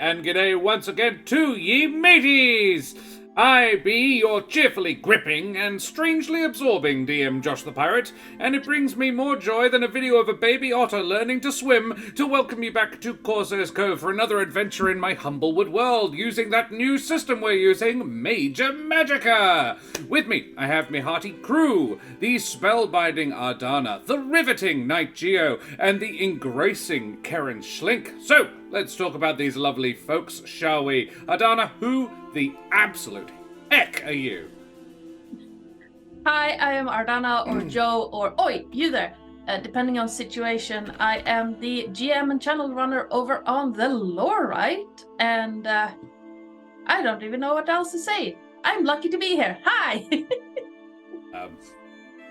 and g'day once again to ye mateys! I be your cheerfully gripping and strangely absorbing DM Josh the Pirate, and it brings me more joy than a video of a baby otter learning to swim to welcome you back to Corsair's Cove for another adventure in my Humblewood world, using that new system we're using, Major Magicka! With me, I have me hearty crew, the spellbinding Ardanna, the riveting Knight Geo, and the engracing Karen Schlink. So, let's talk about these lovely folks, shall we? Ardanna, who the absolute heck are you? Hi, I am Ardanna, or Joe, or Oi, you there. Depending on situation, I am the GM and channel runner over on the lore, right? And I don't even know what else to say. I'm lucky to be here. Hi!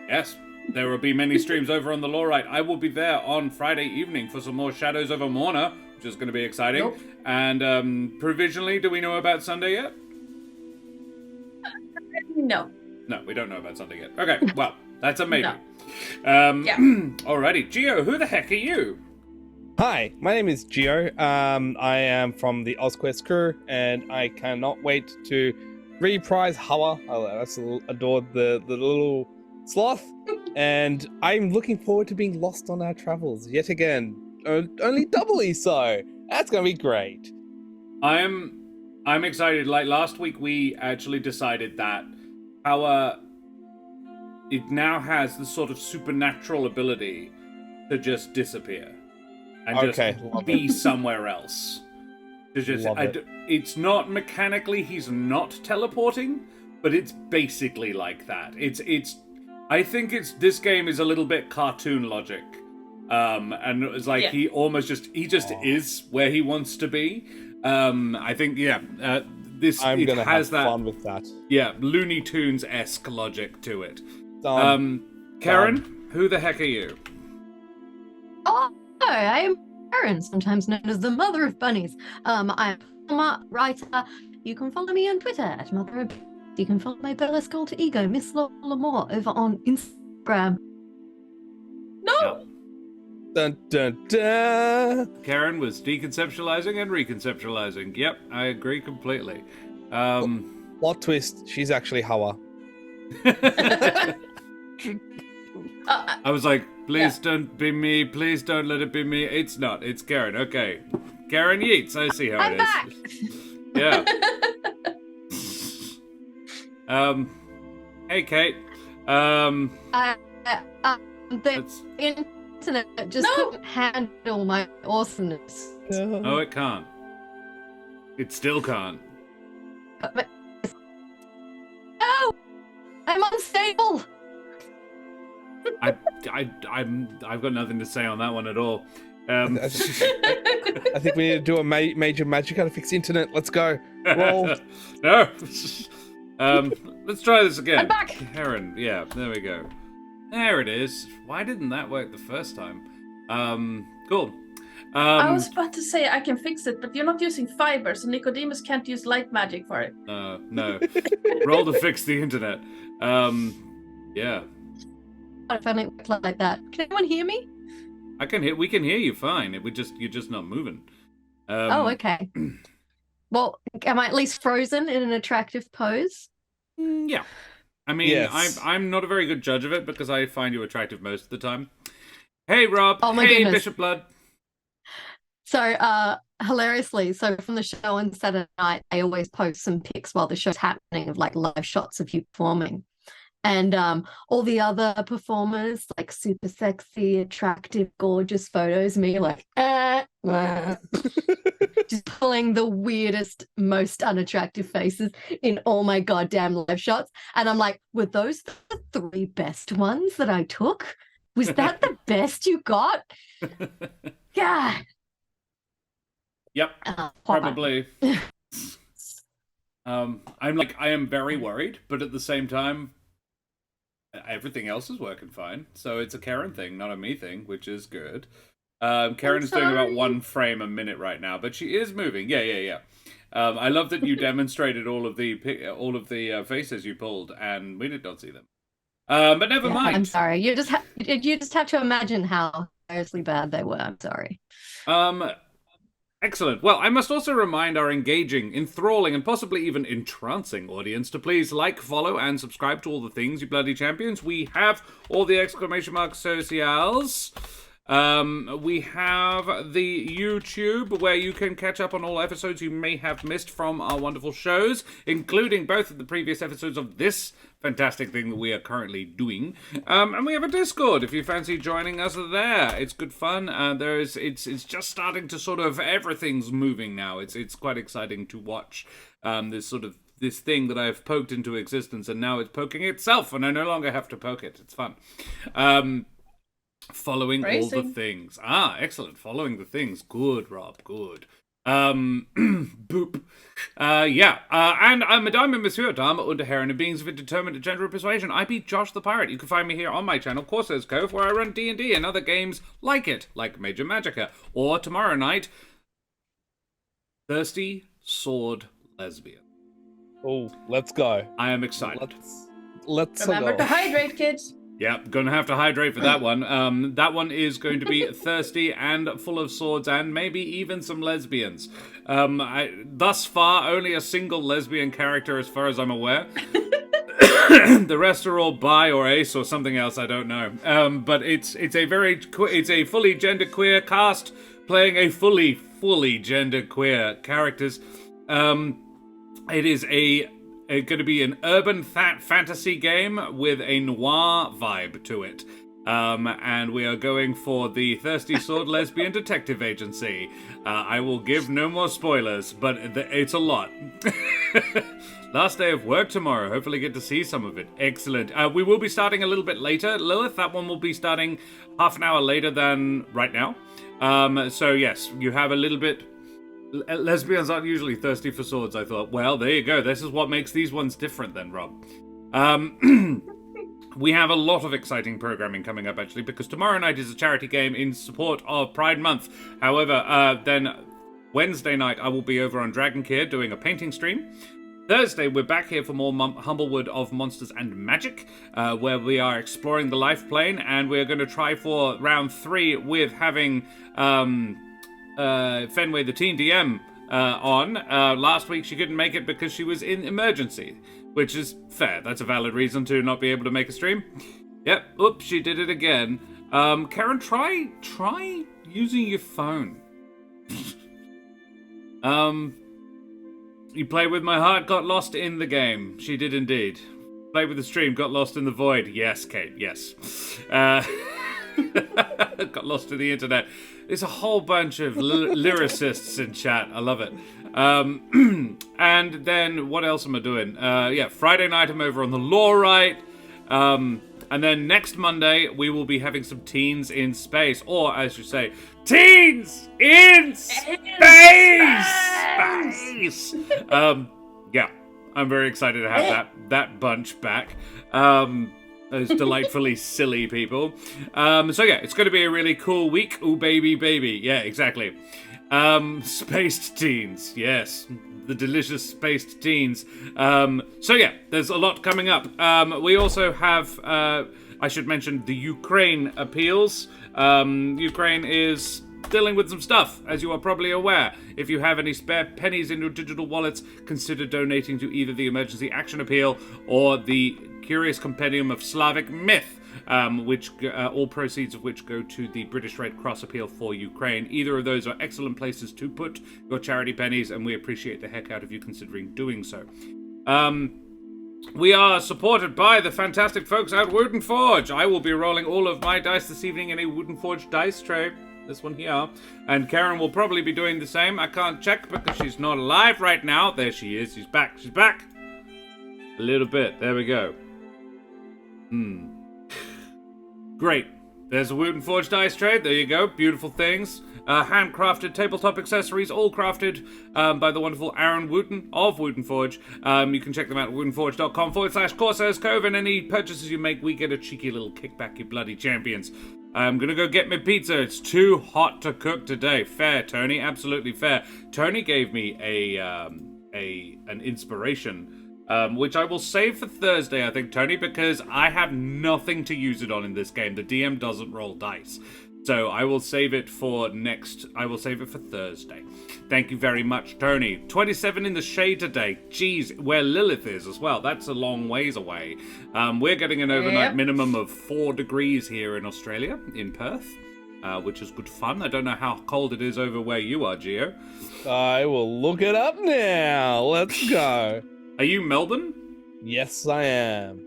Yes, there will be many streams over on the Lorite. I will be there on Friday evening for some more Shadows over Morna, which is going to be exciting. Nope. And provisionally, do we know about Sunday yet? No. No, we don't know about Sunday yet. Okay, well, that's a maybe. No. Yeah. Alrighty, Geo, who the heck are you? Hi, my name is Geo. I am from the OzQuest crew, and I cannot wait to reprise Hawa. I absolutely adored the little sloth, and I'm looking forward to being lost on our travels yet again. Only doubly so. That's gonna be great. I'm excited. Like last week, we actually decided that Hawa, it now has the sort of supernatural ability to just disappear and just be somewhere else. To just, it's not mechanically, he's not teleporting, but it's basically like that. I think this game is a little bit cartoon logic. And it's like he just is where he wants to be. I think I'm gonna have fun with that. Yeah, Looney Tunes-esque logic to it. Karen, who the heck are you? Oh, I'm Karen, sometimes known as the Mother of Bunnies. I'm a writer. You can follow me on Twitter at Mother of. You can follow my burlesque alter ego, Miss Lola Moore, over on Instagram. No! Dun, dun, dun. Karen was deconceptualizing and reconceptualizing. Yep, I agree completely. Plot twist, she's actually Hawa. I was like, please don't be me, please don't let it be me. It's not, it's Karen, okay. Karen Yeats, I see how I'm it back. is. Yeah. Hey Kate. The internet just couldn't handle my awesomeness. No, it can't. It still can't. Oh, I'm unstable. I've got nothing to say on that one at all. I think we need to do a major Magicka to fix the internet. Let's go. Roll. No. Let's try this again. I'm back. Karen, yeah, there we go. There it is. Why didn't that work the first time? Cool. I was about to say I can fix it, but you're not using fiber, so Nikodemus can't use light magic for it. No. Roll to fix the internet. Yeah. I found it worked like that. Can anyone hear me? We can hear you fine. You're just not moving. Oh, okay. Well, am I at least frozen in an attractive pose? Yeah. I mean, yes. I'm not a very good judge of it because I find you attractive most of the time. Hey, Rob. Oh my hey, goodness. Bishop Blood. So, hilariously, from the show on Saturday night, I always post some pics while the show's happening of like live shots of you performing. And all the other performers, like super sexy, attractive, gorgeous photos, me like, just pulling the weirdest, most unattractive faces in all my goddamn live shots. And I'm like, were those the 3 best ones that I took? Was that the best you got? God. Yep, probably. I am very worried, but at the same time, everything else is working fine. So it's a Karen thing, not a me thing, which is good. Karen is doing about 1 frame a minute right now, but she is moving. Yeah. I love that you demonstrated all of the faces you pulled, and we did not see them. But never mind. I'm sorry. You just have to imagine how seriously bad they were. I'm sorry. Excellent. Well, I must also remind our engaging, enthralling, and possibly even entrancing audience to please like, follow, and subscribe to all the things, you bloody champions. We have all the exclamation mark socials. We have the YouTube, where you can catch up on all episodes you may have missed from our wonderful shows, including both of the previous episodes of this fantastic thing that we are currently doing. And we have a Discord if you fancy joining us there. It's good fun. It's just starting to sort of, everything's moving now. It's quite exciting to watch this thing that I've poked into existence, and now it's poking itself, and I no longer have to poke it. It's fun. Following all the things. Excellent. Following the things. Good, Rob. Good. Boop. And Madame and Monsieur, Dame und Herren, and beings of indeterminate gender and persuasion, I be Josh the Pirate. You can find me here on my channel, Corsairs Cove, where I run D&D and other games like it, like Major Magicka, or tomorrow night, Thirsty Sword Lesbian. Oh, let's go. I am excited. Let's Remember go. to hydrate, kids. Yep, gonna have to hydrate for that one. That one is going to be thirsty and full of swords and maybe even some lesbians. Thus far, only a single lesbian character as far as I'm aware. The rest are all bi or ace or something else, I don't know. But it's a fully genderqueer cast playing a fully genderqueer characters. It is going to be an urban fantasy game with a noir vibe to it. And we are going for the Thirsty Sword Lesbian Detective Agency. I will give no more spoilers, but it's a lot. Last day of work tomorrow. Hopefully get to see some of it. Excellent. We will be starting a little bit later, Lilith. That one will be starting half an hour later than right now. So yes, you have a little bit... Lesbians aren't usually thirsty for swords, I thought. Well, there you go. This is what makes these ones different then, Rob. We have a lot of exciting programming coming up, actually, because tomorrow night is a charity game in support of Pride Month. However, then Wednesday night I will be over on Dragonkeer doing a painting stream. Thursday, we're back here for more Humblewood of Monsters and Magic, where we are exploring the life plane, and we're going to try for round 3 with having... Fenway, the teen DM, on. Last week she couldn't make it because she was in emergency, which is fair. That's a valid reason to not be able to make a stream. Yep, oops, she did it again. Karen, try using your phone. You played with my heart, got lost in the game. She did indeed. Played with the stream, got lost in the void. Yes, Kate, yes. Got lost in the internet. There's a whole bunch of lyricists in chat. I love it. And then, what else am I doing? Friday night I'm over on the Lore Right. And then next Monday, we will be having some Teens in Space. Or, as you say, Teens in Space! Space! I'm very excited to have that bunch back. Those delightfully silly people. It's going to be a really cool week. Ooh, baby, baby. Yeah, exactly. Spaced teens. Yes, the delicious spaced teens. There's a lot coming up. We also have, I should mention, the Ukraine appeals. Ukraine is dealing with some stuff, as you are probably aware. If you have any spare pennies in your digital wallets, consider donating to either the Emergency Action Appeal or the Curious Compendium of Slavic Myth, which all proceeds of which go to the British Red Cross Appeal for Ukraine. Either of those are excellent places to put your charity pennies, and we appreciate the heck out of you considering doing so. We are supported by the fantastic folks at Wooden Forge. I will be rolling all of my dice this evening in a Wooden Forge dice tray. This one here. And Karen will probably be doing the same. I can't check because she's not alive right now. There she is. She's back. She's back. A little bit. There we go. Great. There's a Wooden Forge dice tray. There you go. Beautiful things. Handcrafted tabletop accessories, all crafted by the wonderful Aaron Wooten of Wooden Forge. You can check them out at woodenforge.com/Corsairs Cove, and any purchases you make, we get a cheeky little kickback, you bloody champions. I'm gonna go get my pizza. It's too hot to cook today. Fair, Tony. Absolutely fair. Tony gave me an inspiration. Which I will save for Thursday, I think, Tony, because I have nothing to use it on in this game. The DM doesn't roll dice. So I will save it for Thursday. Thank you very much, Tony. 27 in the shade today. Jeez, where Lilith is as well. That's a long ways away. We're getting an overnight minimum of 4 degrees here in Australia, in Perth, which is good fun. I don't know how cold it is over where you are, Gio. I will look it up now. Let's go. Are you Melbourne? Yes, I am.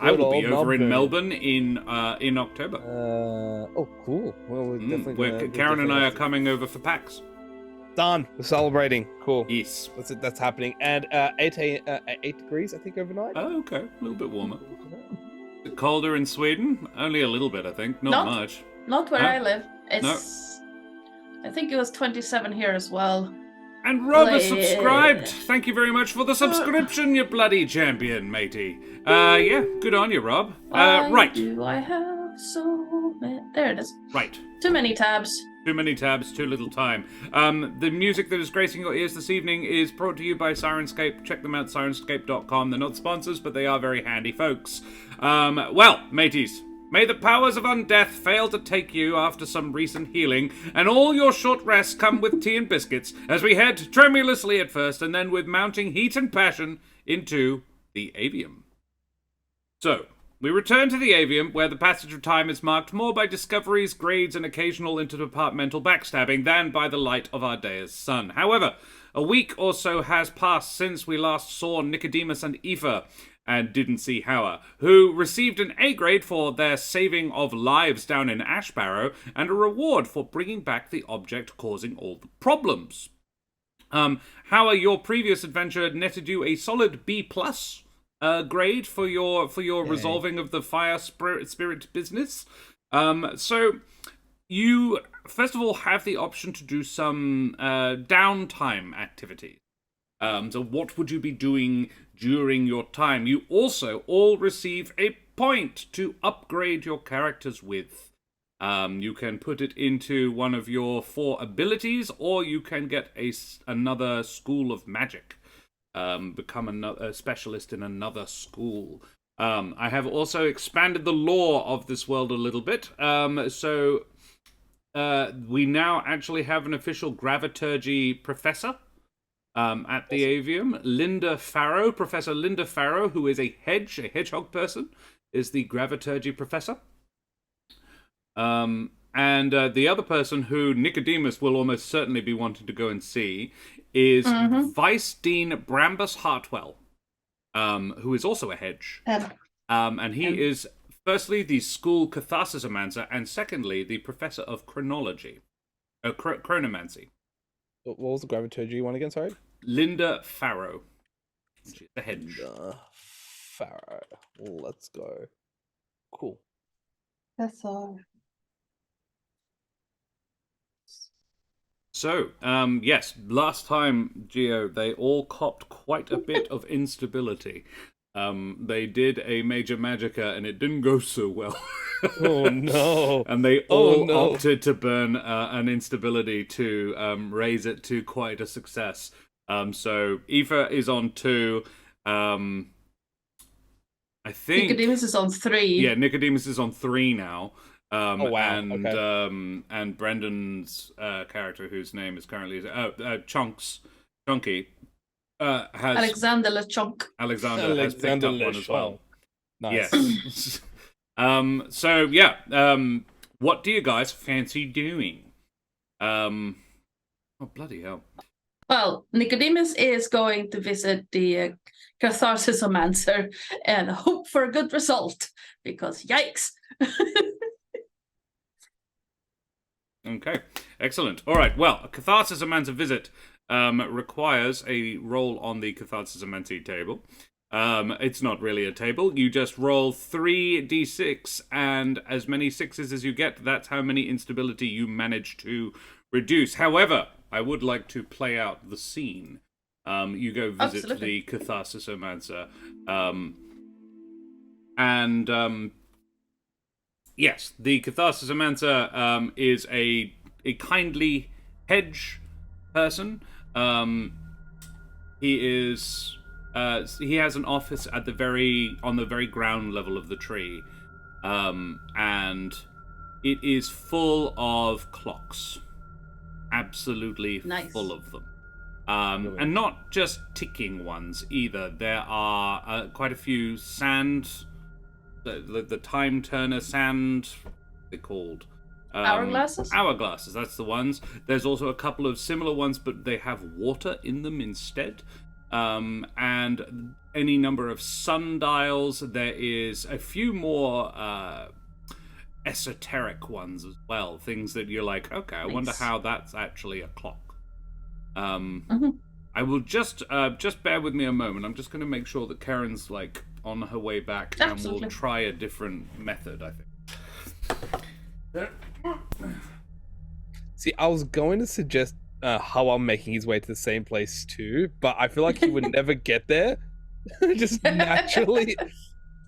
I will be over in Melbourne in October. Oh, cool. Well, we're definitely Karen and I are coming over for PAX. Done. We're celebrating. Cool. Yes. That's happening. And 8 degrees, I think, overnight. Oh, okay. A little bit warmer. Colder in Sweden? Only a little bit, I think. Not much. Not where I live. It's. I think it was 27 here as well. And Rob has subscribed. Thank you very much for the subscription, you bloody champion, matey. Yeah, good on you, Rob. Right. Do I have so many? There it is. Right. Too many tabs. Too many tabs, too little time. The music that is gracing your ears this evening is brought to you by Sirenscape. Check them out, sirenscape.com. They're not sponsors, but they are very handy folks. Well, mateys, may the powers of undeath fail to take you after some recent healing, and all your short rests come with tea and biscuits, as we head tremulously at first, and then with mounting heat and passion into the Avium. So, we return to the Avium, where the passage of time is marked more by discoveries, grades, and occasional interdepartmental backstabbing than by the light of Ardea's sun. However, a week or so has passed since we last saw Nikodemus and Efa, and didn't see Hawa, who received an A grade for their saving of lives down in Ashbarrow, and a reward for bringing back the object causing all the problems. Hawa, your previous adventure netted you a solid B+ grade for your resolving of the fire spirit business. So you first of all have the option to do some downtime activities. So what would you be doing during your time? You also all receive a point to upgrade your characters with. You can put it into one of your 4 abilities, or you can get another school of magic. Become a specialist in another school. I have also expanded the lore of this world a little bit. So we now actually have an official graviturgy professor at the Avium. Professor Linda Farrow, who is a hedgehog person, is the graviturgy professor. And the other person who Nikodemus will almost certainly be wanting to go and see is Vice Dean Brambus Hartwell, who is also a hedge. And he is, firstly, the school catharsisomancer, and secondly, the professor of chronology. Chronomancy. What was the graviturgy one again, sorry? Linda Farrow. She's the hedge. Farrow. Let's go. Cool. That's all. So, yes, last time, Gio, they all copped quite a bit of instability. They did a major Magicka, and it didn't go so well. Oh, no. And they all opted to burn an instability to raise it to quite a success. So, Aoife is on 2. I think... Nikodemus is on 3. Yeah, Nikodemus is on 3 now. Oh, wow. And Brendan's character, whose name is currently Chunky, has Alexander LeChonk. Alexander has picked up one as well. Nice. Yes. So yeah, what do you guys fancy doing? Oh bloody hell! Well, Nicodemus is going to visit the catharsisomancer and hope for a good result, because yikes. Okay, excellent. All right, well, a catharsisomancer visit requires a roll on the catharsisomancy table. It's not really a table. You just roll 3d6, and as many 6s as you get, that's how many instability you manage to reduce. However, I would like to play out the scene. You go visit Absolutely. the catharsisomancer, yes, the catharsisomancer is a kindly hedge person. He has an office at on the very ground level of the tree, and It is full of clocks. Absolutely Nice. full of them. And not just ticking ones either. There are quite a few sand, the time turner sand, they're called. Hourglasses? Hourglasses, that's the ones. There's also a couple of similar ones, but they have water in them instead. And any number of sundials. There is a few more esoteric ones as well. Things that you're like, okay, I wonder how that's actually a clock. I will just bear with me a moment. I'm just going to make sure that Karen's like on her way back, and we'll try a different method, I think. See, I was going to suggest Hawa making his way to the same place too, but I feel like he would never get there. Just naturally.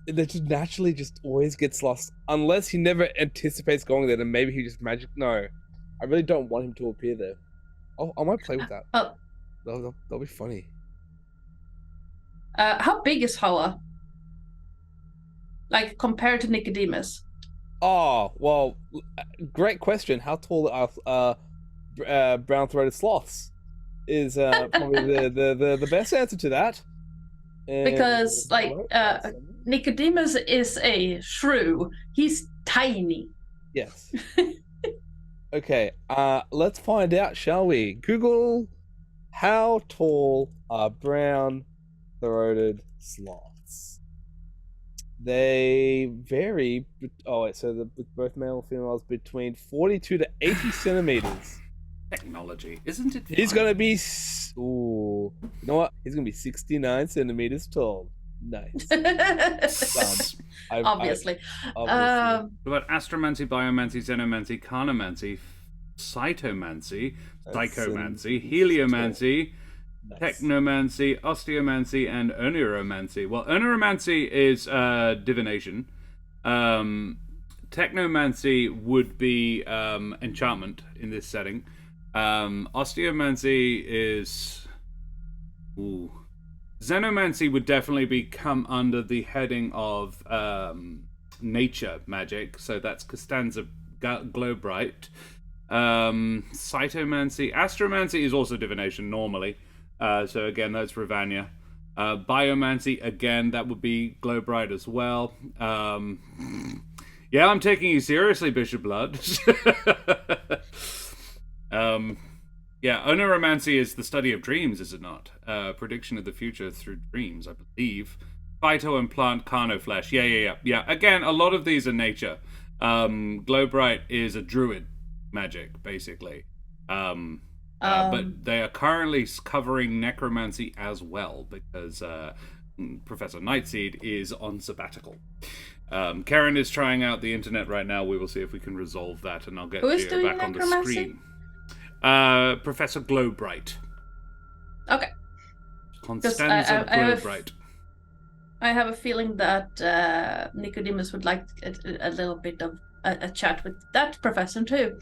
That just always gets lost. Unless he never anticipates going there, then maybe he just magic. No, I really don't want him to appear there. Oh, I might play with that. Oh. That'll be funny. How big is Hawa? Like, compared to Nikodemus? Oh, well, great question. How tall are brown-throated sloths? Is probably the best answer to that. Because, like, Nikodemus is a shrew. He's tiny. Yes. Okay, let's find out, shall we? Google, how tall are brown-throated sloths? They vary. Oh, wait, so both male and females between 42 to 80 centimeters. Technology, isn't it? He's gonna be. Ooh, you know what? He's gonna be 69 centimeters tall. Nice. Obviously. What about astromancy, biomancy, xenomancy, carnomancy, cytomancy, psychomancy, heliomancy, technomancy, osteomancy, and oneromancy? Well, oneromancy is divination. Technomancy would be enchantment in this setting. Osteomancy is... Ooh. Xenomancy would definitely come under the heading of nature magic, so that's Costanza Globrite. Cytomancy, astromancy is also divination normally, so again that's Ravania. Biomancy, again, that would be Globrite as well. Yeah, I'm taking you seriously, Bishop Blood. Yeah, oneromancy is the study of dreams, is it not? Prediction of the future through dreams, I believe. Phyto and plant carnoflesh. Yeah. Again, a lot of these are nature. Globrite is a druid magic, basically. But they are currently covering necromancy as well, because Professor Nightseed is on sabbatical. Karen is trying out the internet right now. We will see if we can resolve that, and I'll get you back on the screen. Professor Globrite. Okay. Constanza Globrite. I have a feeling that Nikodemus would like a little bit of a chat with that professor too.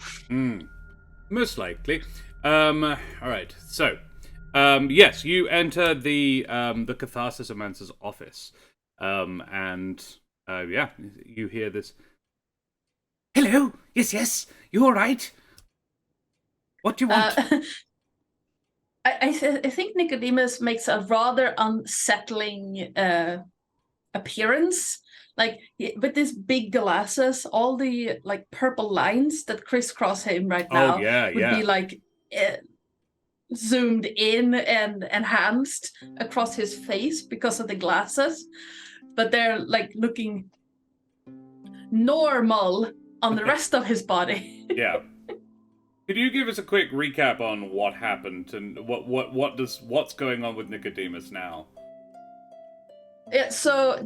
Most likely. All right. So, yes, you enter the Catharsis-omancer's office, and yeah, you hear this. Hello. Yes. You all right? What do you want? I think Nikodemus makes a rather unsettling appearance. Like, with these big glasses, all the like purple lines that crisscross him right now would be like zoomed in and enhanced across his face because of the glasses. But they're like looking normal on the rest of his body. Yeah. Could you give us a quick recap on what happened and what's going on with Nikodemus now? Yeah, so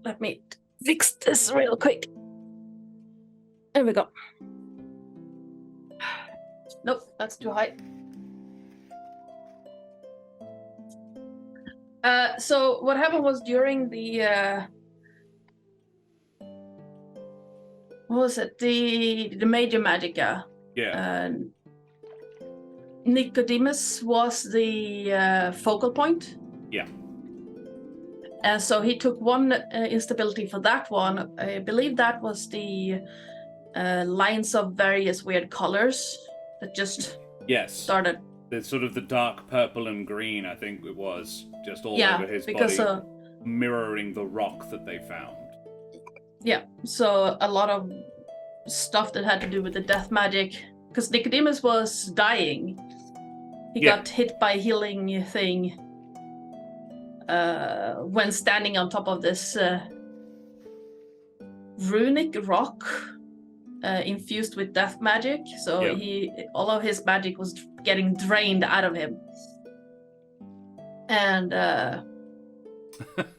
let me fix this real quick. There we go. Nope, that's too high. So what happened was during the what was it? The major Magicka. Yeah. Nikodemus was the focal point. Yeah. So he took one instability for that one. I believe that was the lines of various weird colors that just Yes. started. It's sort of the dark purple and green, I think it was, just all Yeah, over his because body, mirroring the rock that they found. yeah, so a lot of stuff that had to do with the death magic, because Nikodemus was dying. He got hit by a healing thing when standing on top of this runic rock infused with death magic. So all of his magic was getting drained out of him. And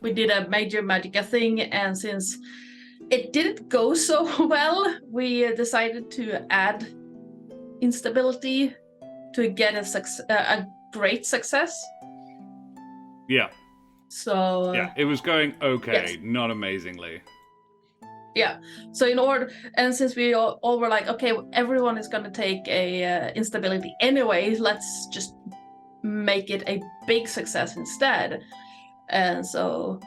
we did a major Magicka thing, and since it didn't go so well, we decided to add instability to get a great success. Yeah. So yeah, it was going okay, not amazingly. Yeah. So in order, and since we all were like, okay, everyone is going to take a instability anyway, let's just make it a big success instead. And so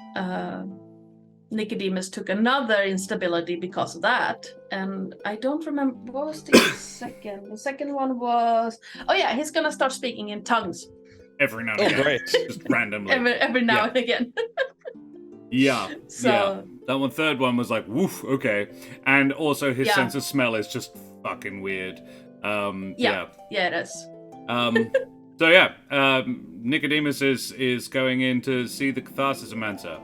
Nikodemus took another instability because of that. And I don't remember, what was the second? The second one was, oh yeah, he's going to start speaking in tongues. Every now and again. Great. Just randomly. Every now and again. Yeah. So, yeah. That third one was like, woof, okay. And also his Yeah. sense of smell is just fucking weird. Yeah, it is. So yeah, Nikodemus is going in to see the Catharsisomancer.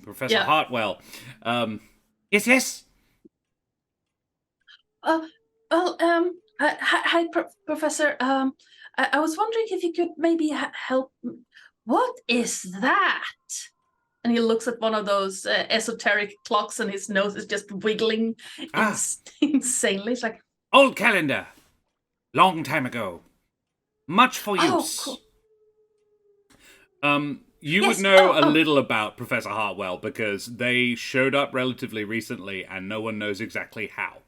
Professor Hartwell. Yes? Hi, Professor. I was wondering if you could maybe help. What is that? And he looks at one of those esoteric clocks, and his nose is just wiggling insanely. It's like, Old calendar. Long time ago. Much for use. Oh, cool. You Yes, would know oh. a little about Professor Hartwell because they showed up relatively recently and no one knows exactly how.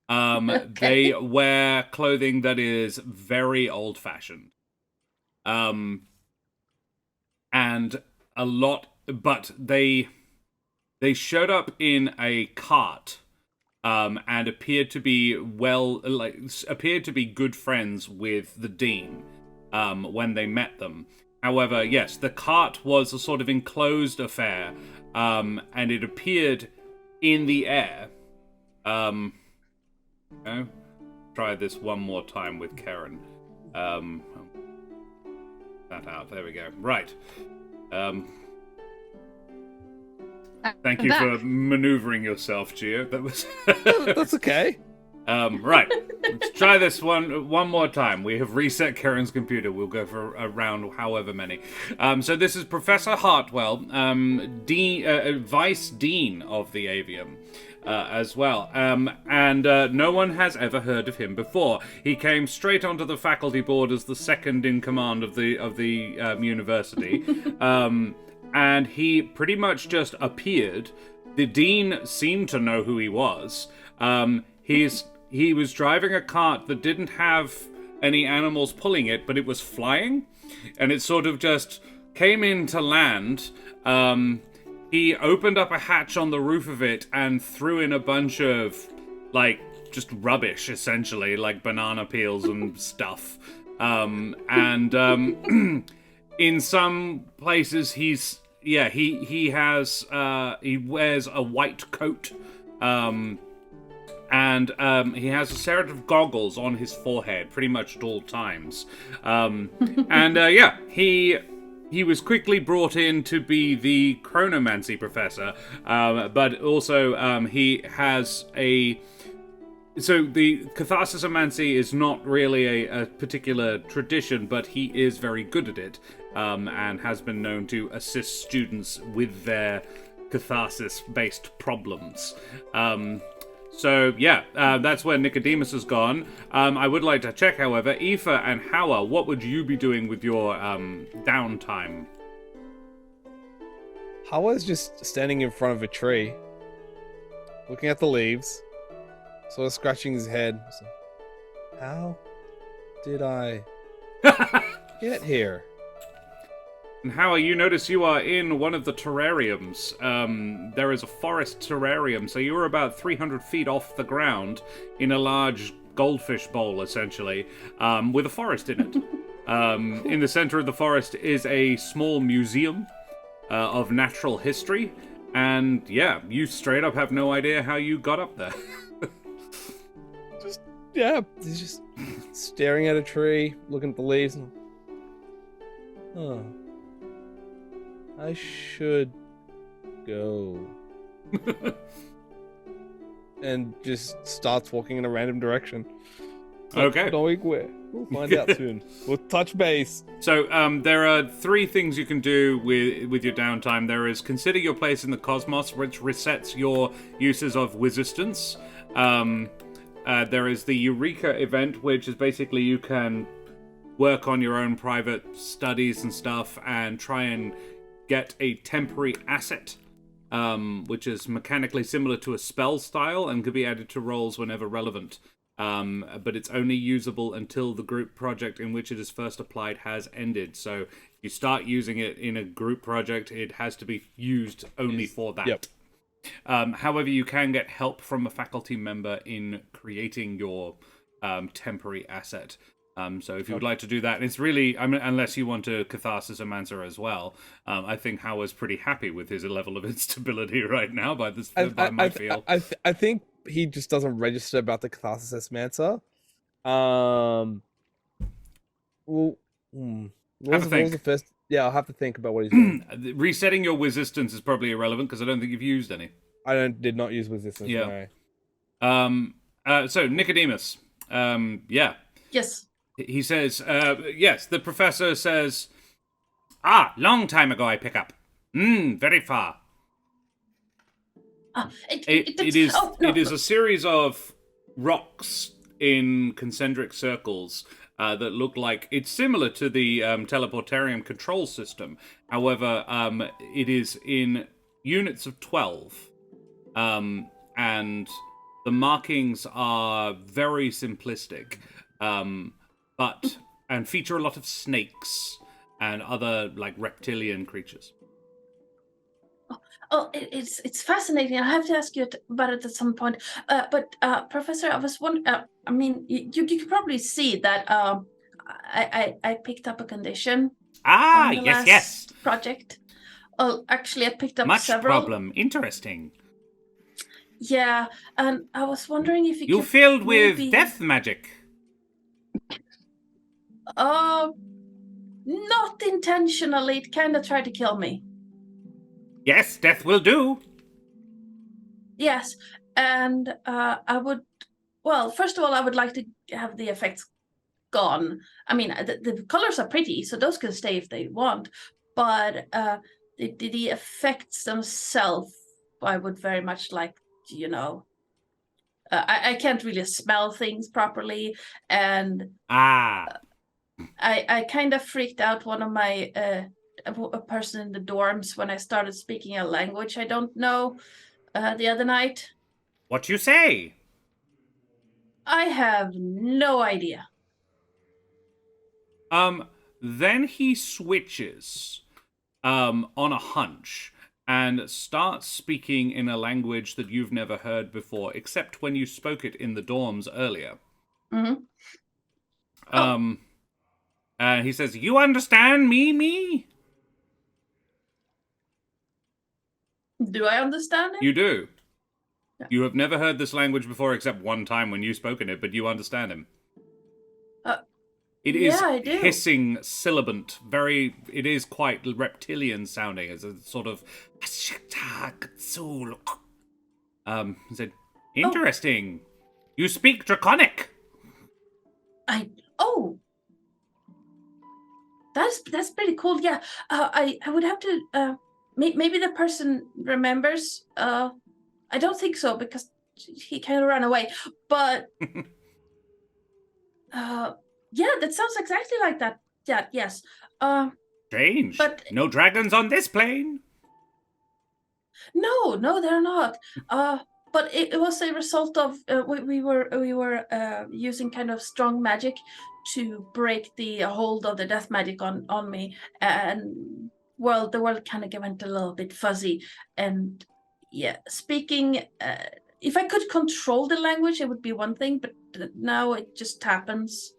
They wear clothing that is very old-fashioned. And a lot, but they showed up in a cart, and appeared to be good friends with the dean, when they met them. However, yes, the cart was a sort of enclosed affair, and it appeared in the air. Okay. Try this one more time with Karen. That out. There we go. Right. Thank you for maneuvering yourself, Gio. That was. That's okay. Right. Let's try this one more time. We have reset Karen's computer. We'll go for around however many. So this is Professor Hartwell, Vice Dean of the Avium. As well, and no one has ever heard of him before. He came straight onto the faculty board as the second in command of the university, and he pretty much just appeared. The dean seemed to know who he was. He was driving a cart that didn't have any animals pulling it, but it was flying, and it sort of just came in to land. He opened up a hatch on the roof of it and threw in a bunch of, just rubbish, essentially, like banana peels and stuff. In some places, he wears a white coat, and he has a set of goggles on his forehead, pretty much at all times. He was quickly brought in to be the chronomancy professor, but also he has So the catharsisomancy is not really a particular tradition, but he is very good at it, and has been known to assist students with their catharsis-based problems. That's where Nikodemus has gone. I would like to check, however, Efa and Hawa, what would you be doing with your downtime? Hawa's just standing in front of a tree, looking at the leaves, sort of scratching his head. So, how did I get here? And Hawa, you notice you are in one of the terrariums. There is a forest terrarium, so you are about 300 feet off the ground in a large goldfish bowl, essentially, with a forest in it. In the center of the forest is a small museum of natural history, and yeah, you straight up have no idea how you got up there. He's just staring at a tree, looking at the leaves, and I should go. And just starts walking in a random direction. Okay. Knowing where. We'll find out soon. We'll touch base. So, there are 3 things you can do with your downtime. There is consider your place in the cosmos, which resets your uses of Wizistance. There is the Eureka event, which is basically you can work on your own private studies and stuff and try and get a temporary asset, which is mechanically similar to a spell style and can be added to rolls whenever relevant. But it's only usable until the group project in which it is first applied has ended. So if you start using it in a group project, it has to be used only for that. Yep. However, you can get help from a faculty member in creating your temporary asset. So if you would like to do that, it's really, I mean, unless you want to Catharsis Amancer as well, I think Howard's pretty happy with his level of instability right now by my feel. I think he just doesn't register about the Catharsis Mancer. What was the first? Yeah, I'll have to think about what he's doing. Resetting your Wizistance is probably irrelevant because I don't think you've used any. Did not use Wizistance. Yeah. No. So Nikodemus. Yeah. Yes. He says, yes, the professor says, long time ago I pick up. Very far. It is a series of rocks in concentric circles that look like it's similar to the teleportarium control system. However, it is in units of 12, and the markings are very simplistic, and feature a lot of snakes and other like reptilian creatures. It's fascinating. I have to ask you about it at some point. But Professor, I was wondering. I mean, you could probably see that I picked up a condition. On the last project. Oh, actually, I picked up several. Much problem. Interesting. Yeah, and I was wondering if you filled with death magic. Not intentionally. It kind of tried to kill me. Yes, death will do. Yes, and I would... Well, first of all, I would like to have the effects gone. I mean, the colors are pretty, so those can stay if they want. But the effects themselves, I would very much like, I can't really smell things properly, and I kind of freaked out one of my... a person in the dorms when I started speaking a language I don't know the other night. What you say? I have no idea. Then he switches on a hunch and starts speaking in a language that you've never heard before, except when you spoke it in the dorms earlier. Mm-hmm. He says, "You understand me? Do I understand him? You do. Yeah. You have never heard this language before except one time when you spoke in it, but you understand him. It is hissing sibilant. It is quite reptilian sounding. It's a sort of... He said, interesting. You speak Draconic. That's pretty cool. Yeah, I would have to... Maybe the person remembers. I don't think so because he kind of ran away. But yeah, that sounds exactly like that. Yeah, yes. Strange. But no dragons on this plane. No, they're not. but it was a result of we were using kind of strong magic to break the hold of the death magic on me, and well, the world kind of went a little bit fuzzy, and yeah, speaking. If I could control the language, it would be one thing, but now it just happens.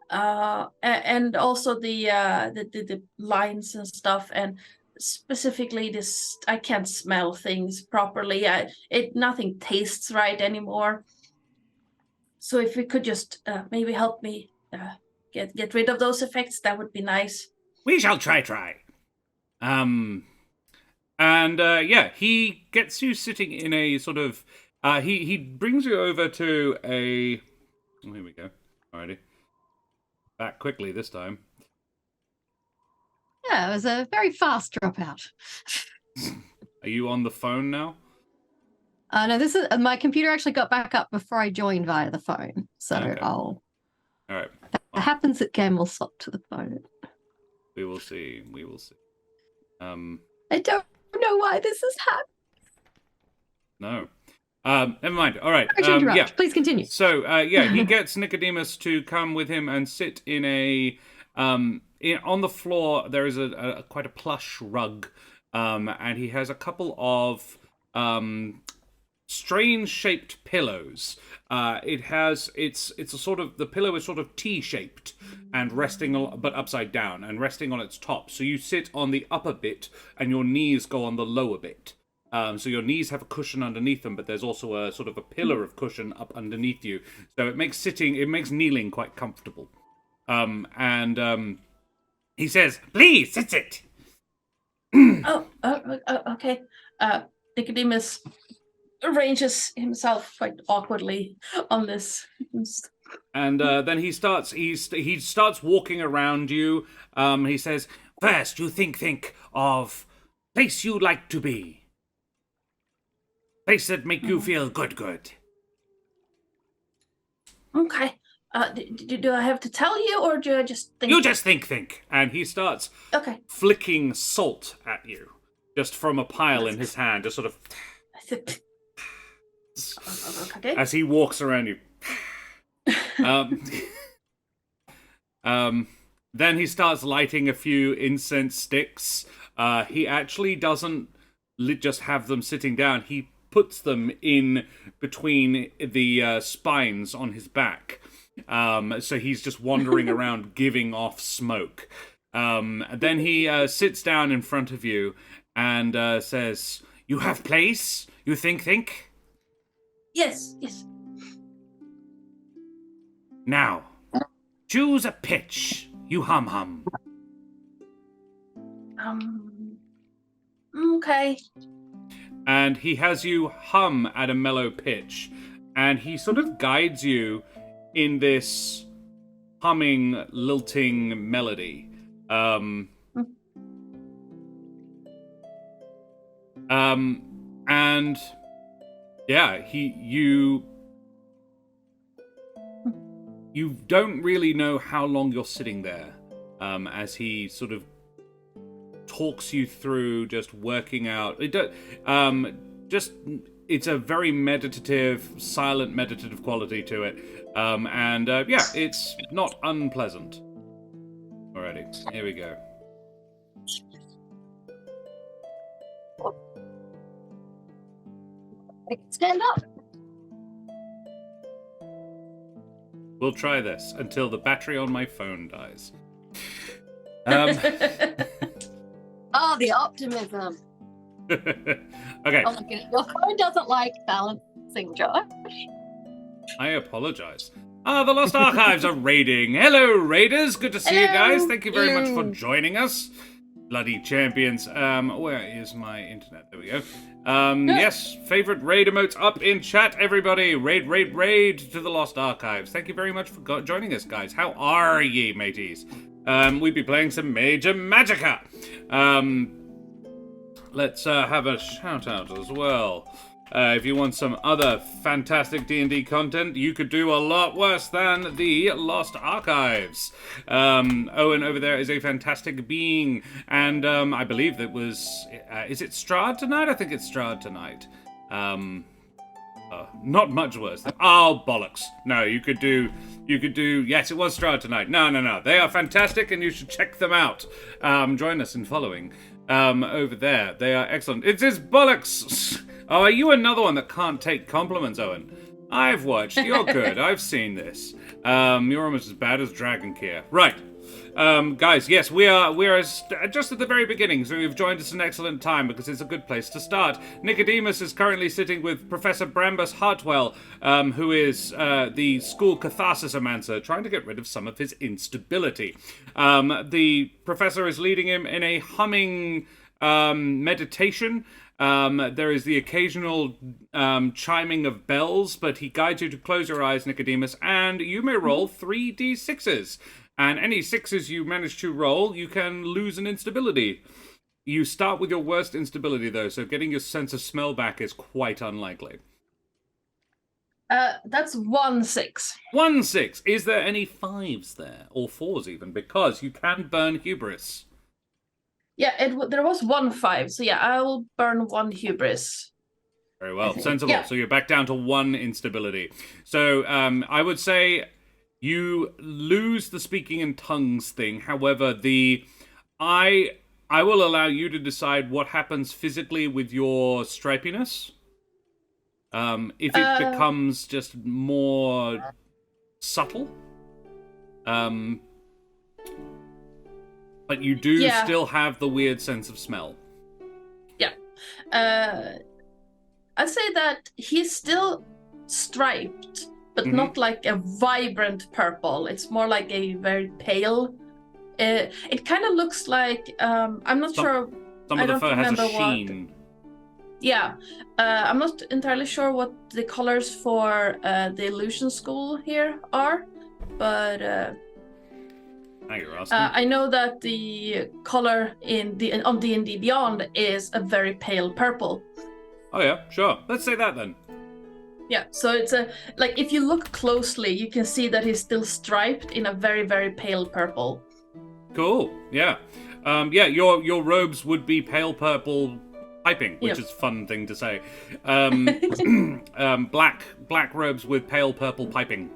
And also the lines and stuff, and specifically this, I can't smell things properly. Nothing tastes right anymore. So if you could just maybe help me get rid of those effects, that would be nice. We shall try. And yeah, he gets you sitting in a sort of. He brings you over to a. Oh, here we go. Alrighty. Back quickly this time. Yeah, it was a very fast dropout. Are you on the phone now? No, this is my computer actually got back up before I joined via the phone. So Okay. All right. That happens at game, we'll swap to the phone. We will see. I don't know why this has happened. No. Never mind. All right. Sorry to interrupt. Yeah. Please continue. So, yeah, he gets Nikodemus to come with him and sit in a on the floor. There is a quite a plush rug, and he has a couple of strange shaped pillows. It's a sort of, the pillow is sort of T-shaped and resting but upside down and resting on its top. So you sit on the upper bit and your knees go on the lower bit. So your knees have a cushion underneath them, but there's also a sort of a pillar of cushion up underneath you. So it makes kneeling quite comfortable. He says, "Please, sit." Okay. Nicodemus arranges himself quite awkwardly on this. And then he starts walking around you. He says, "First, you think of place you'd like to be. Place that make you feel good." Okay. Do I have to tell you, or do I just think? You just think. And he starts flicking salt at you, just from a pile in his hand, just sort of. Okay. As he walks around you. Then he starts lighting a few incense sticks. He actually doesn't just have them sitting down. He puts them in between the spines on his back. So he's just wandering around giving off smoke. Then he sits down in front of you and says, "You have place? You think? Yes. Now, choose a pitch. You hum. Okay. And he has you hum at a mellow pitch. And he sort of guides you in this humming, lilting melody. And yeah, you don't really know how long you're sitting there, as he sort of talks you through just working out. It's a very meditative, silent meditative quality to it. Yeah, it's not unpleasant. Alrighty, here we go. I can stand up. We'll try this until the battery on my phone dies. Oh, the optimism. Okay. Oh, look, your phone doesn't like balancing, Josh. I apologize. The Lost Archives are raiding. Hello, raiders. Good to see you guys. Thank you very much for joining us. Bloody champions. Where is my internet? There we go. Yes, favorite raid emotes up in chat, everybody. Raid to the Lost Archives. Thank you very much for joining us, guys. How are ye, mateys? We'd be playing some Major Magicka. Let's have a shout-out as well. If you want some other fantastic D&D content, you could do a lot worse than the Lost Archives. Owen over there is a fantastic being, and I believe that was... is it Strahd tonight? I think it's Strahd tonight. Not much worse. Oh, bollocks. No, you could do, yes, it was Strahd tonight. No. They are fantastic and you should check them out. Join us in following over there. They are excellent. It is bollocks. Oh, are you another one that can't take compliments, Owen? I've watched. You're good. I've seen this. You're almost as bad as Dragon Kier. Right. Guys, yes, we are just at the very beginning, so you've joined us an excellent time because it's a good place to start. Nikodemus is currently sitting with Professor Brambus Hartwell, who is the school catharsis-omancer, trying to get rid of some of his instability. The professor is leading him in a humming meditation. There is the occasional chiming of bells, but he guides you to close your eyes, Nikodemus, and you may roll 3d6s. And any 6s you manage to roll, you can lose an instability. You start with your worst instability, though, so getting your sense of smell back is quite unlikely. That's 1 6. 1 6. Is there any 5s there? Or 4s even? Because you can burn hubris. Yeah, there was 1 5, so yeah, I will burn 1 hubris. Very well, sensible. Yeah. So you're back down to 1 instability. So I would say you lose the speaking in tongues thing. However, I will allow you to decide what happens physically with your stripiness. If it becomes just more subtle. But you do still have the weird sense of smell. Yeah. I'd say that he's still striped, but not like a vibrant purple. It's more like a very pale. It kind of looks like, I'm not sure. Some of the fur has a sheen. Yeah. I'm not entirely sure what the colors for the illusion school here are, but I know that the color on D&D Beyond is a very pale purple. Oh yeah, sure. Let's say that then. Yeah, so it's like if you look closely, you can see that he's still striped in a very, very pale purple. Cool. Yeah. Your robes would be pale purple piping, which is a fun thing to say. Black robes with pale purple piping.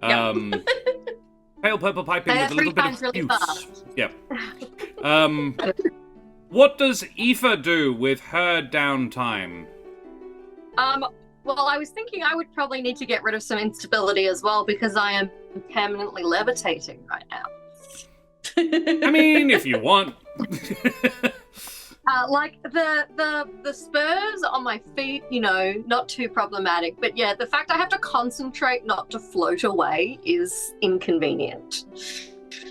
Pale purple piping with a little bit of really juice. Yeah. What does Aoife do with her downtime? Well, I was thinking I would probably need to get rid of some instability as well because I am permanently levitating right now. I mean, if you want. Like the spurs on my feet, not too problematic. But yeah, the fact I have to concentrate not to float away is inconvenient.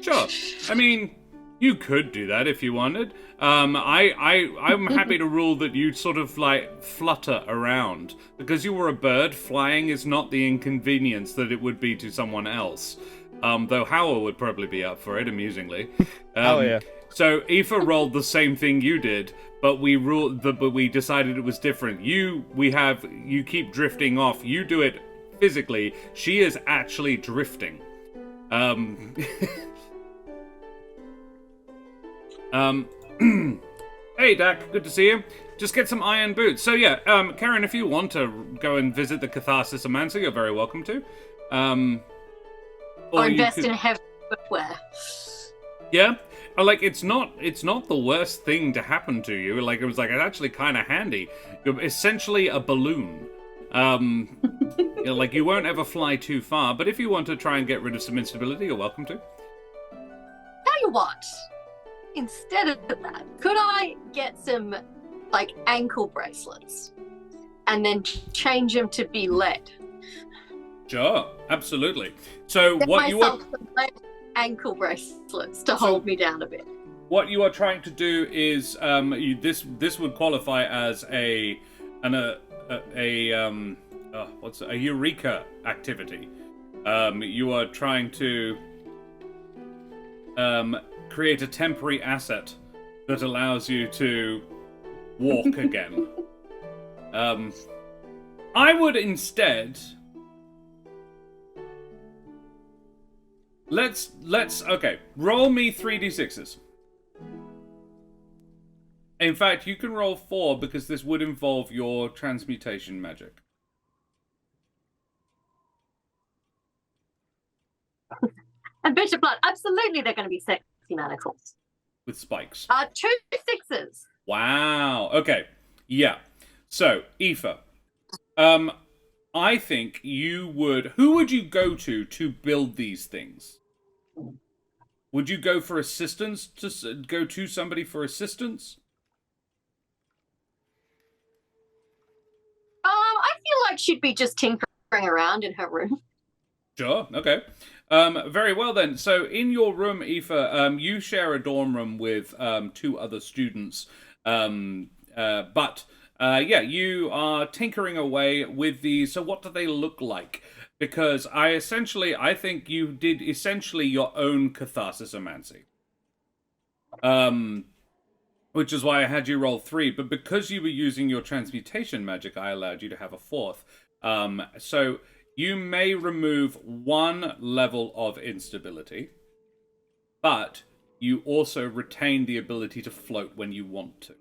Sure. I mean, you could do that if you wanted. I'm happy to rule that you sort of like flutter around. Because you were a bird, flying is not the inconvenience that it would be to someone else. Though Hawa would probably be up for it, amusingly. Oh yeah. So Aoife rolled the same thing you did, but we decided it was different. You keep drifting off. You do it physically. She is actually drifting. Hey Dak, good to see you. Just get some iron boots. So yeah, Karen, if you want to go and visit the Catharsis-omancer, you're very welcome to. Or invest in heavy footwear. Yeah, like it's not the worst thing to happen to you. Like it's actually kind of handy. You're essentially a balloon. Like you won't ever fly too far. But if you want to try and get rid of some instability, you're welcome to. Tell you what, instead of that, could I get some like ankle bracelets and then change them to be lead? Sure, absolutely. So get what you are some lead ankle bracelets to hold me down a bit. What you are trying to do is this would qualify as a eureka activity. You are trying to create a temporary asset that allows you to walk again. I would instead let's roll me 3d6s. In fact, you can roll 4 because this would involve your transmutation magic. And Bishop Blood, absolutely they're going to be sexy manacles. With spikes. 2 6s. Wow. Okay. Yeah. So, Aoife, I think you would... Who would you go to build these things? Would you go for assistance? Go to somebody for assistance? I feel like she'd be just tinkering around in her room. Sure, okay. Very well then. So in your room, Aoife, you share a dorm room with 2 other students. Yeah, you are tinkering away with these. So what do they look like? Because I think you did essentially your own catharsis-omancy. Which is why I had you roll 3, but because you were using your transmutation magic, I allowed you to have a 4th. So you may remove 1 level of instability, but you also retain the ability to float when you want to.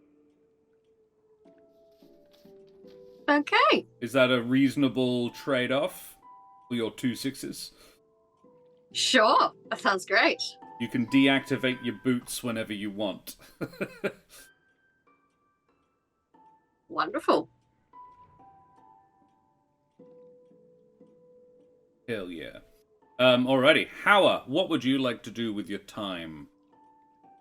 Okay. Is that a reasonable trade-off for your 2 6s? Sure. That sounds great. You can deactivate your boots whenever you want. Wonderful. Hell yeah. Alrighty. Hawa, what would you like to do with your time?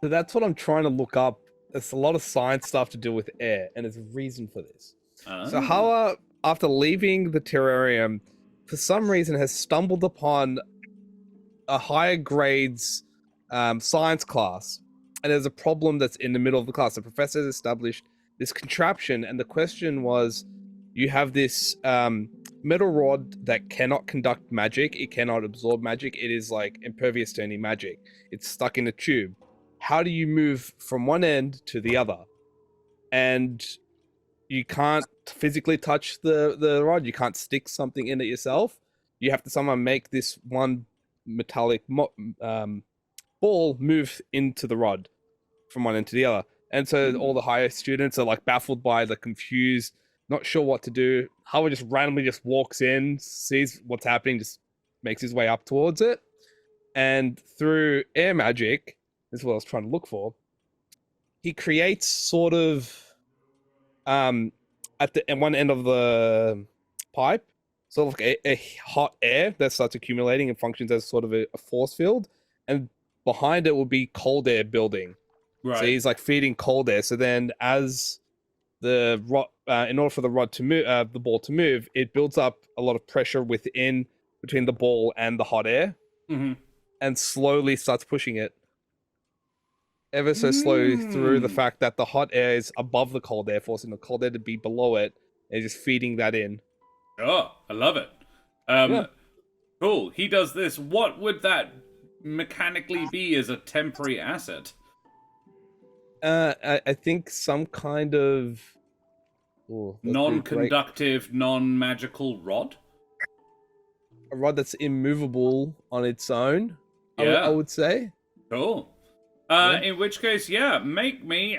So that's what I'm trying to look up. There's a lot of science stuff to do with air, and there's a reason for this. So Hawa, after leaving the terrarium, for some reason has stumbled upon a higher grades science class, and there's a problem that's in the middle of the class. The professor has established this contraption, and the question was, you have this metal rod that cannot conduct magic, it cannot absorb magic, it is like impervious to any magic. It's stuck in a tube. How do you move from one end to the other? And you can't physically touch the rod, you can't stick something in it yourself. You have to somehow make this one metallic ball move into the rod from one end to the other. And so all the higher students are like baffled by the confused, not sure what to do. Howard just randomly just walks in, sees what's happening, just makes his way up towards it. And through air magic, this is what I was trying to look for, he creates sort of at one end of the pipe, sort of like a hot air that starts accumulating and functions as sort of a force field. And behind it will be cold air building. Right. So he's like feeding cold air. So then as the rod, in order for the rod to move, the ball to move, it builds up a lot of pressure between the ball and the hot air, and slowly starts pushing it ever so slowly through the fact that the hot air is above the cold air, forcing the cold air to be below it, and just feeding that in. Oh, I love it. Yeah. Cool. He does this. What would that mechanically be as a temporary asset? I think some kind of non-conductive, non-magical rod. A rod that's immovable on its own. Yeah, I would say. Cool. In which case, yeah, make me.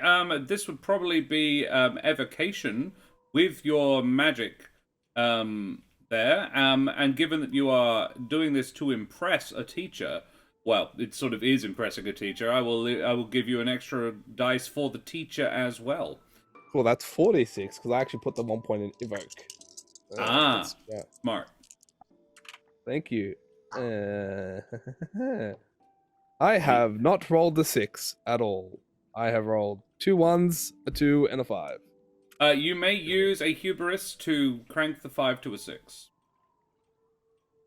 This would probably be evocation with your magic there. And given that you are doing this to impress a teacher. Well, it sort of is impressing a teacher. I will give you an extra dice for the teacher as well. Cool, that's 46, because I actually put the 1 point in evoke. Smart. Thank you. I have not rolled the 6 at all. I have rolled 2 1s, a 2, and a 5. You may use a hubris to crank the 5 to a 6.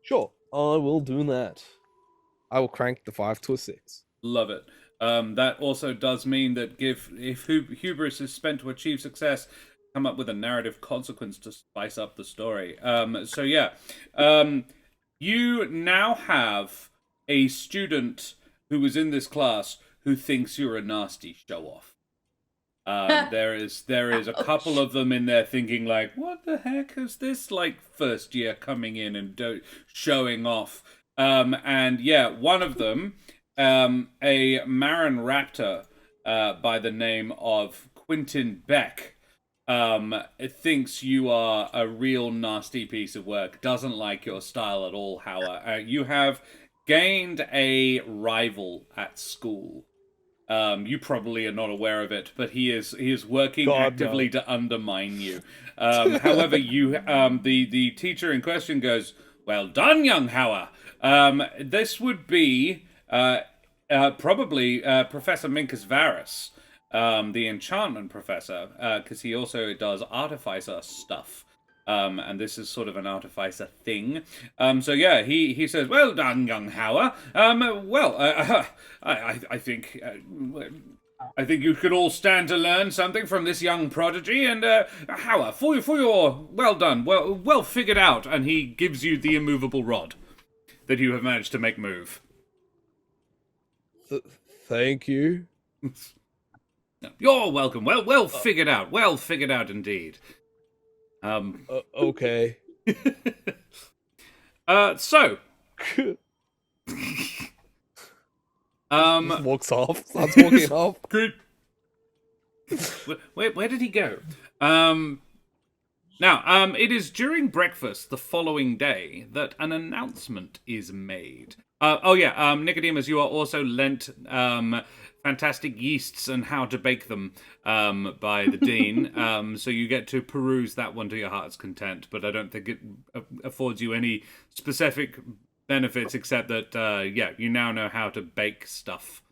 Sure, I will do that. I will crank the 5 to a 6. Love it. That also does mean that if hubris is spent to achieve success, come up with a narrative consequence to spice up the story. So yeah, you now have a student who was in this class who thinks you're a nasty show-off. There is a couple of them in there thinking like, what the heck is this like first year coming in and showing off? And yeah, one of them, a Marin Raptor by the name of Quentin Beck, thinks you are a real nasty piece of work, doesn't like your style at all, Howard. You have gained a rival at school. You probably are not aware of it, but he is working actively to undermine you. However, the teacher in question goes, "Well done, young Hawa." This would be probably Professor Minkus Varus, the enchantment professor, because he also does artificer stuff. And this is sort of an artificer thing. So yeah, he says, "Well done, young Hawa. I think you could all stand to learn something from this young prodigy. And Hawa, for your well done, well figured out." And he gives you the immovable rod that you have managed to make move. Thank you. You're welcome. Well figured out. Well figured out indeed. Okay. So. Just walks off. Starts walking off. Good. Where did he go? Now, it is during breakfast the following day that an announcement is made. Nicodemus, you are also lent fantastic yeasts and how to bake them by the dean. So you get to peruse that one to your heart's content, but I don't think it affords you any specific benefits except that, you now know how to bake stuff.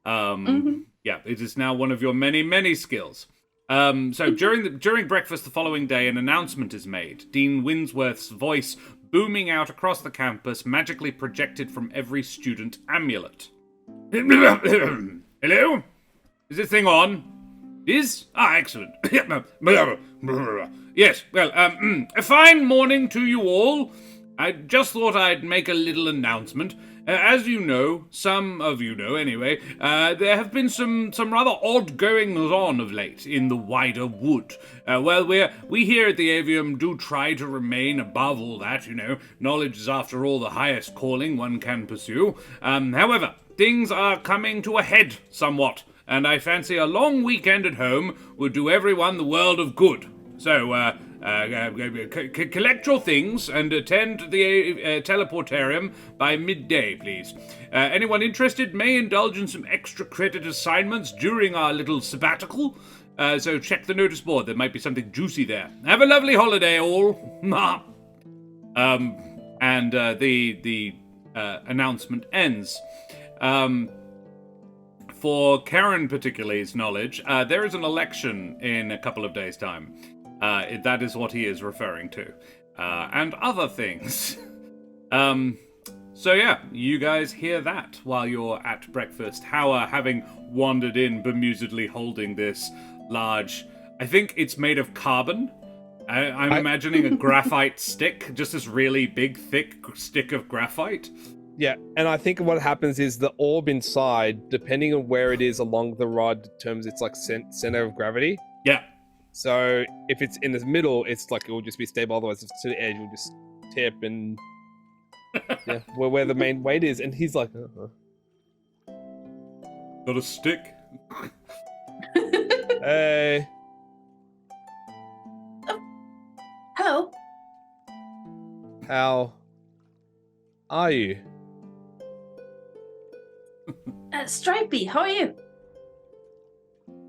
Yeah, it is now one of your many, many skills. So during breakfast the following day, an announcement is made. Dean Windsworth's voice booming out across the campus, magically projected from every student amulet. Hello? Is this thing on? Is? Ah, excellent. Yes, well, a fine morning to you all. I just thought I'd make a little announcement. As you know, some of you know anyway, there have been some rather odd goings-on of late in the wider wood. We here at the Avium do try to remain above all that, you know. Knowledge is after all the highest calling one can pursue. However, things are coming to a head somewhat, and I fancy a long weekend at home would do everyone the world of good. So, collect your things and attend the teleportarium by midday, please. Anyone interested may indulge in some extra credit assignments during our little sabbatical. So check the notice board. There might be something juicy there. Have a lovely holiday, all. The announcement ends. For Karen particularly's knowledge, there is an election in a couple of days' time. That is what he is referring to. And other things. So yeah, you guys hear that while you're at breakfast. Hawa, having wandered in, bemusedly holding this large... I think it's made of carbon. I'm imagining a graphite stick. Just this really big, thick stick of graphite. Yeah, and I think what happens is the orb inside, depending on where it is along the rod, determines its like center of gravity. Yeah. So if it's in the middle, it's like it will just be stable. Otherwise, if it's to the edge, it will just tip and yeah, where the main weight is. And he's like, Got a stick? Hey. Hello. How are you? Stripey, how are you?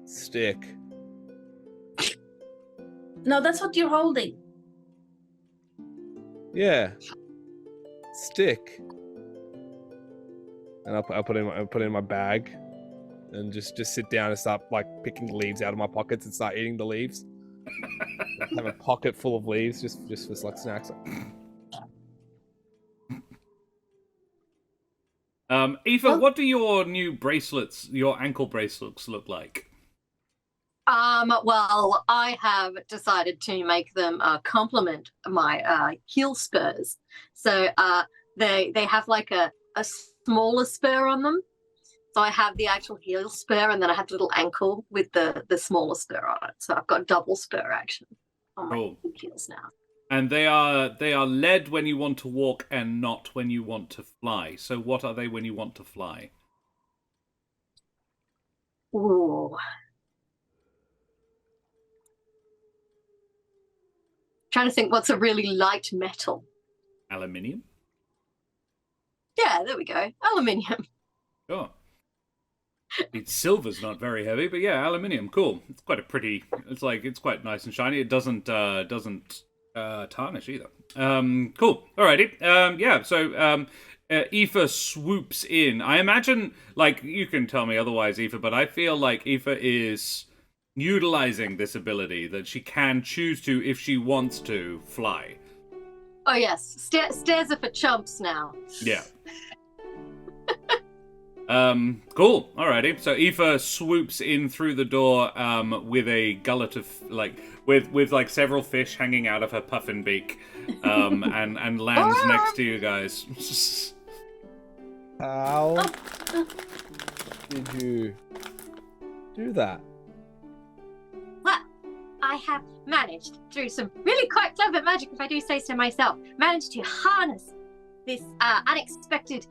Stick. No, that's what you're holding. Yeah. Stick. And I'll put it in my bag, and just sit down and start like picking leaves out of my pockets and start eating the leaves. Have a pocket full of leaves just for like snacks. Aoife, what do your new bracelets, your ankle bracelets, look like? Well, I have decided to make them complement my heel spurs. So they have like a smaller spur on them. So I have the actual heel spur, and then I have the little ankle with the smaller spur on it. So I've got double spur action on my heels now. And they are led when you want to walk and not when you want to fly. So what are they when you want to fly? Ooh. Trying to think what's a really light metal. Aluminium? Yeah, there we go. Aluminium. Sure. Silver's not very heavy, but yeah, aluminium, cool. It's quite a pretty. It's quite nice and shiny. It doesn't tarnish either. Cool. Alrighty. Yeah. So Aoife swoops in. I imagine, like, you can tell me otherwise, Aoife, but I feel like Aoife is utilizing this ability that she can choose to, if she wants to, fly. Oh yes, stairs are for chumps now. Yeah. Cool. Alrighty. So Aoife swoops in through the door, with a gullet of, with several fish hanging out of her puffin beak, and lands next to you guys. How did you do that? Well, I have managed, through some really quite clever magic, if I do say so myself, managed to harness this unexpected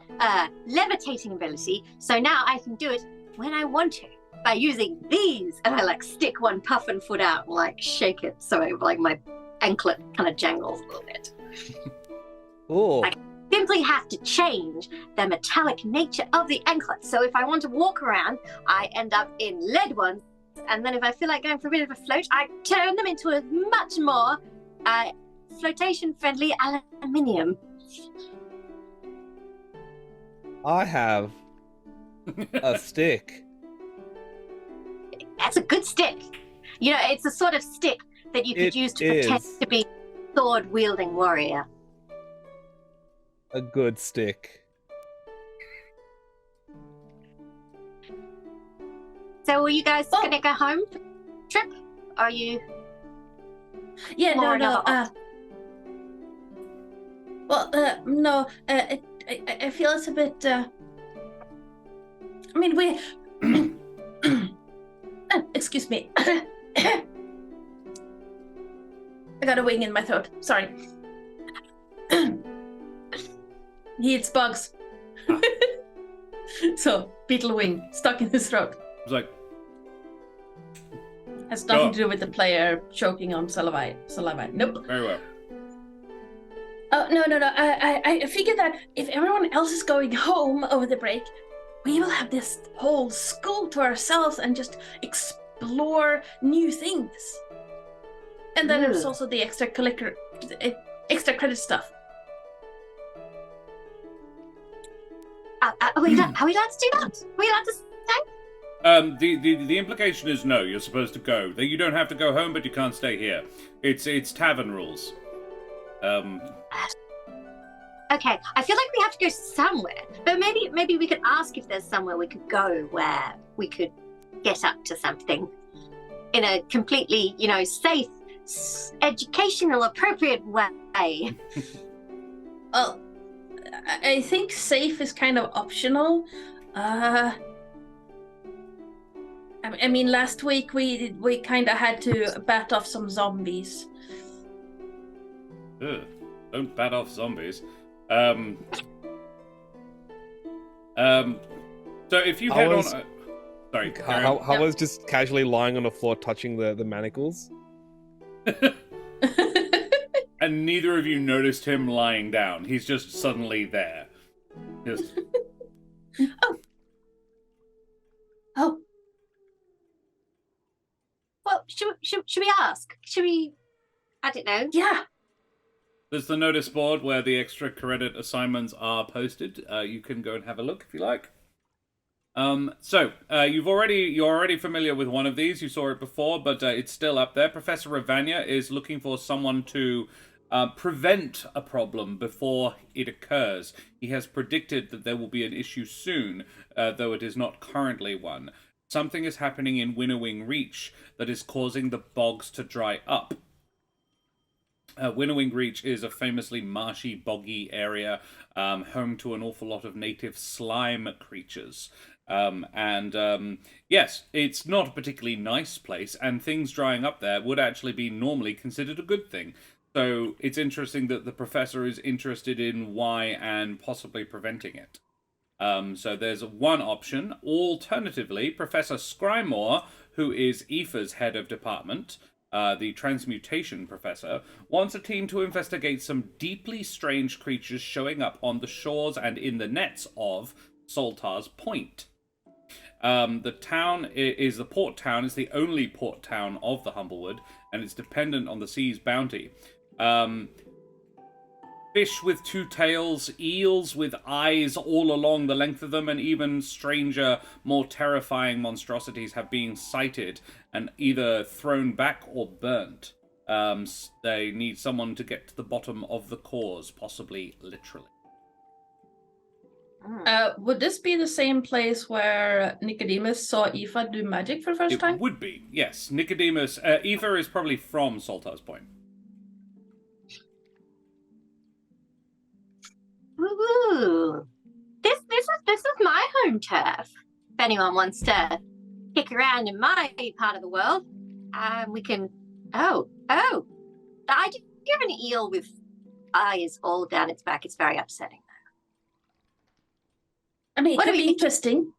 levitating ability, so now I can do it when I want to by using these. And I stick one puffin foot out and shake it so my anklet kind of jangles a little bit. Oh. I simply have to change the metallic nature of the anklet. So if I want to walk around, I end up in lead ones, and then if I feel like going for a bit of a float, I turn them into a much more flotation-friendly aluminium. I have a stick. That's a good stick. You know, it's a sort of stick that you could use to pretend to be a sword-wielding warrior. A good stick. So are you guys going to go home for the trip? Are you... Yeah, no. No. I feel it's a bit. I mean, we. Excuse me. I got a wing in my throat. Sorry. He eats bugs. So, beetle wing stuck in his throat. It's like. Has nothing to do with the player choking on saliva. Nope. Very well. Oh, no. I figured that if everyone else is going home over the break, we will have this whole school to ourselves and just explore new things. And then there's also the extra credit stuff. Are we allowed to do that? Are we allowed to stay? The implication is no, you're supposed to go. You don't have to go home, but you can't stay here. It's tavern rules. Okay, I feel like we have to go somewhere, but maybe we could ask if there's somewhere we could go where we could get up to something in a completely, safe, educational, appropriate way. Well, I think safe is kind of optional. I mean, last week we kind of had to bat off some zombies. Ugh, don't bat off zombies. So if you head on... sorry. I was just casually lying on the floor touching the manacles. And neither of you noticed him lying down. He's just suddenly there. Just... Oh. Well, should we ask? Should we... I don't know. Yeah. There's the notice board where the extra credit assignments are posted. You can go and have a look if you like. You're already familiar with one of these. You saw it before, but it's still up there. Professor Ravania is looking for someone to prevent a problem before it occurs. He has predicted that there will be an issue soon, though it is not currently one. Something is happening in Winnowing Reach that is causing the bogs to dry up. Winnowing Reach is a famously marshy, boggy area, home to an awful lot of native slime creatures. Yes, it's not a particularly nice place, and things drying up there would actually be normally considered a good thing. So it's interesting that the professor is interested in why and possibly preventing it. So there's one option. Alternatively, Professor Scrymore, who is Aoife's head of department, the transmutation professor, wants a team to investigate some deeply strange creatures showing up on the shores and in the nets of Saltar's Point. The town is the port town. It's the only port town of the Humblewood, and it's dependent on the sea's bounty. Fish with two tails, eels with eyes all along the length of them, and even stranger, more terrifying monstrosities have been sighted and either thrown back or burnt. They need someone to get to the bottom of the cause, possibly literally. Would this be the same place where Nikodemus saw Aoife do magic for the first time? It would be, yes. Nikodemus, Aoife is probably from Saltar's Point. Ooh. This is my home turf. If anyone wants to kick around in my part of the world, we can. Oh! I do have an eel with eyes all down its back. It's very upsetting. I mean, it What could do be we- interesting.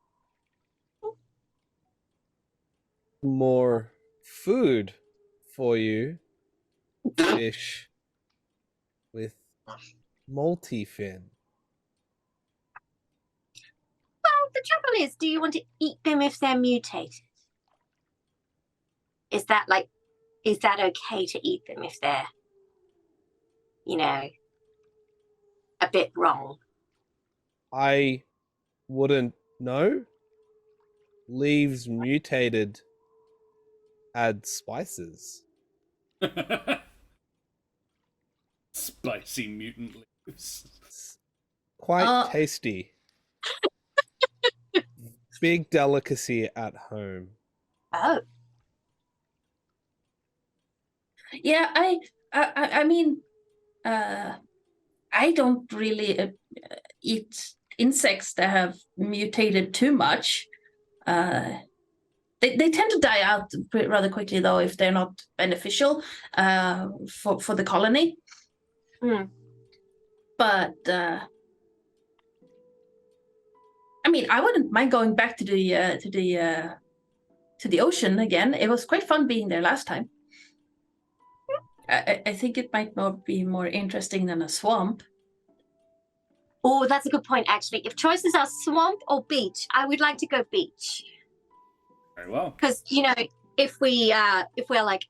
More food for you. Fish with multi-fin. Well, the trouble is, do you want to eat them if they're mutated? Is that okay to eat them if they're, a bit wrong? I wouldn't know. Leaves mutated add spices. Spicy mutant leaves. It's quite tasty. Big delicacy at home. Oh. Yeah, I mean, I don't really eat insects that have mutated too much. They tend to die out rather quickly, though, if they're not beneficial for the colony. Mm. But I mean, I wouldn't mind going back to the ocean again. It was quite fun being there last time. I think it might be more interesting than a swamp. Oh, that's a good point, actually. If choices are swamp or beach, I would like to go beach. Very well. Because, if we're like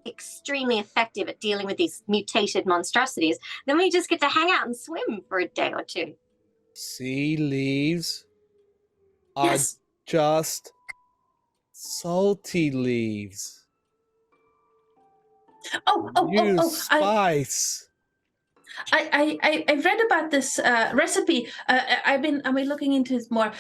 extremely effective at dealing with these mutated monstrosities, then we just get to hang out and swim for a day or two. Sea leaves are Yes. just salty leaves. Use spice. I read about this recipe. I've been looking into it more.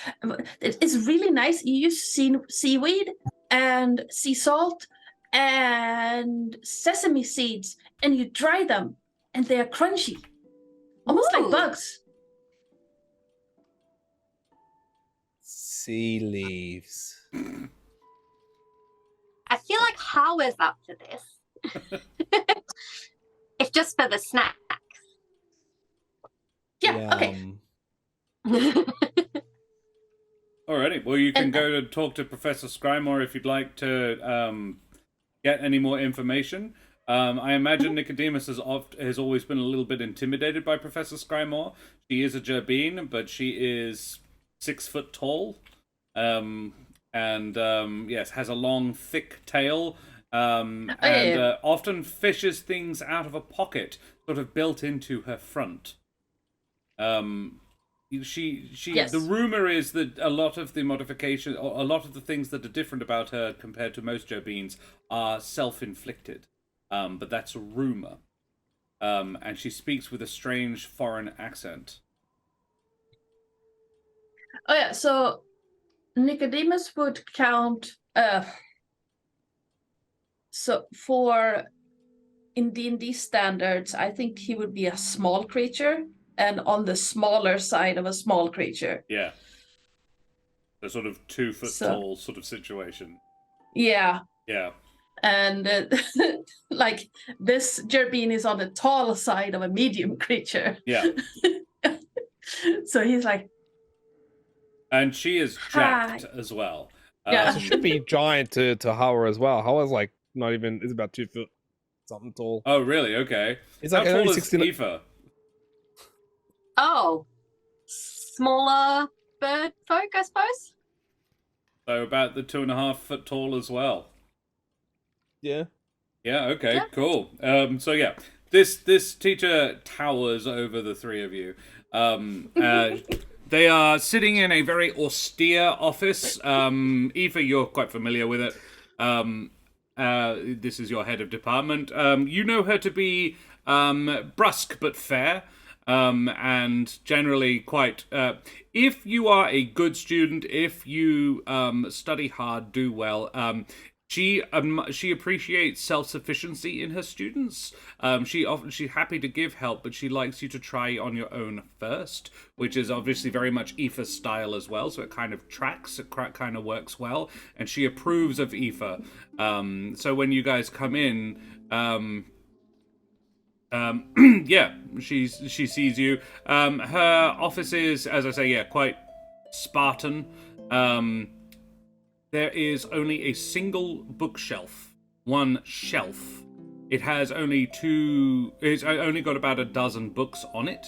It's really nice. You use seaweed and sea salt and sesame seeds, and you dry them, and they are crunchy, almost like Ooh. bugs. Sea leaves. I feel like Hawa's up to this. If just for the snack. Yeah. Okay. Yum. Alrighty. Well, you can go to talk to Professor Scrymore if you'd like to get any more information. I imagine Nikodemus has always been a little bit intimidated by Professor Scrymore. She is a gerbine, but she is 6 foot tall. Yes, has a long, thick tail. Often fishes things out of a pocket, sort of built into her front. Yes. The rumor is that a lot of the modification, or a lot of the things that are different about her compared to most gerbines are self-inflicted. But that's a rumor. And she speaks with a strange foreign accent. Oh yeah. So Nicodemus would count. So for in D&D standards, I think he would be a small creature, and on the smaller side of a small creature. Yeah. A sort of 2 foot tall sort of situation. Yeah. Yeah. And like this gerbine is on the tall side of a medium creature. Yeah. So he's like, And she is jacked as well. Yeah. She should be giant to Hawa as well. Hawa's like Not even. It's about 2 foot something tall. Oh, really? Okay. It's How like tall only is 16. Aoife? Oh, smaller bird folk, I suppose. So about the 2.5 foot tall as well. Yeah. Yeah, okay, Yeah. cool. So yeah, this teacher towers over the three of you. They are sitting in a very austere office. Aoife, you're quite familiar with it. This is your head of department. You know her to be brusque but fair. And generally quite... if you are a good student, if you study hard, do well, she appreciates self-sufficiency in her students. She's happy to give help, but she likes you to try on your own first, which is obviously very much Aoife's style as well, so it kind of tracks, it kind of works well, and she approves of Aoife. So when you guys come in... yeah, she sees you. Her office is, as I say, yeah, quite Spartan. There is only a single bookshelf, one shelf. It has only it's only got about a dozen books on it.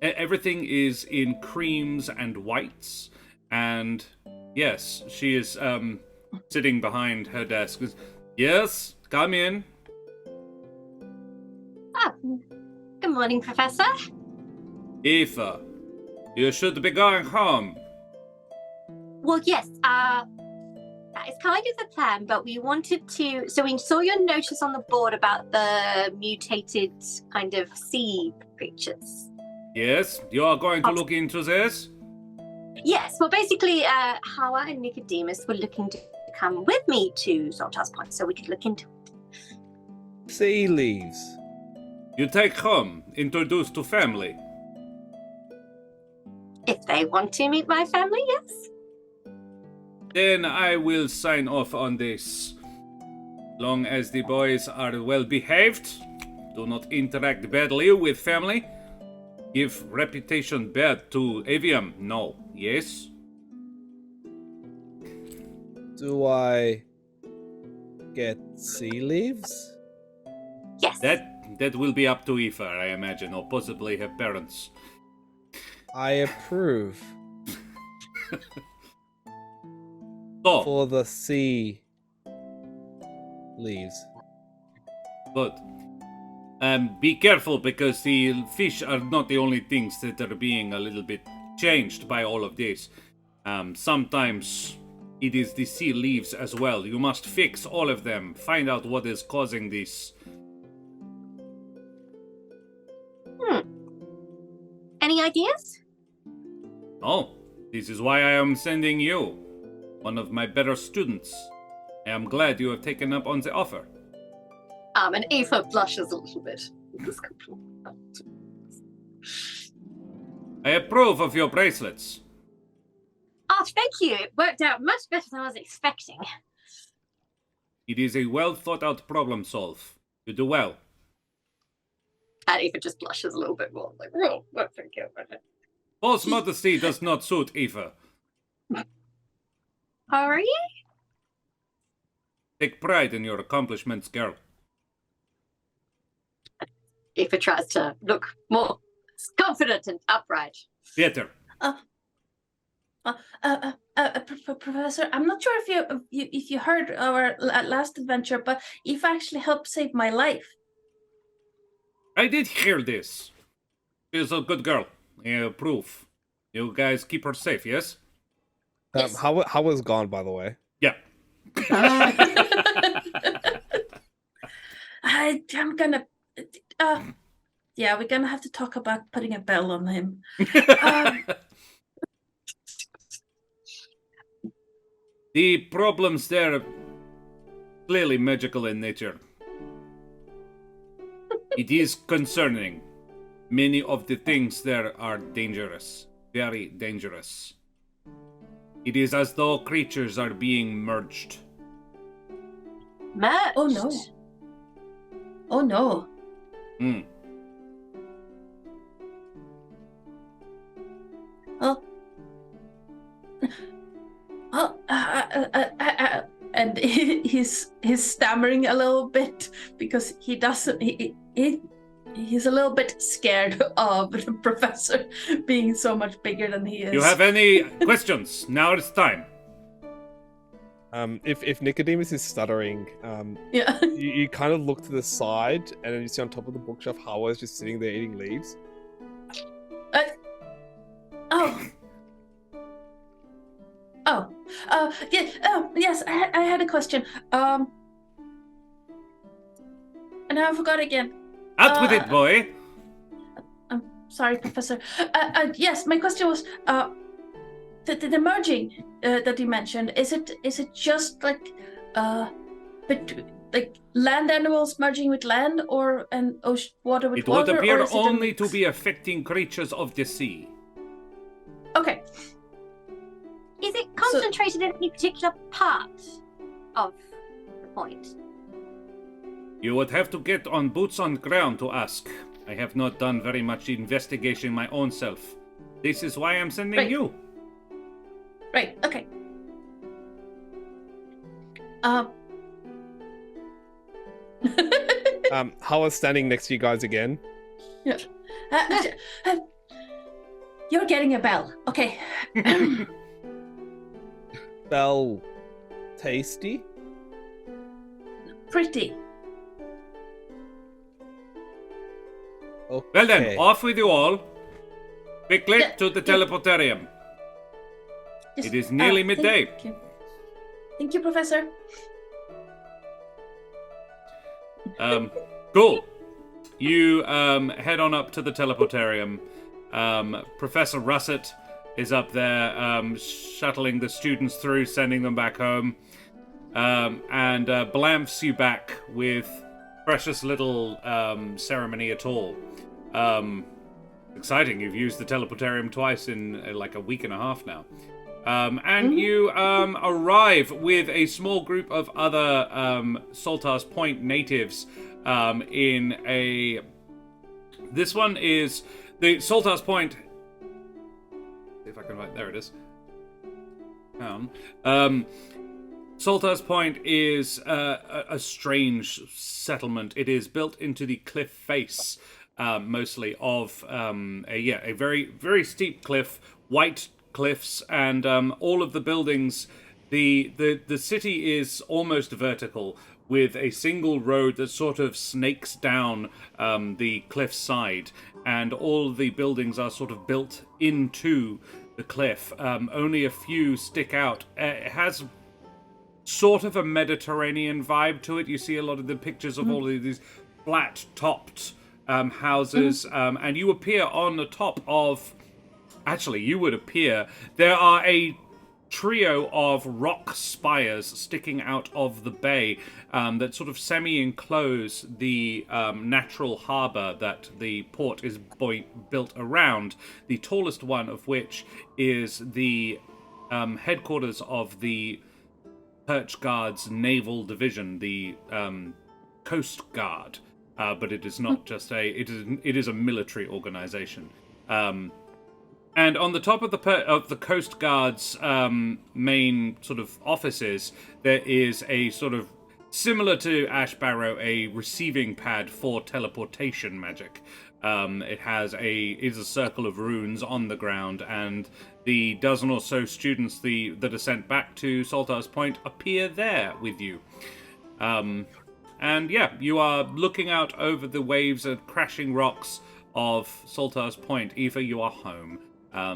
Everything is in creams and whites, and yes, she is sitting behind her desk. Yes, come in. Ah, good morning, Professor. Aoife, you should be going home. Well, yes, that is kind of the plan, but we wanted to... So we saw your notice on the board about the mutated kind of sea creatures. Yes, you are going to look into this? Yes, well, basically, Hawa and Nikodemus were looking to come with me to Saltar's Point so we could look into it. Sea leaves. You take home, introduce to family. If they want to meet my family, yes. Then I will sign off on this. Long as the boys are well behaved, do not interact badly with family, give reputation bad to Avium, no, yes? Do I get sea leaves? Yes. That will be up to Aoife, I imagine, or possibly her parents. I approve. So, For the sea leaves. good. Be careful, because the fish are not the only things that are being a little bit changed by all of this. Sometimes it is the sea leaves as well. You must fix all of them. Find out what is causing this. Any ideas? Oh, this is why I am sending you. One of my better students. I am glad you have taken up on the offer. And Aoife blushes a little bit. I approve of your bracelets. Oh, thank you. It worked out much better than I was expecting. It is a well thought out problem solve. You do well. And Aoife just blushes a little bit more. Like, whoa, thank you. False modesty does not suit Aoife. Hurry? Take pride in your accomplishments, girl. Aoife tries to look more confident and upright. Theater. Professor, I'm not sure if you heard our last adventure, but Aoife actually helped save my life. I did hear this. She is a good girl. I approve. You guys keep her safe, yes? Yes. How was gone, by the way? Yeah. I'm gonna... yeah, we're gonna have to talk about putting a bell on him. The problems there are clearly magical in nature. It is concerning. Many of the things there are dangerous. Very dangerous. It is as though creatures are being merged. Merged? Oh no. Oh no. and he's stammering a little bit because he doesn't. He's a little bit scared of the professor being so much bigger than he is. You have any questions? Now it's time. If Nikodemus is stuttering, Yeah. you kind of look to the side, and then you see on top of the bookshelf Hawa is just sitting there eating leaves. Yes, I had a question. And I forgot again. Out with it, boy. I'm sorry, Professor. Yes, my question was, the merging that you mentioned, is it just like land animals merging with land, or water with It water? would appear or is it only to be affecting creatures of the sea. Okay. Is it concentrated in any particular part of the point? You would have to get on boots on ground to ask. I have not done very much investigation my own self. This is why I'm sending you. Right, okay. Hawa's standing next to you guys again. Yeah. You're getting a bell. Okay. Bell tasty? Pretty. Okay. Well then, off with you all. Quickly Yeah, to the yeah. teleportarium. It is nearly midday. Thank you, Professor. Cool. You head on up to the teleportarium. Professor Russet is up there shuttling the students through, sending them back home. And blamps you back with precious little ceremony at all. Exciting, you've used the teleportarium twice in like a week and a half now. And you arrive with a small group of other Saltar's Point natives in a... This one is... The Saltar's Point... If I can write... There it is. Saltar's Point is a strange settlement. It is built into the cliff face, mostly, of a very, very steep cliff, white cliffs, and all of the buildings. The city is almost vertical, with a single road that sort of snakes down the cliff side, and all the buildings are sort of built into the cliff. Only a few stick out. It has sort of a Mediterranean vibe to it. You see a lot of the pictures of all of these flat-topped houses, and you appear on the top of... Actually, you would appear... There are a trio of rock spires sticking out of the bay that sort of semi-enclose the natural harbour that the port is built around, the tallest one of which is the headquarters of the Perch Guard's naval division, the Coast Guard, but it is not just it is a military organization. And on the top of the Coast Guard's main sort of offices, there is a sort of similar to Ash Barrow, a receiving pad for teleportation magic. It's a circle of runes on the ground, and the dozen or so students that are sent back to Saltar's Point appear there with you. And yeah, you are looking out over the waves and crashing rocks of Saltar's Point. Eva, you are home.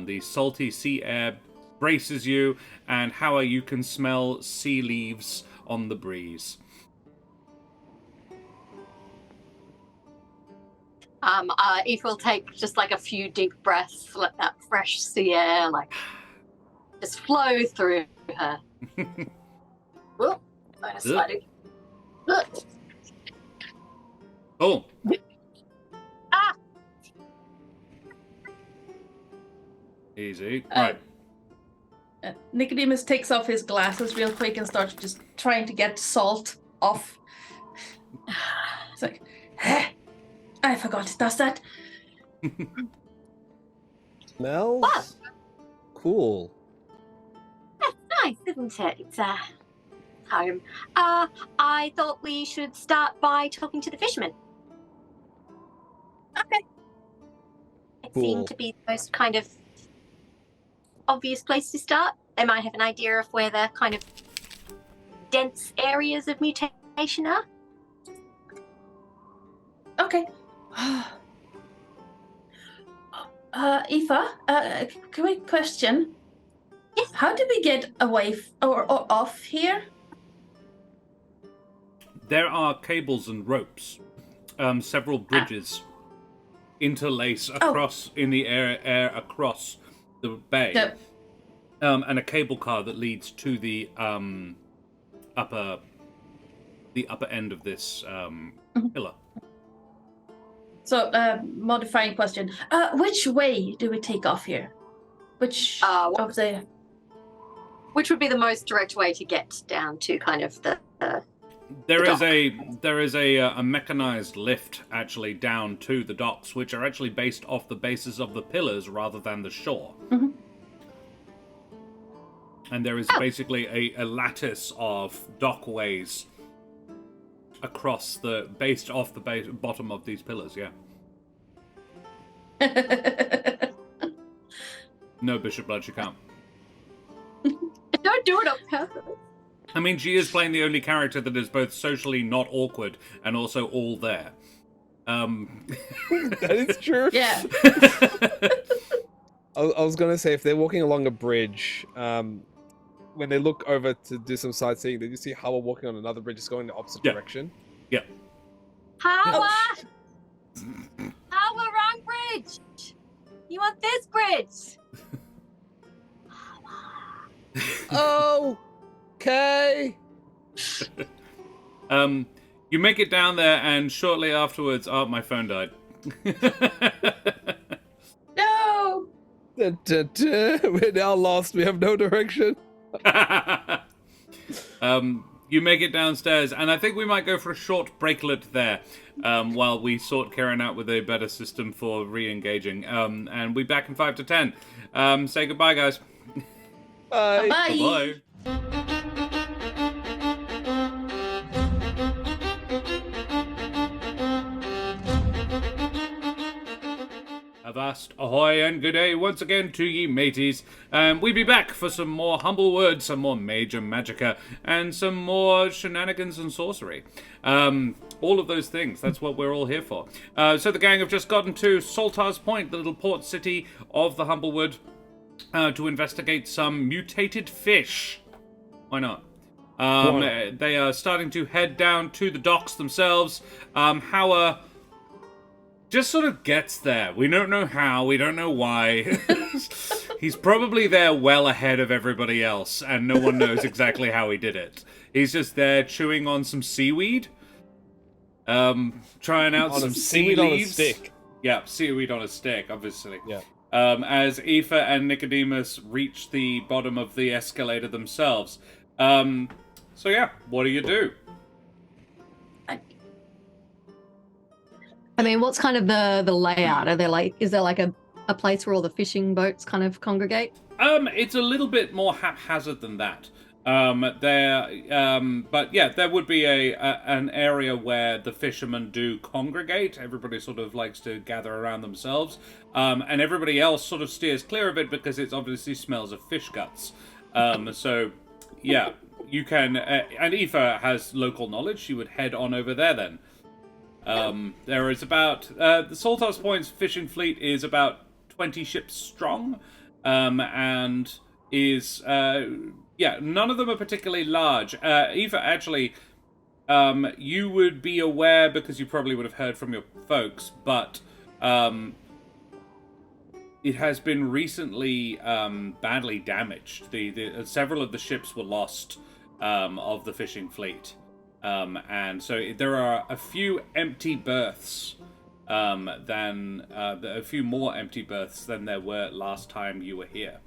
The salty sea air braces you, and Hawa, you can smell sea leaves on the breeze. Eve will take just like a few deep breaths, let that fresh sea air just flow through her. Whoa, I'm sliding. Oh. Ah! Easy. Right. Nikodemus takes off his glasses real quick and starts just trying to get salt off. It's like, I forgot it does that. Smells What? cool. That's nice, isn't it? It's home. I thought we should start by talking to the fishermen. Okay. It Cool. seemed to be the most kind of obvious place to start. They might have an idea of where the kind of dense areas of mutation are. Okay. Aoife, quick question. Yes. How did we get away or off here? There are cables and ropes, several bridges interlace across in the air across the bay, Yep. and a cable car that leads to the upper end of this pillar. So, modifying question. Which way do we take off here? Which of the... Which would be the most direct way to get down to kind of the There dock. is a mechanized lift actually down to the docks, which are actually based off the bases of the pillars rather than the shore. Mhm. And there is basically a lattice of dockways across based off the bottom of these pillars. Yeah. No, Bishop Blood, you can't. Don't do it on purpose. I mean, she is playing the only character that is both socially not awkward and also all there. That is true. Yeah. I was going to say, if they're walking along a bridge, when they look over to do some sightseeing, did you see Hawa walking on another bridge, just going in the opposite direction? Yeah. Hawa! Hawa, wrong bridge! You want this bridge! Oh, okay. You make it down there, and shortly afterwards, my phone died. No! We're now lost. We have no direction. You make it downstairs, and I think we might go for a short breaklet there, while we sort Karen out with a better system for re-engaging. And we'll be back in 5 to 10. Say goodbye, guys. Bye. Bye. Bye. Avast, ahoy, and good day once again to ye mateys. We be back for some more Humblewood, some more Major Magicka, and some more Shenanigans and Sorcery. All of those things, that's what we're all here for. So the gang have just gotten to Saltar's Point, the little port city of the Humblewood, to investigate some mutated fish. Why not? They are starting to head down to the docks themselves. Hawa just sort of gets there. We don't know how, we don't know why. He's probably there well ahead of everybody else, and no one knows exactly how he did it. He's just there chewing on some seaweed. Trying out On some a sea seaweed on a leaves. stick. Yeah, seaweed on a stick, obviously. Yeah. As Aoife and Nikodemus reach the bottom of the escalator themselves. So yeah, what do you do? I mean, what's kind of the layout? Is there like a place where all the fishing boats kind of congregate? It's a little bit more haphazard than that. But yeah, there would be an area where the fishermen do congregate. Everybody sort of likes to gather around themselves, and everybody else sort of steers clear of it because it obviously smells of fish guts. So yeah, you can. And Aoife has local knowledge. She would head on over there then. There is about the Saltar's Point's fishing fleet is about 20 ships strong, and is yeah, none of them are particularly large. Aoife, actually, you would be aware because you probably would have heard from your folks, but it has been recently badly damaged. Several of the ships were lost of the fishing fleet. And so there are a few empty berths a few more empty berths than there were last time you were here.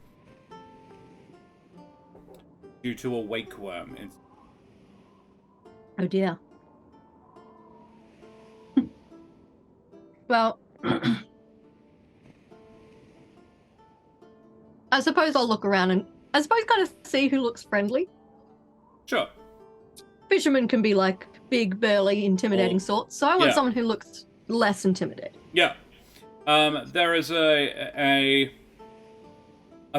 Due to a wake worm. Oh dear. Well, I suppose I'll look around and I suppose kind of see who looks friendly. Sure. fishermen can be like big, burly, intimidating sorts. So I want yeah. someone who looks less intimidating. Yeah. There is a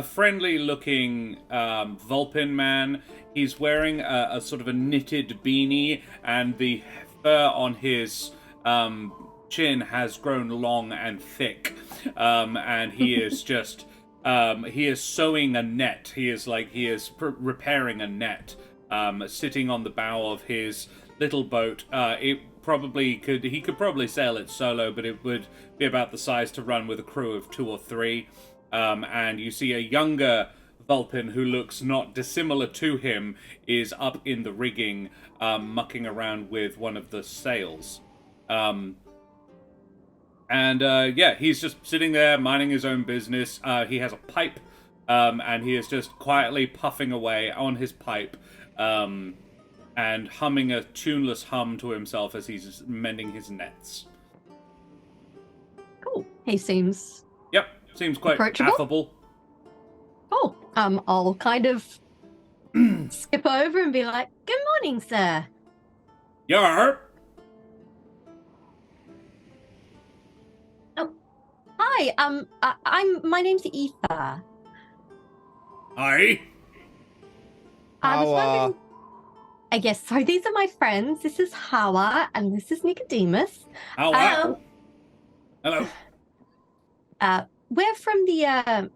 friendly-looking Vulpin man. He's wearing a sort of a knitted beanie, and the fur on his chin has grown long and thick. And he is just he is sewing a net. He is repairing a net, sitting on the bow of his little boat. He could probably sail it solo, but it would be about the size to run with a crew of 2 or 3. And you see a younger Vulpin who looks not dissimilar to him is up in the rigging, mucking around with one of the sails. He's just sitting there minding his own business. He has a pipe, and he is just quietly puffing away on his pipe, and humming a tuneless hum to himself as he's mending his nets. Cool. He seems Seems quite approachable. affable. Cool. I'll kind of skip over and be like, "Good morning, sir." Yar! Hi. My name's Aoife. Hi! I was wondering. I guess so. These are my friends. This is Hawa, and this is Nikodemus. Hello. Hello. We're from the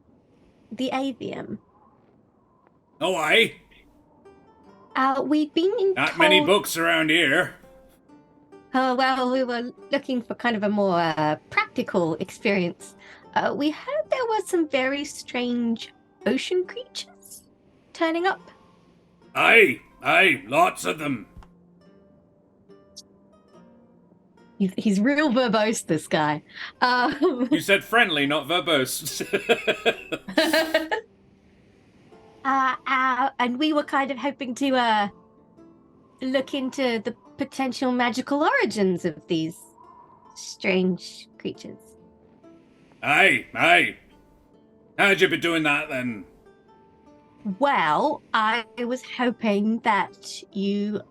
Avium. Oh, aye. We've been in. Not many books around here. Well, we were looking for kind of a more practical experience. We heard there were some very strange ocean creatures turning up. Aye, lots of them. He's real verbose, this guy. You said friendly, not verbose. And we were kind of hoping to look into the potential magical origins of these strange creatures. Aye. How'd you be doing that then? Well, I was hoping that you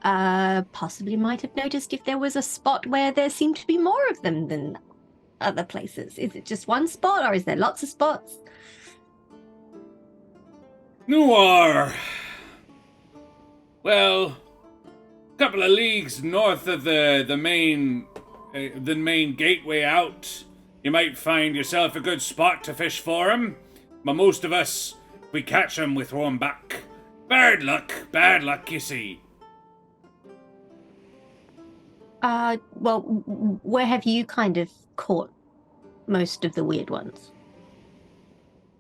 possibly might have noticed if there was a spot where there seemed to be more of them than other places. Is it just one spot, or is there lots of spots? Noir. Well, a couple of leagues north of the main gateway out, you might find yourself a good spot to fish for 'em. But most of us, if we catch 'em, we throw 'em back. Bad luck, you see. Well, where have you kind of caught most of the weird ones?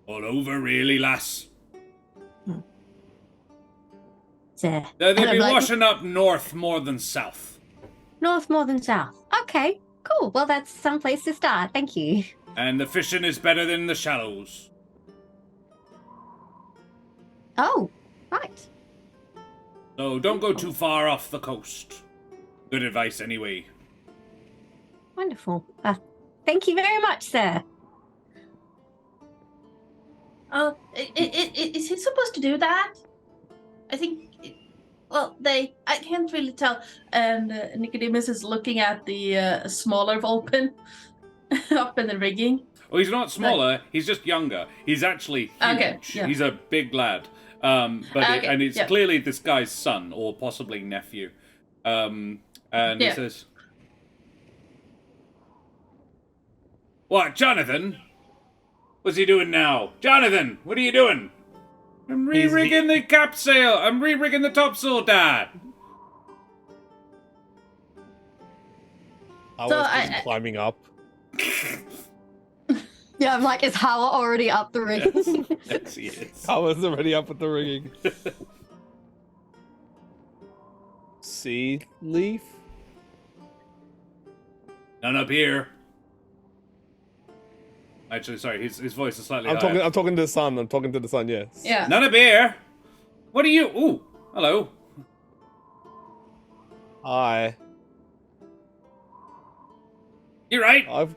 All over, really, lass. There. They'd be washing up north more than south. North more than south. Okay, cool. Well, that's some place to start. Thank you. And the fishing is better than the shallows. Oh, right. So don't go too far off the coast. Good advice, anyway. Wonderful. Thank you very much, sir. Is he supposed to do that? I think. I can't really tell. And Nikodemus is looking at the smaller Vulpin up in the rigging. Oh, he's not smaller. He's just younger. He's actually huge. Okay, yeah. He's a big lad. It's clearly this guy's son or possibly nephew. He says, "What, Jonathan? What's he doing now? Jonathan, what are you doing?" "I'm re-rigging the capsail. I'm re-rigging the topsail, Dad." I was just climbing up. Yeah, I'm like, is Hawa already up the rigging? Yes, he is. I was already up at the rigging. Sea leaf? None up here. Actually, sorry, his voice is slightly higher. I'm talking to the sun. I'm talking to the sun, yes. Yeah. None up here. What are you? Ooh, hello. Hi. You right? I've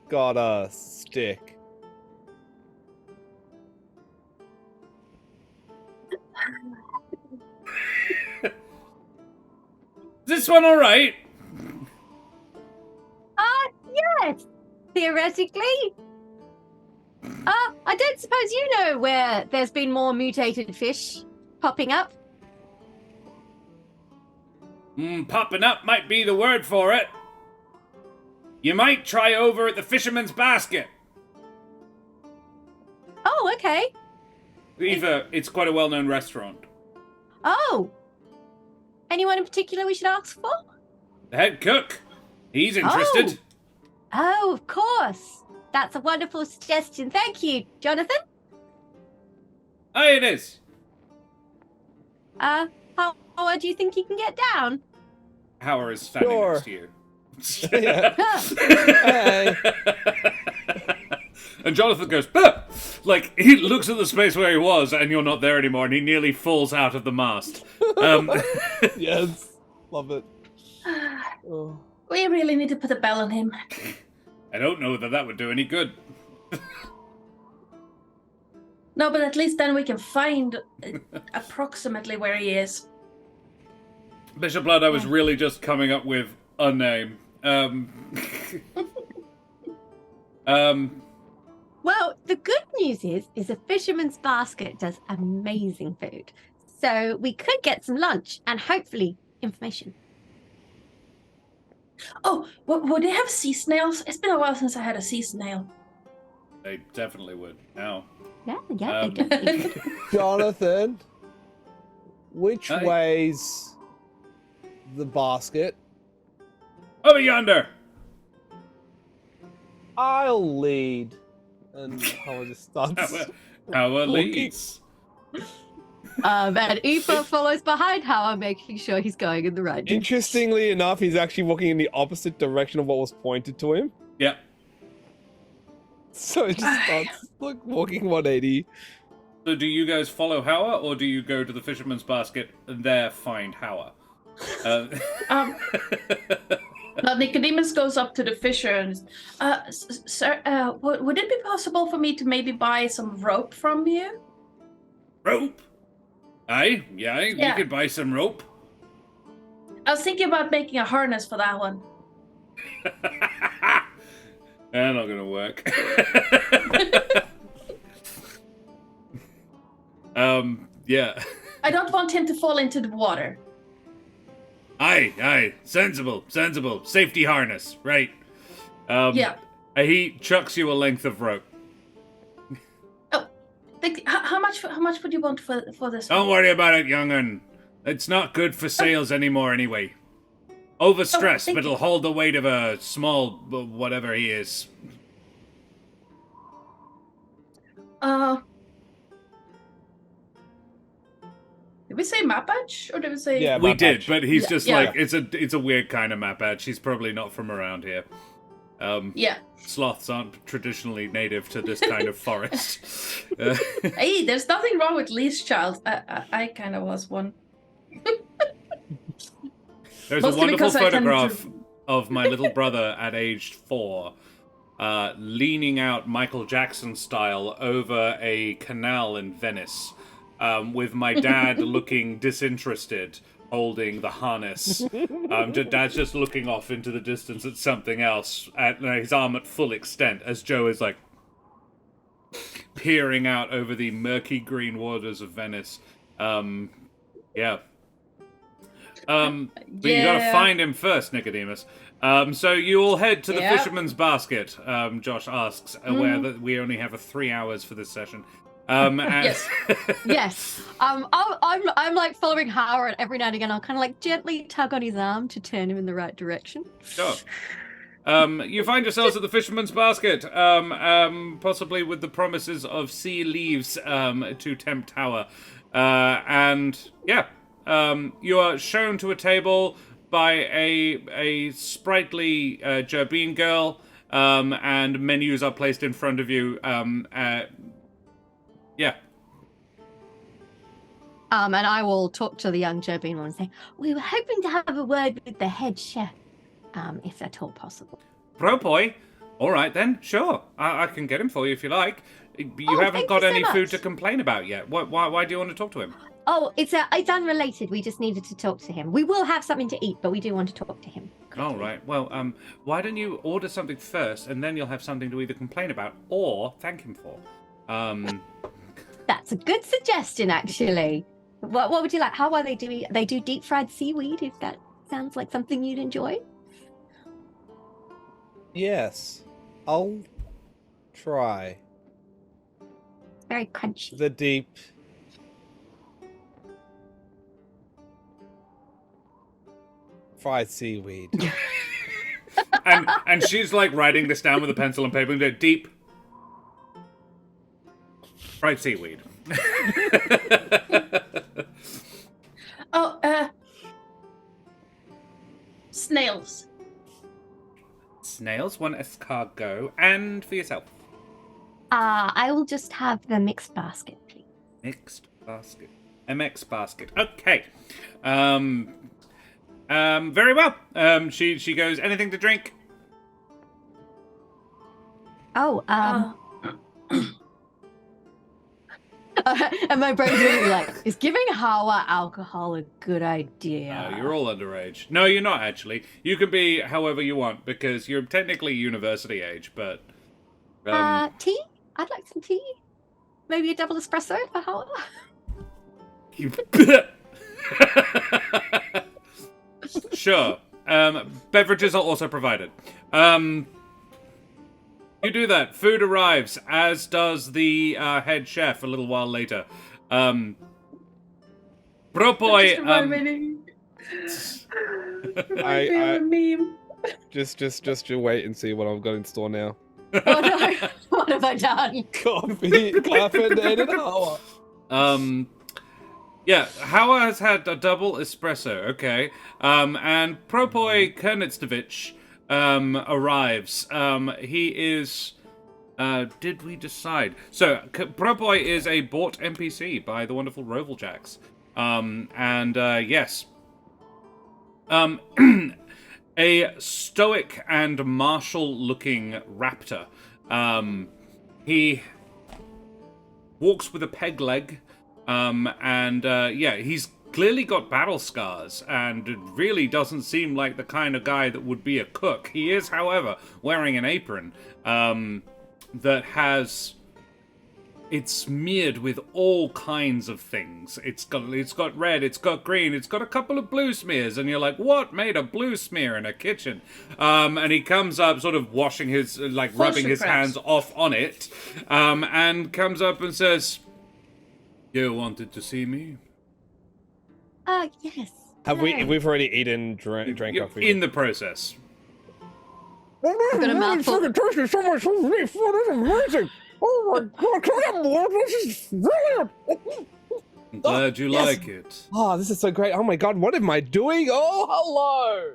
got a stick. this one all right? Yes, theoretically. I don't suppose you know where there's been more mutated fish popping up? Popping up might be the word for it. You might try over at the Fisherman's Basket. Oh, okay. Eva, it's quite a well-known restaurant. Oh. Anyone in particular we should ask for? The head cook. He's interested. Oh, of course. That's a wonderful suggestion. Thank you, Jonathan. Aye, it is. How do you think you can get down? Howard is standing Sure. next to you. Hey. And Jonathan goes, "Bah!" Like, he looks at the space where he was, and you're not there anymore, and he nearly falls out of the mast. Yes. Love it. Oh. We really need to put a bell on him. I don't know that that would do any good. No, but at least then we can find approximately where he is. Bishop Blood, I was really just coming up with a name. Well, the good news is a Fisherman's Basket does amazing food. So we could get some lunch and hopefully information. Oh, would they have sea snails? It's been a while since I had a sea snail. They definitely would now. Yeah, Um, they do. Jonathan, which Aye. way's the basket? Over yonder! I'll lead. And Howard just starts. Howard walking. leads. And Aoife follows behind Howard, making sure he's going in the right direction. Interestingly enough, he's actually walking in the opposite direction of what was pointed to him. Yep. So it just starts like walking 180. So do you guys follow Howard, or do you go to the Fisherman's Basket and there find Howard? Now Nikodemus goes up to the fisher and, sir, would it be possible for me to maybe buy some rope from you? Rope? Aye, yeah, you Yeah. could buy some rope. I was thinking about making a harness for that one. They're not gonna work. Yeah. I don't want him to fall into the water. Aye, sensible. Safety harness, right. Yeah. He chucks you a length of rope. How much would you want for this? Don't worry about it, young'un. It's not good for sales anymore anyway. Overstressed, thank but it'll hold the weight of a small whatever he is. Did we say map badge or did we say? Yeah. We Map did, badge. but he's Yeah, just yeah. like it's a weird kind of map badge. He's probably not from around here. Yeah. Sloths aren't traditionally native to this kind of forest. Hey, there's nothing wrong with Lee's child. I kind of was one. There's a Mostly wonderful because I tend photograph of my little brother at age 4, leaning out Michael Jackson style over a canal in Venice, with my dad looking disinterested, holding the harness. Dad's just looking off into the distance at something else, at his arm at full extent, as Joe is like peering out over the murky green waters of Venice. Yeah. But you gotta find him first, Nikodemus. So you all head to the Yeah. Fisherman's Basket, Josh asks, aware that we only have 3 hours for this session. And Yes. Yes. I'm like following Howard every now and again. I'll kind of like gently tug on his arm to turn him in the right direction. Sure. You find yourselves at the Fisherman's Basket, possibly with the promises of sea leaves to tempt Tower. And yeah, you are shown to a table by a sprightly Gerbine girl, and menus are placed in front of you. Yeah. And I will talk to the young Gerbine one and say, we were hoping to have a word with the head chef, if at all possible. Bro boy. All right then, sure. I can get him for you if you like. You Oh, haven't thank got you so any food much. to complain about yet. Why do you want to talk to him? Oh, it's unrelated. We just needed to talk to him. We will have something to eat, but we do want to talk to him. All right. Well, why don't you order something first, and then you'll have something to either complain about or thank him for. That's a good suggestion, actually. What would you like? How are they doing? They do deep fried seaweed. If that sounds like something you'd enjoy. Yes, I'll try Very crunchy. the deep. Fried seaweed. and she's like writing this down with a pencil and paper and go deep fried seaweed. Snails. Snails, 1 escargot, and for yourself. I will just have the mixed basket, please. Mixed basket. MX basket. Okay. Very well. She goes, anything to drink? Oh, and my brain's really like, is giving Hawa alcohol a good idea? You're all underage. No, you're not actually. You can be however you want because you're technically university age, but... Tea? I'd like some tea. Maybe a double espresso for Hawa? You... Sure. Beverages are also provided. You do that. Food arrives, as does the head chef a little while later. Propoi. I just you wait and see what I've got in store now. Oh no! What have I done? Coffee, caffeinated Hawa. Yeah, Hawa has had a double espresso, okay. And Propoi Kernitstovich arrives. He is... did we decide? So, Propoi is a bought NPC by the wonderful Rovaljacks. Yes. A stoic and martial-looking raptor. He walks with a peg leg. He's clearly got battle scars, and it really doesn't seem like the kind of guy that would be a cook. He is, however, wearing an apron, that has... It's smeared with all kinds of things. It's got red, it's got green, it's got a couple of blue smears, and you're like, what made a blue smear in a kitchen? And he comes up, sort of washing his, rubbing his hands off on it, and comes up and says... You wanted to see me? Yes. We've already eaten, drank our food. In the process. I've got a mouthful. It tastes me so much beef. This is amazing. Oh my god, come on, boy. This is brilliant. I'm glad you like it. Oh, this is so great. Oh my god, what am I doing? Oh,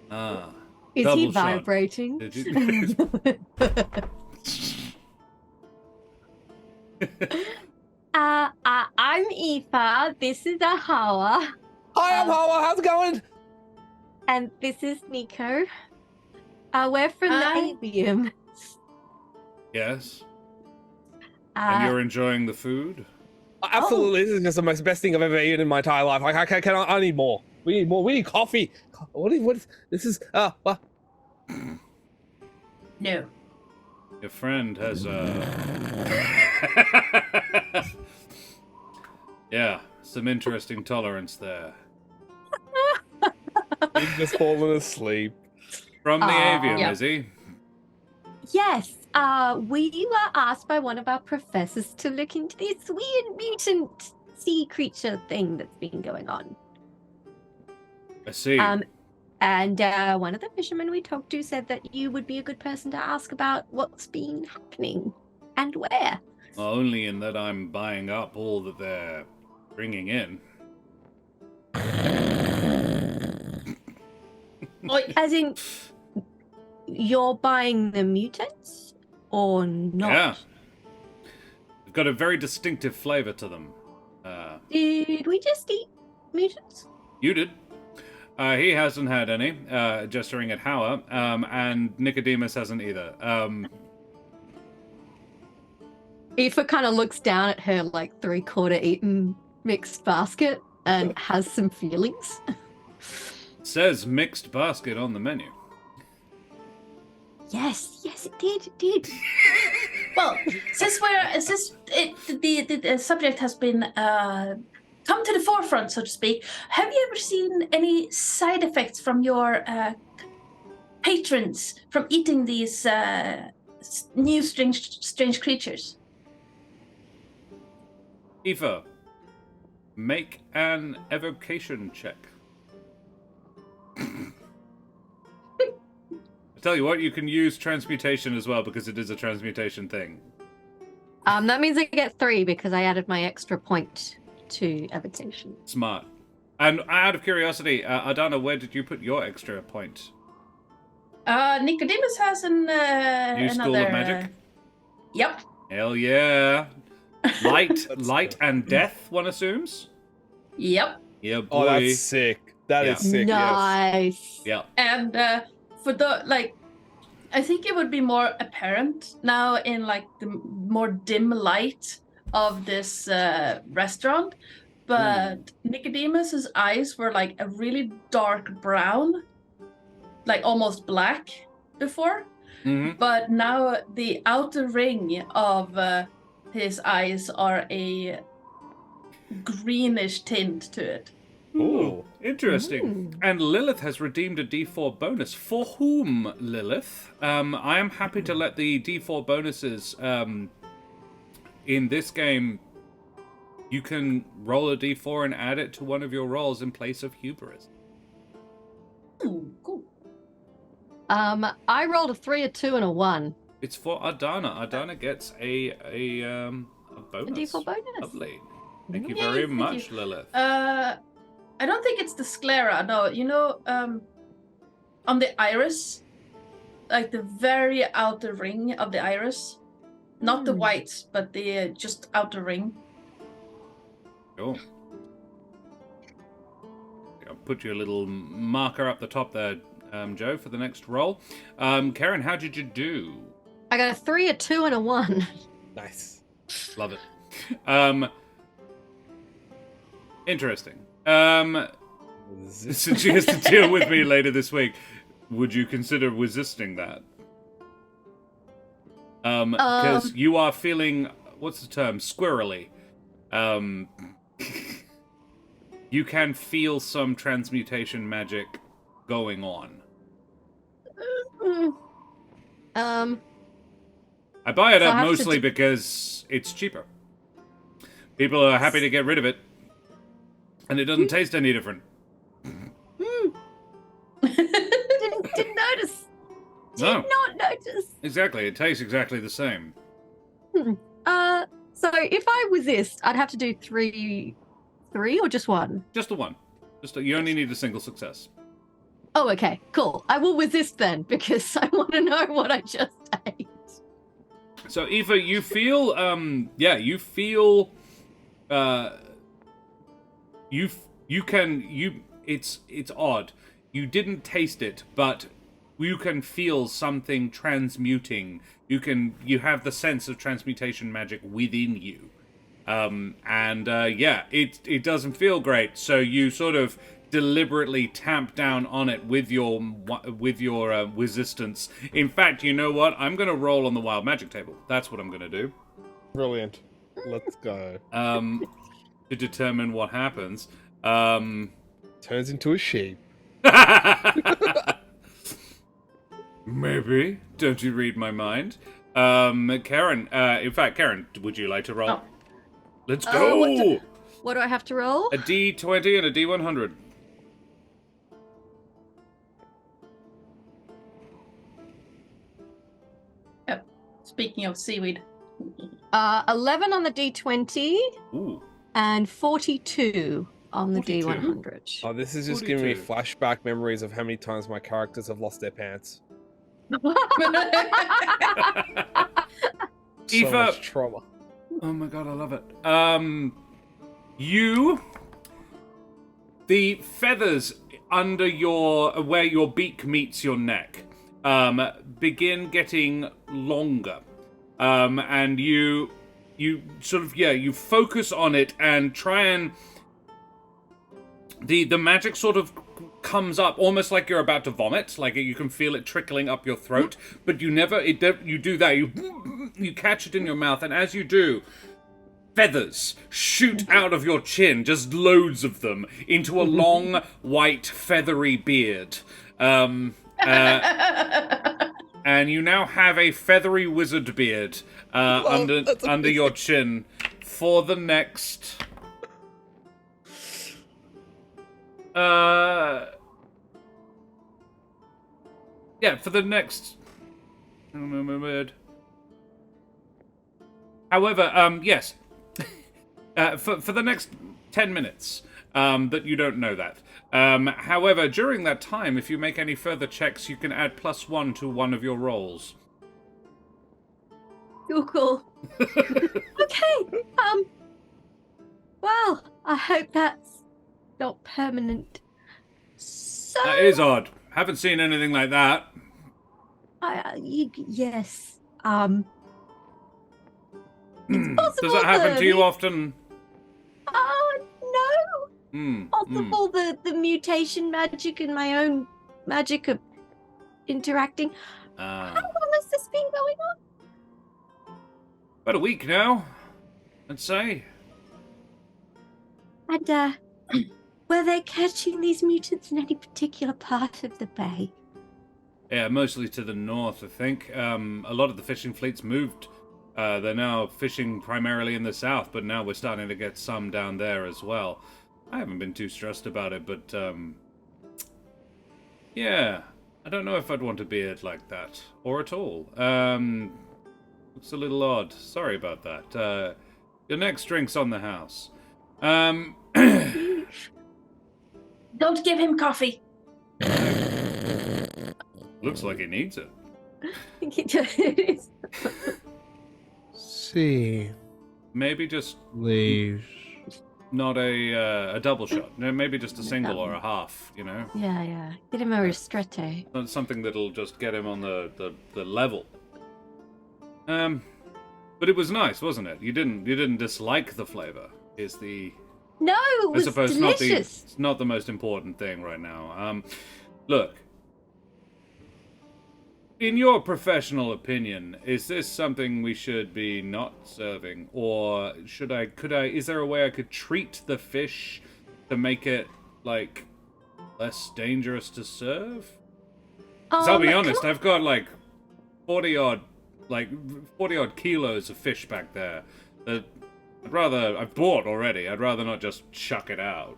hello. Is double he shot. vibrating? Did you... I'm Aoife. This is Hawa. Hi, I'm Hawa. How's it going? And this is Nico. We're from the Avium. Yes? And you're enjoying the food? Absolutely. This is just the most best thing I've ever eaten in my entire life. I need more. We need more. We need coffee. What is this is, what? No. Your friend has yeah, some interesting tolerance there. He's just fallen asleep. From the avium, yeah. is he? Yes. We were asked by one of our professors to look into this weird mutant sea creature thing that's been going on. I see. And one of the fishermen we talked to said that you would be a good person to ask about what's been happening and where. Well, only in that I'm buying up all that they're bringing in. As in, you're buying the mutants or not? Yeah. They've got a very distinctive flavor to them. Did we just eat mutants? You did. He hasn't had any, gesturing at Hawa, and Nikodemus hasn't either. Aoife kind of looks down at her like 3/4 eaten mixed basket and has some feelings. Says mixed basket on the menu. Yes, it did. Well, the subject has been come to the forefront, so to speak. Have you ever seen any side effects from your patrons from eating these new strange creatures? Aoife, make an evocation check. I tell you what, you can use transmutation as well because it is a transmutation thing. That means I get 3 because I added my extra point to evocation. Smart. And out of curiosity, Ardanna, where did you put your extra point? Nikodemus has New School another... of Magic? Yep. Hell yeah. Light and death, one assumes? Yep. Yeah, boy. Oh, that's sick. That is sick, yes. Nice. Yeah. And for the, like, I think it would be more apparent now in, like, the more dim light of this restaurant, but Nicodemus's eyes were, like, a really dark brown, like, almost black before, but now the outer ring of his eyes are a greenish tint to it. Ooh, interesting. And Lilith has redeemed a D4 bonus. For whom, Lilith? I am happy to let the D4 bonuses in this game. You can roll a D4 and add it to one of your rolls in place of hubris. Ooh, cool. I rolled a 3, a 2, and a 1. It's for Ardanna. Ardanna gets a bonus. A D4 bonus. Lovely. Thank you Yay, very thank much, you. Lilith. I don't think it's the sclera. No, you know, on the iris, like the very outer ring of the iris, not the whites, but the just outer ring. Cool. I'll put your little marker up the top there, Joe, for the next roll. Karen, how did you do? I got a 3, a 2, and a 1. Nice. Love it. Interesting. Since she has to deal with me later this week, would you consider resisting that? Because you are feeling, what's the term? Squirrely. You can feel some transmutation magic going on. I buy it So up I have to mostly because it's cheaper. People are happy to get rid of it. And it doesn't taste any different. Didn't notice. No. Did not notice. Exactly. It tastes exactly the same. So if I resist, I'd have to do 3 or just 1? Just the one. You only need a single success. Oh, okay, cool. I will resist then because I want to know what I just ate. So, Aoife, you feel, it's odd. You didn't taste it, but you can feel something transmuting. You have the sense of transmutation magic within you. It doesn't feel great, so you sort of deliberately tamp down on it with your Wizistance. In fact, you know what? I'm going to roll on the wild magic table. That's what I'm going to do. Brilliant. Let's go. To determine what happens. Turns into a sheep. Maybe. Don't you read my mind? Karen, Karen, would you like to roll? Oh. Let's go! What do I have to roll? A D20 and a D100. Yep. Speaking of seaweed. 11 on the D20 Ooh. and 42 on the 42? D100. Oh, this is just giving me 42. flashback memories of how many times my characters have lost their pants. So Aoife. much trauma. Oh my god, I love it. The feathers under where your beak meets your neck, begin getting longer. And you you sort of, you focus on it and try and the magic sort of comes up almost like you're about to vomit, like you can feel it trickling up your throat, but you do that, you catch it in your mouth, and as you do, feathers shoot out of your chin, just loads of them, into a long, white, feathery beard. And you now have a feathery wizard beard under your chin for the next... for the next... However, yes. For the next 10 minutes, that you don't know that. However, during that time, if you make any further checks, you can add +1 to one of your rolls. Cool. Okay. Well, I hope that's not permanent. So. That is odd. Haven't seen anything like that. Yes. It's possible. Does that happen to you often? No. Possible the mutation magic and my own magic are interacting. How long has this been going on? About a week now, I'd say. And were they catching these mutants in any particular part of the bay? Yeah, mostly to the north, I think. A lot of the fishing fleets moved. They're now fishing primarily in the south, but now we're starting to get some down there as well. I haven't been too stressed about it, but yeah, I don't know if I'd want a beard like that, or at all. Looks a little odd. Sorry about that. Your next drink's on the house. Don't give him coffee. Looks like he needs it. I think it does. See. Maybe just Leaves. not a double shot. No, maybe just a single or a half, you know? Yeah. Get him a ristretto. Not something that'll just get him on the level. But it was nice, wasn't it? You didn't dislike the flavor. Is the No, it was I suppose delicious. not the most important thing right now. Look. In your professional opinion, is this something we should be not serving? Or is there a way I could treat the fish to make it, like, less dangerous to serve? 'Cause I'll be honest, I've got, like, 40 odd kilos of fish back there that I've bought already. I'd rather not just chuck it out.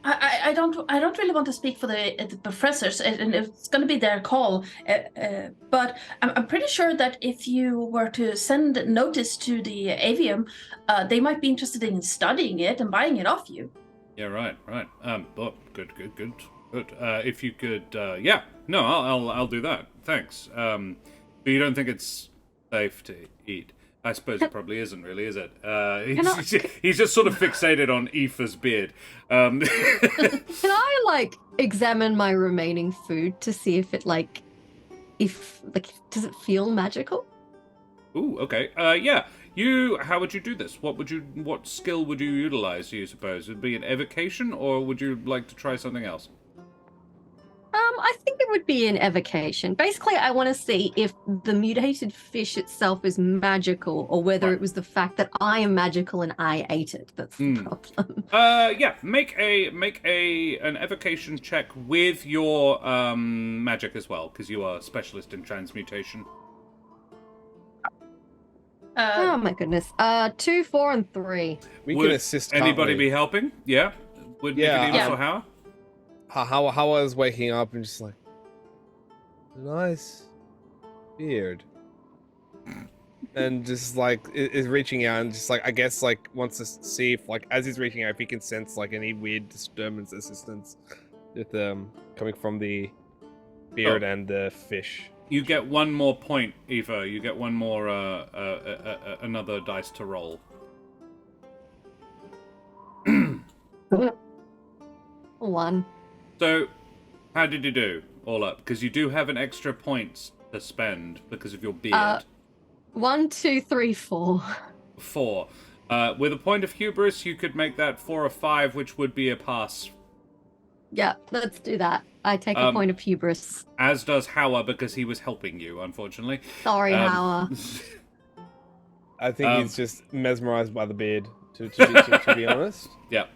I don't really want to speak for the professors, and it's going to be their call. But I'm pretty sure that if you were to send notice to the avium, they might be interested in studying it and buying it off you. Yeah, right. Good. If you could, I'll do that. Thanks. But you don't think it's safe to eat? I suppose it probably isn't, really, is it? He's just sort of fixated on Aoife's beard. Can I, examine my remaining food to see if it, does it feel magical? Ooh, okay. How would you do this? What skill would you utilize, do you suppose? Would it be an evocation, or would you like to try something else? I think it would be an evocation. Basically, I want to see if the mutated fish itself is magical, or whether it was the fact that I am magical and I ate it that's the problem. Make an evocation check with your magic as well, because you are a specialist in transmutation. Oh my goodness. 2, 4, and 3. We can assist. Anybody be helping? Yeah. Would Nikodemus or Hawa? Hawa is waking up and just like, nice beard, and just is reaching out and just I guess wants to see if as he's reaching out if he can sense any weird disturbance assistance with coming from the beard and the fish. You get one more point, Eva. You get one more another dice to roll. 1. So, how did you do all up? Because you do have an extra point to spend because of your beard? 1, 2, 3, 4. 4. With a point of hubris, you could make that 4 or 5, which would be a pass. Yeah, let's do that. I take a point of hubris. As does Hawa, because he was helping you, unfortunately. Sorry, Hawa. I think he's just mesmerized by the beard, to be honest. Yeah.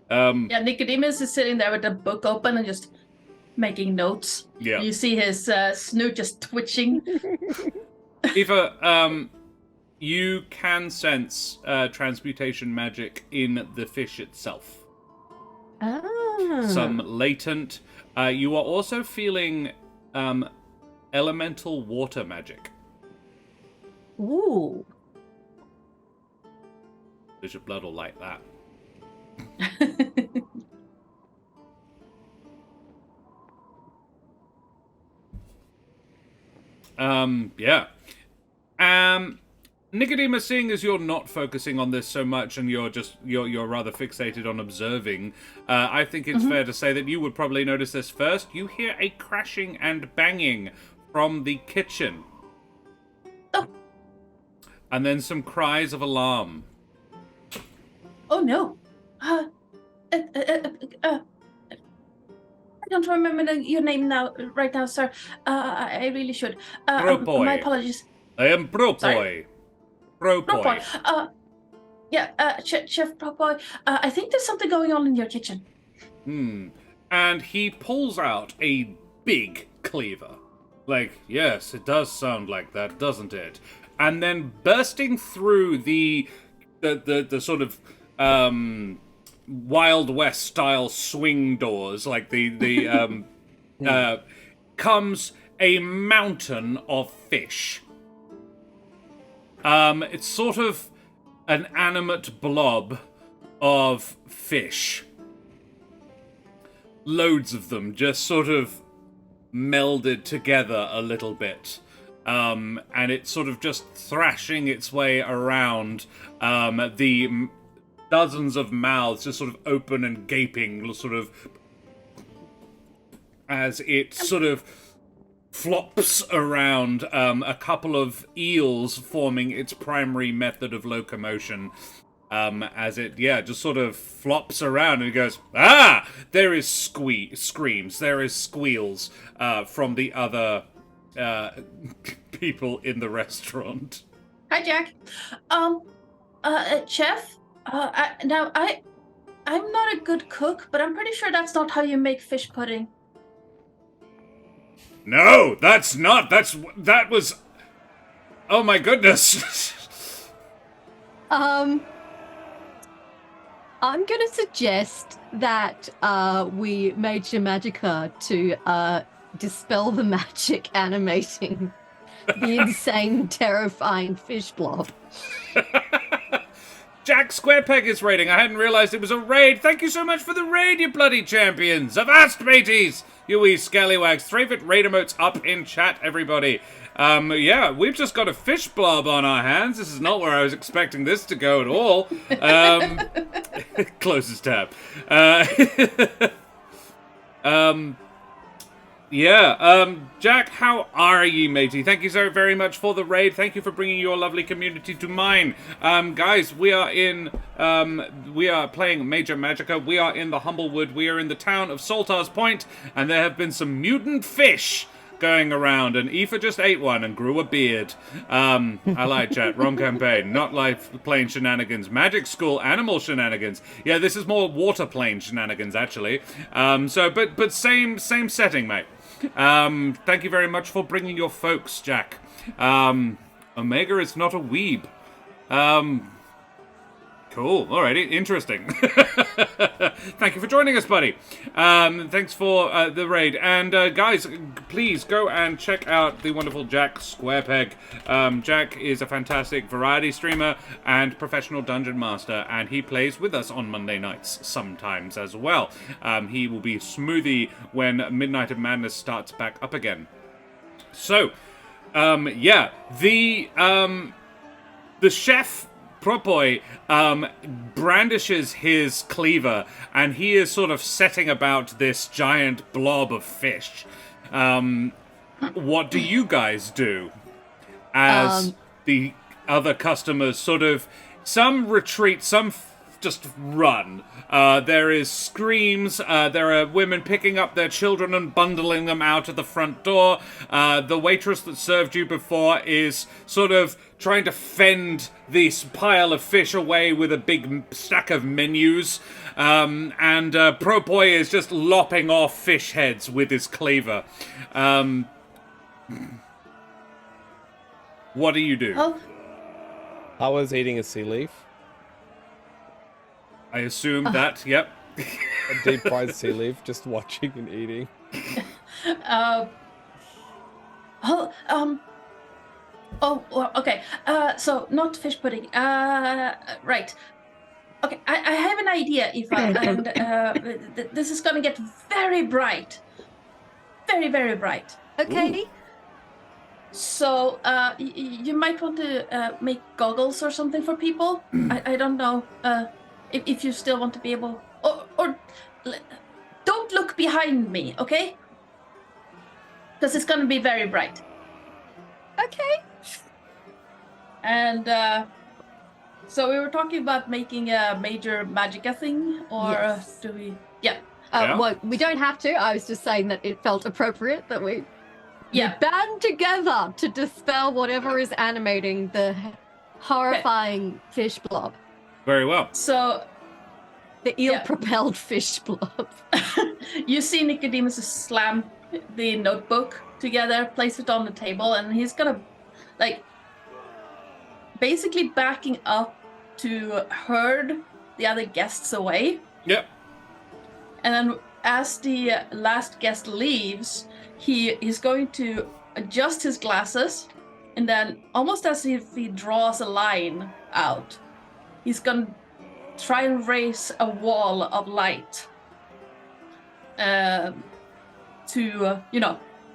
Yeah, Nikodemus is sitting there with the book open and just making notes. Yeah. You see his snoot just twitching. Aoife, you can sense transmutation magic in the fish itself. Some latent. You are also feeling elemental water magic. Ooh. Because your blood will like that. Yeah. Nikodemus, seeing as you're not focusing on this so much and you're rather fixated on observing, I think it's fair to say that you would probably notice this first. You hear a crashing and banging from the kitchen. Oh. And then some cries of alarm. Oh no. I don't remember your name right now, sir. I really should. Propoy. My apologies. I am Propoy. Sorry. Propoy. Chef Propoy, I think there's something going on in your kitchen. And he pulls out a big cleaver. Like, yes, it does sound like that, doesn't it? And then bursting through the sort of Wild West style swing doors, like the comes a mountain of fish. It's sort of an animate blob of fish. Loads of them, just sort of melded together a little bit. And it's sort of just thrashing its way around the dozens of mouths just sort of open and gaping, sort of as it sort of flops around a couple of eels forming its primary method of locomotion. As it, just sort of flops around and goes, there is screams, there is squeals from the other people in the restaurant. Hi, Jack. Chef, I'm not a good cook, but I'm pretty sure that's not how you make fish pudding. No, that's not. That was. Oh my goodness. I'm gonna suggest that we major Magicka to dispel the magic animating the insane, terrifying fish blob. Jack Squarepeg is raiding. I hadn't realized it was a raid. Thank you so much for the raid, you bloody champions. Avast, mateys! You wee scallywags. 3-bit raid emotes up in chat, everybody. We've just got a fish blob on our hands. This is not where I was expecting this to go at all. Closest tab. Jack, how are ye, matey? Thank you so very much for the raid. Thank you for bringing your lovely community to mine. Guys, we are playing Major Magicka. We are in the Humblewood. We are in the town of Saltar's Point, and there have been some mutant fish going around, and Aoife just ate one and grew a beard. I lied, chat. Wrong campaign. Not like plane shenanigans. Magic school animal shenanigans. Yeah, this is more water plane shenanigans, actually. But same setting, mate. Thank you very much for bringing your folks, Jack. Omega is not a weeb. Cool. Alrighty. Interesting. Thank you for joining us, buddy. Thanks for the raid. And guys, please go and check out the wonderful Jack Squarepeg. Jack is a fantastic variety streamer and professional dungeon master, and he plays with us on Monday nights sometimes as well. He will be Smoothie when Midnight of Madness starts back up again. So, the chef Propoy brandishes his cleaver, and he is sort of setting about this giant blob of fish. what do you guys do as the other customers sort of, some retreat, some just run. There is screams, there are women picking up their children and bundling them out of the front door. The waitress that served you before is sort of trying to fend this pile of fish away with a big stack of menus. And Propoi is just lopping off fish heads with his cleaver. What do you do? Oh, I was eating a sea leaf, I assume that, yep. a deep fried sea leaf, just watching and eating. Okay. So not fish pudding. Right. Okay, I have an idea, Aoife, and this is gonna get very bright. Very, very bright. Okay. So, you might want to make goggles or something for people. I don't know if you still want to be able... Or don't look behind me, okay? Because it's going to be very bright. Okay. And so we were talking about making a major Magicka thing, or Yes. do we... Yeah. Yeah. Well, we don't have to. I was just saying that it felt appropriate that we band together to dispel whatever is animating the horrifying fish blob. Very well. So The eel-propelled fish blob. you see Nikodemus slam the notebook together, place it on the table, and he's gonna, like, basically backing up to herd the other guests away. Yep. And then as the last guest leaves, he's going to adjust his glasses, and then almost as if he draws a line out, he's gonna try and raise a wall of light to,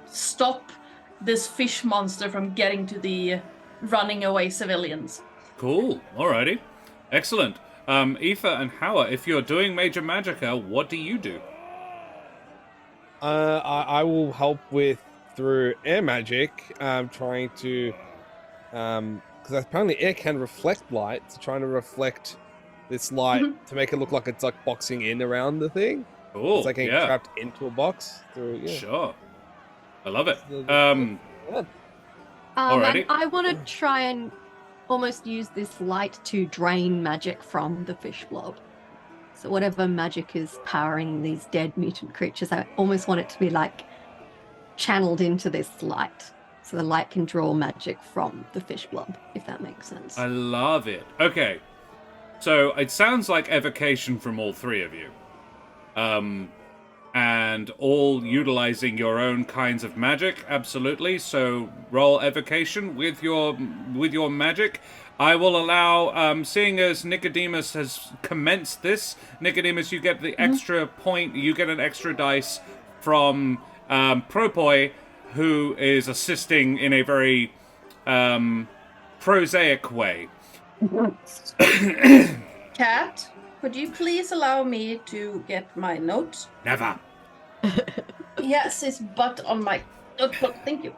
stop this fish monster from getting to the running away civilians. Cool. Alrighty. Excellent. Efa and Hawa, if you're doing Major Magicka, what do you do? I will help with through air magic, trying to, because apparently air can reflect light, so trying to reflect this light to make it look like it's like boxing in around the thing. Cool. It's like getting yeah. trapped into a box. Through, yeah. Sure. I love it. Yeah. Alrighty. And I want to try and almost use this light to drain magic from the fish blob. So whatever magic is powering these dead mutant creatures, I almost want it to be like channeled into this light. So the light can draw magic from the fish blob, if that makes sense. I love it. Okay. So it sounds like evocation from all three of you. And all utilizing your own kinds of magic, absolutely. So roll evocation with your magic. I will allow, seeing as Nikodemus has commenced this, Nikodemus, you get the extra point, you get an extra dice from Propoi, who is assisting in a very prosaic way. Cat, could you please allow me to get my notes? Never. Yes, it's but on my notebook. Thank you.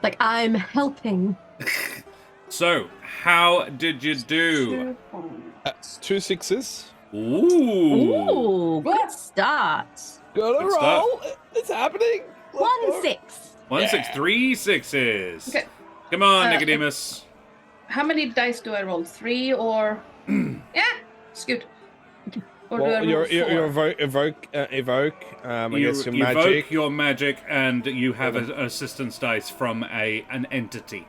Like, I'm helping. So, how did you do? That's 2 6s. Ooh. Good start. Gotta Good roll. It's happening. Let's go. 1-6. 1 6 3 6s. Okay. Come on, Nicodemus. How many dice do I roll? 3 or... Yeah, it's good. Or do I Well, roll you 4? evoke. I guess your You magic. evoke your magic, and you have an assistance dice from an entity.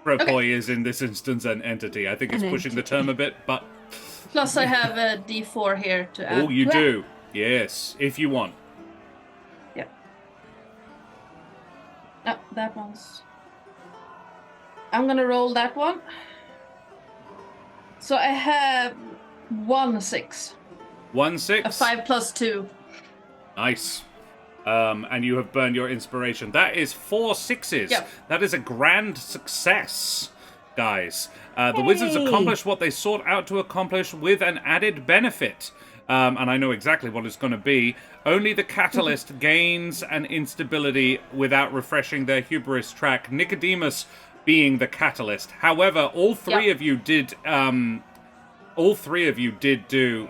Propoi is in this instance an entity. I think it's An pushing the entity. term a bit, but Plus I have a D4 here to add. oh, you do. Yes, if you want. Yep. No, that one's... I'm gonna roll that one. So I have 1 6. 1 6. A 5 plus 2. Nice. And you have burned your inspiration. That is 4 6s. Yep. That is a grand success, guys. The wizards Yay. accomplished what they sought out to accomplish with an added benefit. and I know exactly what it's going to be. Only the catalyst gains an instability without refreshing their hubris track. Nikodemus being the catalyst. However, all three of you did. All three of you did do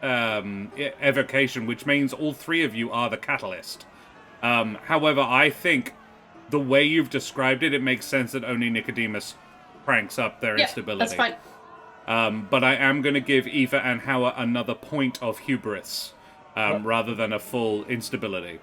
evocation, which means all three of you are the catalyst. However, I think the way you've described it, it makes sense that only Nikodemus cranks up their instability. That's fine. But I am going to give Efa and Hawa another point of hubris, rather than a full instability.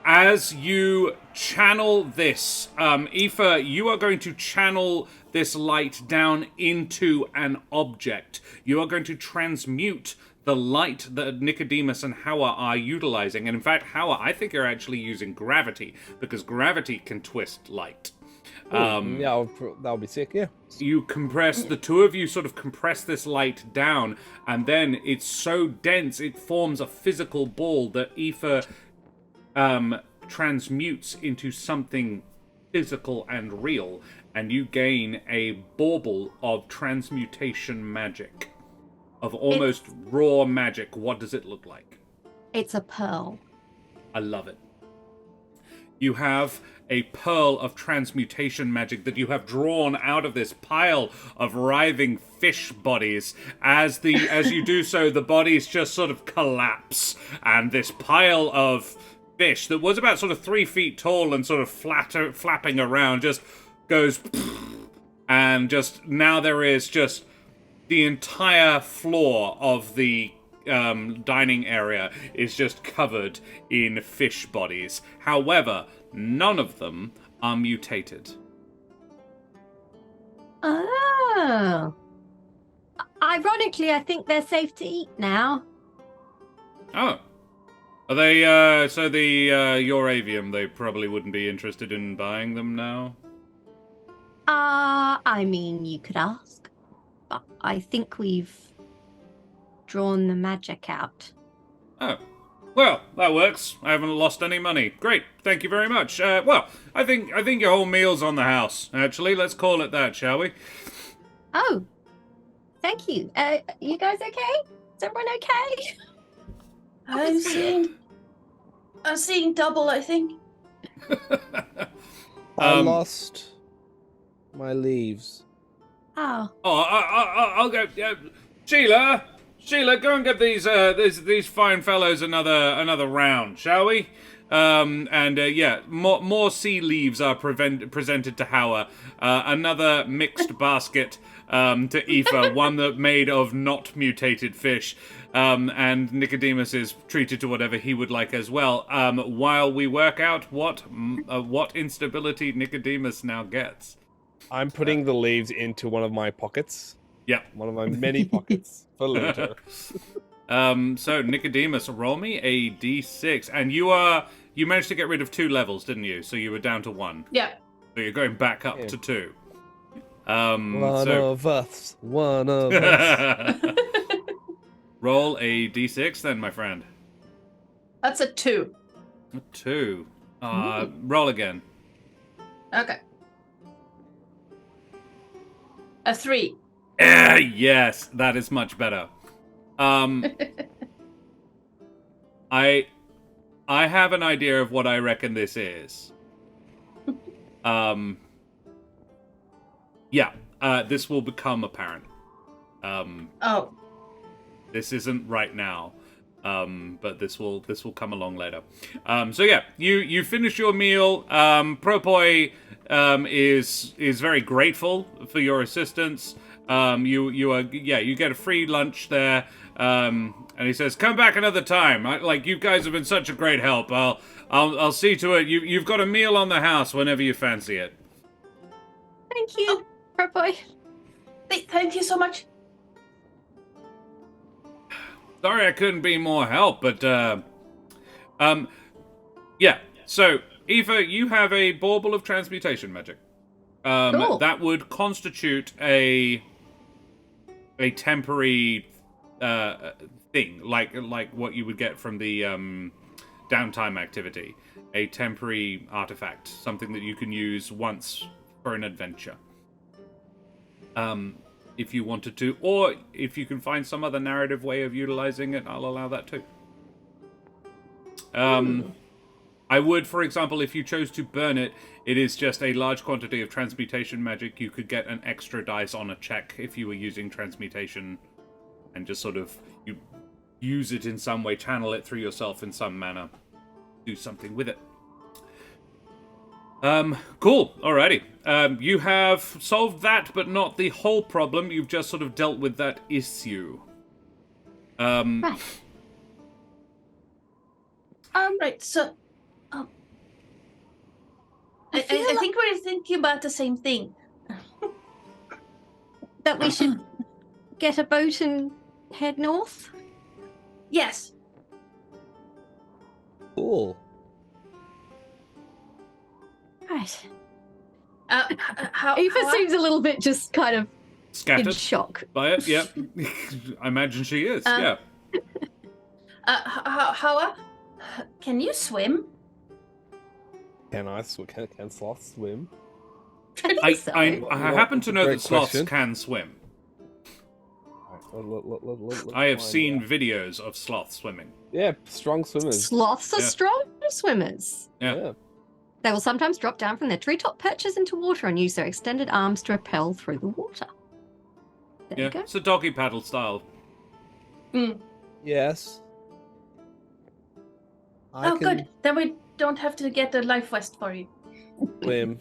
As you channel this, Efa, you are going to channel this light down into an object. You are going to transmute the light that Nikodemus and Hawa are utilizing. And in fact, Hawa, I think you're actually using gravity, because gravity can twist light. That'll be sick, yeah. You compress, the two of you sort of compress this light down, and then it's so dense, it forms a physical ball that Efa transmutes into something physical and real, and you gain a bauble of transmutation magic. Of almost raw magic. What does it look like? It's a pearl. I love it. You have a pearl of transmutation magic that you have drawn out of this pile of writhing fish bodies. As you do so, the bodies just sort of collapse, and this pile of fish that was about sort of 3 feet tall and sort of flapping around just goes, and just now there is just the entire floor of the dining area is just covered in fish bodies. However, none of them are mutated. Oh. Ironically, I think they're safe to eat now. Oh. Are they, so the Euravium, they probably wouldn't be interested in buying them now? I mean, you could ask. But I think we've drawn the magic out. Oh. Well, that works. I haven't lost any money. Great. Thank you very much. Well, I think your whole meal's on the house, actually. Let's call it that, shall we? Oh. Thank you. You guys okay? Is everyone okay? I'm seeing double, I think. I lost my leaves. Oh. I'll go. Sheila, go and get these fine fellows another round, shall we? More sea leaves are presented to Hawa. Another mixed basket to Aoife, one that made of not mutated fish. And Nikodemus is treated to whatever he would like as well. While we work out what instability Nikodemus now gets. I'm putting the leaves into one of my pockets. Yeah. One of my many pockets for later. So Nikodemus, roll me a d6, and you managed to get rid of 2 levels, didn't you? So you were down to 1. Yeah. So you're going back up to 2. One of us. Roll a d6 then, my friend. That's a 2. A 2. Roll again. Okay. A 3. Yes, that is much better. I have an idea of what I reckon this is. This will become apparent. This isn't right now. But this will come along later. You finish your meal. Propoi is very grateful for your assistance. You get a free lunch there. And he says, "Come back another time. You guys have been such a great help. I'll see to it. You've got a meal on the house whenever you fancy it." Thank you, Propoi. Thank you so much. Sorry I couldn't be more help, but, So, Aoife, you have a bauble of transmutation magic. Cool. That would constitute a temporary, thing, like what you would get from the, downtime activity. A temporary artifact, something that you can use once for an adventure. if you wanted to, or if you can find some other narrative way of utilizing it, I'll allow that too. I would, for example, if you chose to burn it, it is just a large quantity of transmutation magic. You could get an extra dice on a check if you were using transmutation, and just sort of you use it in some way, channel it through yourself in some manner, do something with it. Cool. Alrighty. You have solved that, but not the whole problem. You've just sort of dealt with that issue. Right. Right, so... I think we're thinking about the same thing. That we should get a boat and head north? Yes. Cool. Right. How Aoife seems a little bit just kind of in Scattered shock. by it, yeah. I imagine she is, yeah. Hawa, can you swim? Can sloths swim? I think I so. happen to know Great that sloths question. can swim. Let's I have find seen out. videos of sloths swimming. Yeah, strong swimmers. Sloths are Yeah. strong swimmers. Yeah. They will sometimes drop down from their treetop perches into water and use their extended arms to rappel through the water. There Yeah, you go. it's a doggy paddle style. Yes. Oh, good. Then we don't have to get the life vest for you. Swim.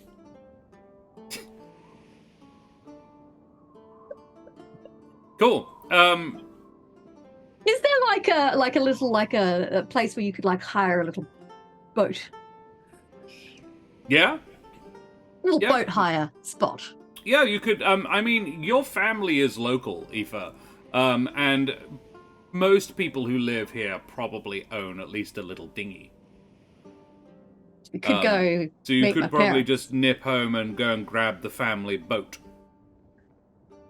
Cool. Is there like a little a place where you could like hire a little boat? Yeah? Little Yeah. boat hire spot. Yeah, you could, I mean, your family is local, Aoife. And most people who live here probably own at least a little dinghy. We could go. So you meet could my probably parents. just nip home and go and grab the family boat.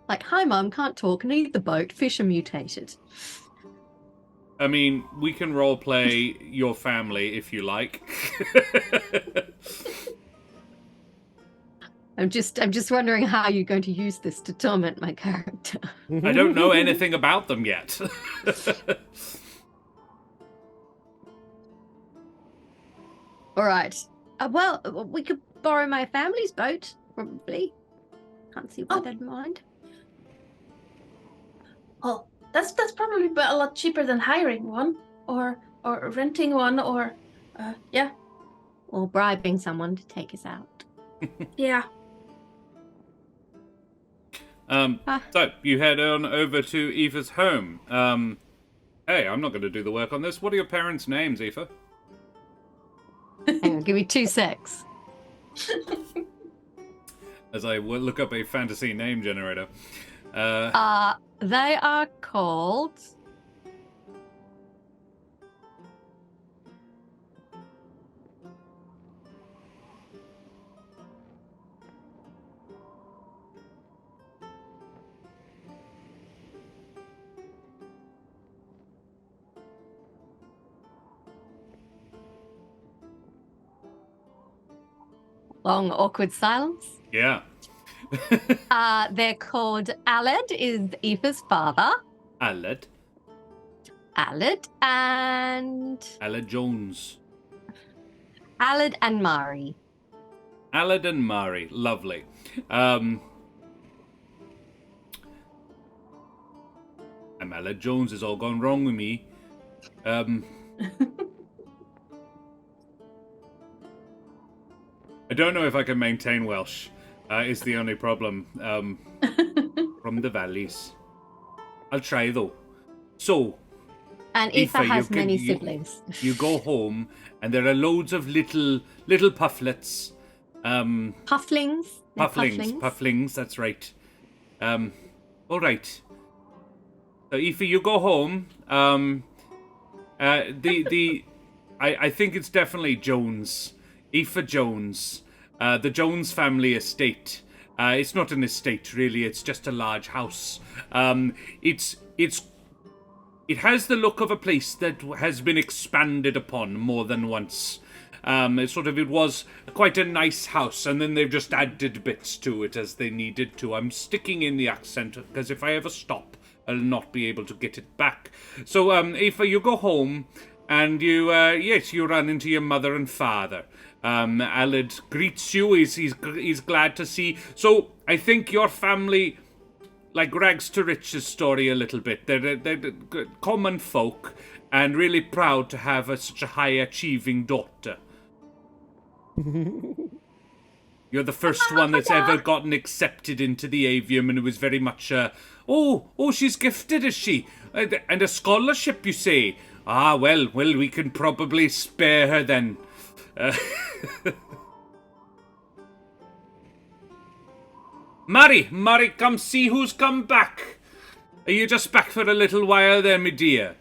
Like, hi, Mum, can't talk, need the boat, fish are mutated. I mean, we can roleplay your family if you like. I'm just wondering how you're going to use this to torment my character. I don't know anything about them yet. All right. Well, we could borrow my family's boat, probably. Can't see why Oh. they'd mind. Oh, that's probably a lot cheaper than hiring one or renting one or yeah. Or bribing someone to take us out. Yeah. So you head on over to Aoife's home. Hey, I'm not going to do the work on this. What are your parents' names, Aoife? Hang on, give me 2 secs. As I look up a fantasy name generator. They are called... Long, awkward silence. Yeah. They're called Aled, is Aoife's father. Aled. Aled and... Aled Jones. Aled and Mari. Aled and Mari. Lovely. I'm Aled Jones. Has all gone wrong with me. I don't know if I can maintain Welsh. Is the only problem. From the valleys. I'll try though. So, And Aoife, Aoife has you can- many you- siblings. you go home and there are loads of little pufflets. Pufflings. They're Pufflings, that's right. All right. So, Aoife, you go home. I think it's definitely Jones. Aoife Jones. The Jones family estate. It's not an estate, really. It's just a large house. It has the look of a place that has been expanded upon more than once. It was quite a nice house, and then they've just added bits to it as they needed to. I'm sticking in the accent, because if I ever stop, I'll not be able to get it back. So, Aoife, you go home, and you run into your mother and father. Aled greets you, he's glad to see. So, I think your family, like rags to riches story a little bit. They're common folk, and really proud to have such a high-achieving daughter. You're the first one that's ever gotten accepted into the avium, and it was very much, oh, she's gifted, is she? And a scholarship, you say? Ah, well, we can probably spare her then. Mary, come see who's come back. Are you just back for a little while there, my dear?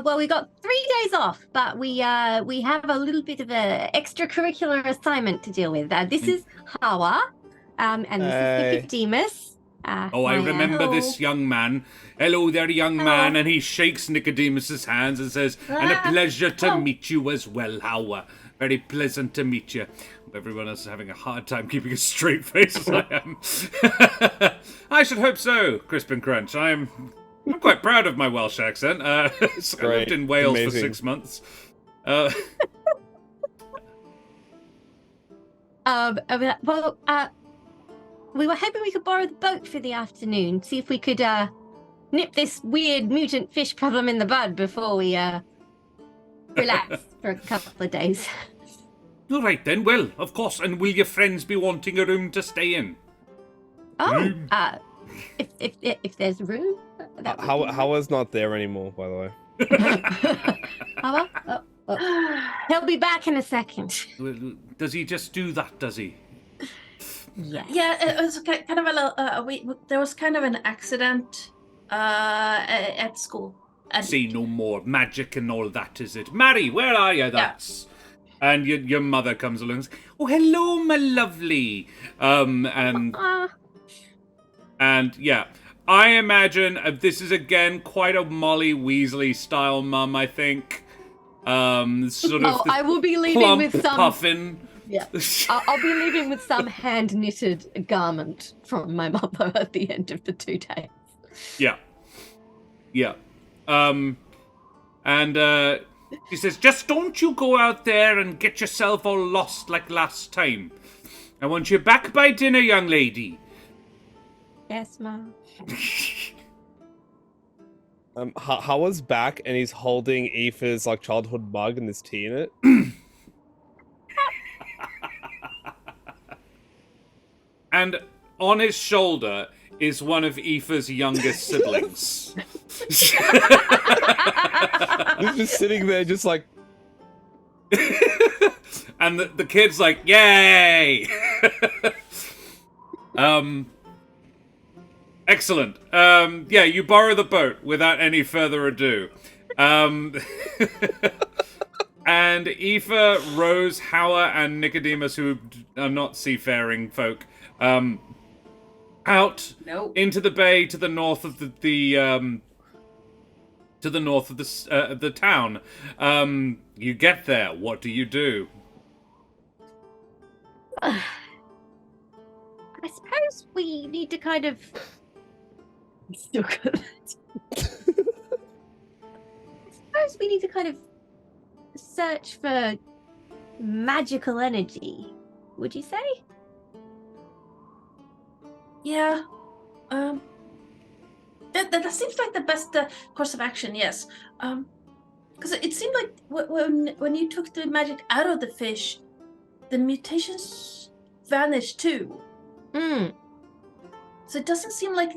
Well, we got 3 days off, but we have a little bit of a extracurricular assignment to deal with. This is Hawa, and this is Nikodemus. I remember this young man. Hello there, young man. And he shakes Nikodemus's hands and says, and a pleasure to meet you as well, Hawa. Very pleasant to meet you. Everyone else is having a hard time keeping a straight face as I am. I should hope so, Crisp and Crunch. I'm quite proud of my Welsh accent. I lived in Wales for 6 months. We were hoping we could borrow the boat for the afternoon, see if we could nip this weird mutant fish problem in the bud before we relax for a couple of days. All right then, well, of course, and will your friends be wanting a room to stay in? Oh, if there's room. Hawa's not there anymore, by the way. Hawa? He'll be back in a second. Does he just do that, does he? Yeah. Yeah, it was kind of a little. There was kind of an accident at school. Say no more. Magic and all that, is it? Mary, where are you? That's. And your mother comes along and says, oh, hello, my lovely. And yeah, I imagine this is again quite a Molly Weasley style mum, I think. Sort of. I will be leaving with some puffin. Yeah, I'll be leaving with some hand knitted garment from my mother at the end of the 2 days. Yeah. And she says, just don't you go out there and get yourself all lost like last time. I want you back by dinner, young lady. Yes, Mom. Hawa's back and he's holding Aoife's like childhood mug and there's tea in it. And on his shoulder is one of Aoife's youngest siblings. He's just sitting there, just like. And the kid's like, yay! Excellent. Yeah, you borrow the boat without any further ado. And Aoife, Rose, Hawa, and Nikodemus, who are not seafaring folk, out into the bay to the north of the town. You get there. What do? I suppose we need to kind of. Still good. I suppose we need to kind of search for magical energy. Would you say? Yeah. That seems like the best course of action. Yes. Because it seemed like when you took the magic out of the fish, the mutations vanished too. Hmm. So it doesn't seem like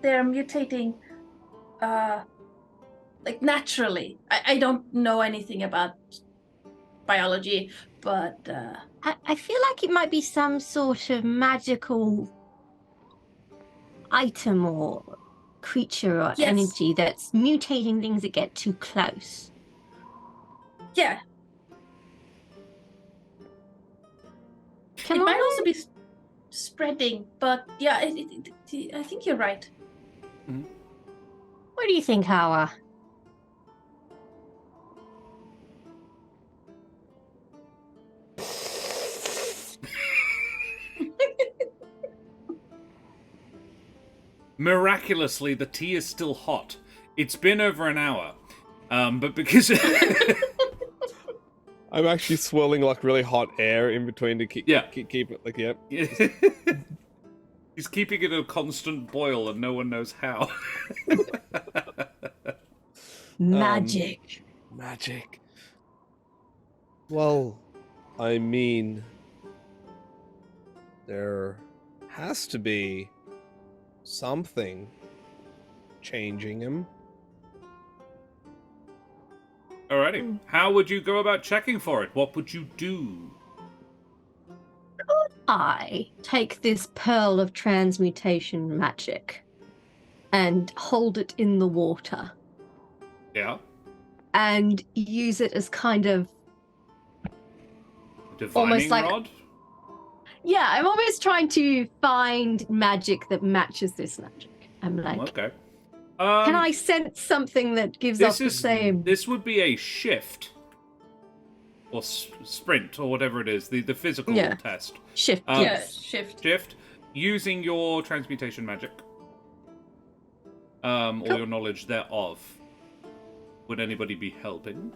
they're mutating, like naturally. I don't know anything about biology, but I feel like it might be some sort of magical item or creature or energy that's mutating things that get too close. Yeah. Come it on might also be spreading, but yeah, I think you're right. Mm-hmm. What do you think, Hawa? Miraculously, the tea is still hot. It's been over an hour. But because... I'm actually swirling like really hot air in between to keep it like, yep. He's keeping it a constant boil and no one knows how. Magic. Magic. Well, I mean, there has to be something changing him. Alrighty. How would you go about checking for it? What would you do? I take this pearl of transmutation magic and hold it in the water Yeah. and use it as kind of Divining almost like- rod? yeah, I'm almost trying to find magic that matches this magic. I'm like, Okay. can I sense something that gives us the same? This would be a shift. Or sprint, or whatever it is. The physical test. Shift. Shift. Shift. Using your transmutation magic. Or your knowledge thereof. Would anybody be helping?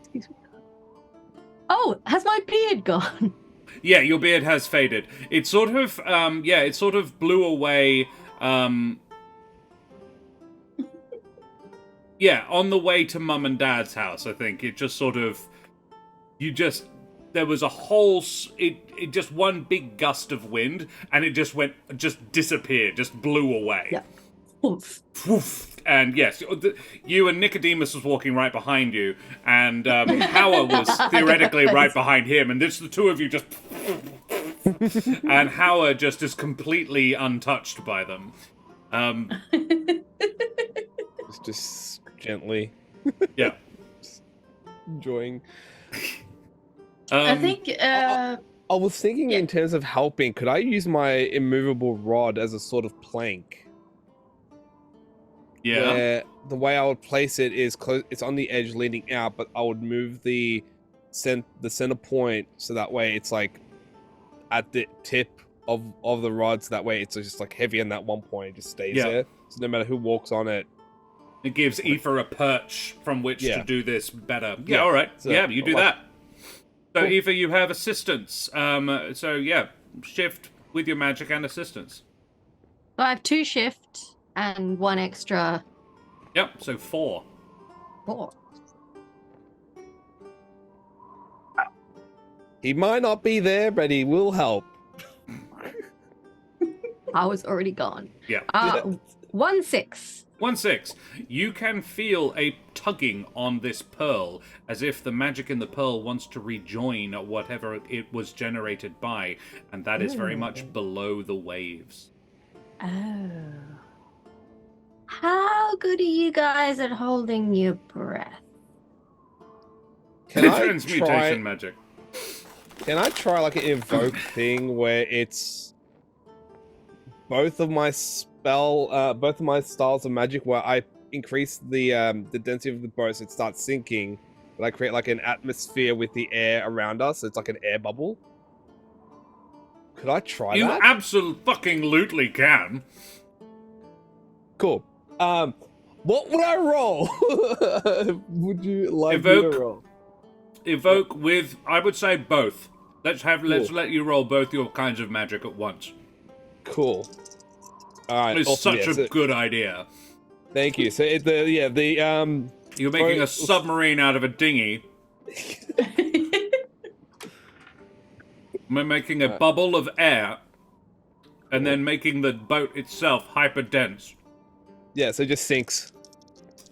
Excuse me. Oh, has my beard gone? Yeah, your beard has faded. It sort of, it sort of blew away, yeah, on the way to Mum and Dad's house, I think. It just sort of, there was a whole, it just one big gust of wind, and it just disappeared, just blew away. Yeah. Oof. Woof. And yes, you and Nikodemus was walking right behind you, and Hawa was theoretically right behind him, and the two of you just... and Hawa just is completely untouched by them. Just gently. Yeah. Just enjoying. I think... I was thinking in terms of helping, could I use my immovable rod as a sort of plank? Yeah. Where the way I would place it is it's on the edge leaning out, but I would move the center point so that way it's like at the tip of the rod, so that way it's just like heavy on that one point, it just stays there. So no matter who walks on it. It gives Aoife a perch from which to do this better. Yeah, Yeah. alright. So, yeah, you do that. So Cool. Aoife, you have assistance. So yeah, shift with your magic and assistance. So I have 2 shift and 1 extra. Yep, so 4. 4. He might not be there, but he will help. I was already gone. Yeah. 1 6. 1 6. You can feel a tugging on this pearl, as if the magic in the pearl wants to rejoin whatever it was generated by, and that is very much below the waves. Oh. How good are you guys at holding your breath? Can I Transmutation magic. Can I try like an evoke thing where it's both of my styles of magic, where I increase the density of the bow so it starts sinking, but I create like an atmosphere with the air around us. So it's like an air bubble. Could I try You that? absolutely can. Cool. What would I roll? Would you like me Evoke. to roll? Evoke with, I would say, both. Let's let you roll both your kinds of magic at once. Cool. All right. It's awesome, such a good idea. Thank you. So You're making a submarine out of a dinghy. We're making a bubble of air, and then making the boat itself hyper dense. Yeah, so it just sinks.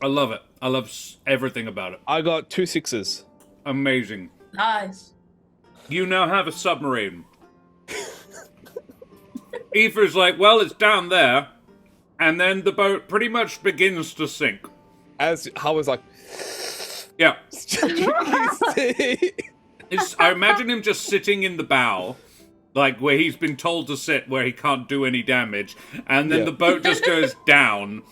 I love it. I love everything about it. I got 2 6s. Amazing. Nice. You now have a submarine. Aoife's like, well, it's down there. And then the boat pretty much begins to sink. As I was like, Yeah. yeah, I imagine him just sitting in the bow, like where he's been told to sit, where he can't do any damage. And then the boat just goes down.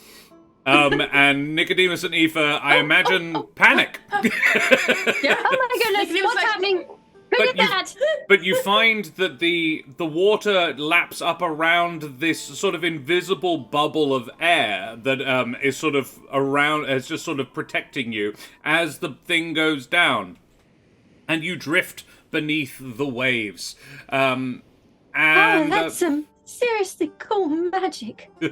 And Nikodemus and Aoife, I imagine, panic. Yeah. Oh my goodness, Nicodemus what's like- happening? Look at that! But you find that the water laps up around this sort of invisible bubble of air that is sort of around, is just sort of protecting you as the thing goes down, and you drift beneath the waves. And that's some seriously cool magic. A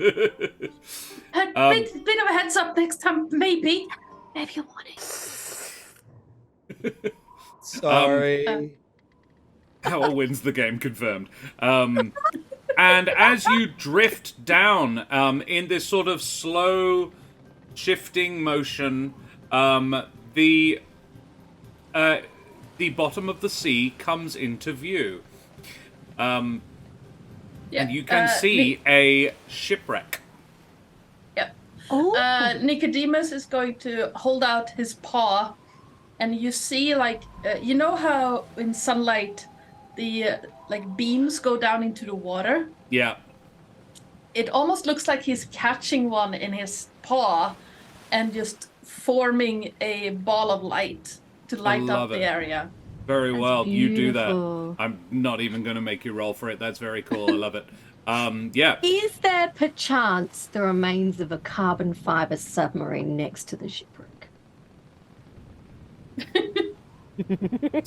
bit of a heads up next time, maybe. Maybe you want it. Sorry. Hawa wins the game, confirmed. And as you drift down in this sort of slow shifting motion, the bottom of the sea comes into view. And you can see a shipwreck. Yep. Oh. Nikodemus is going to hold out his paw, and you see, like, you know how in sunlight the beams go down into the water? Yeah. It almost looks like he's catching one in his paw and just forming a ball of light to light up the area. Very That's well, you do beautiful. that. I'm not even going to make you roll for it. That's very cool. I love it. Yeah. Is there perchance the remains of a carbon fiber submarine next to the shipwreck?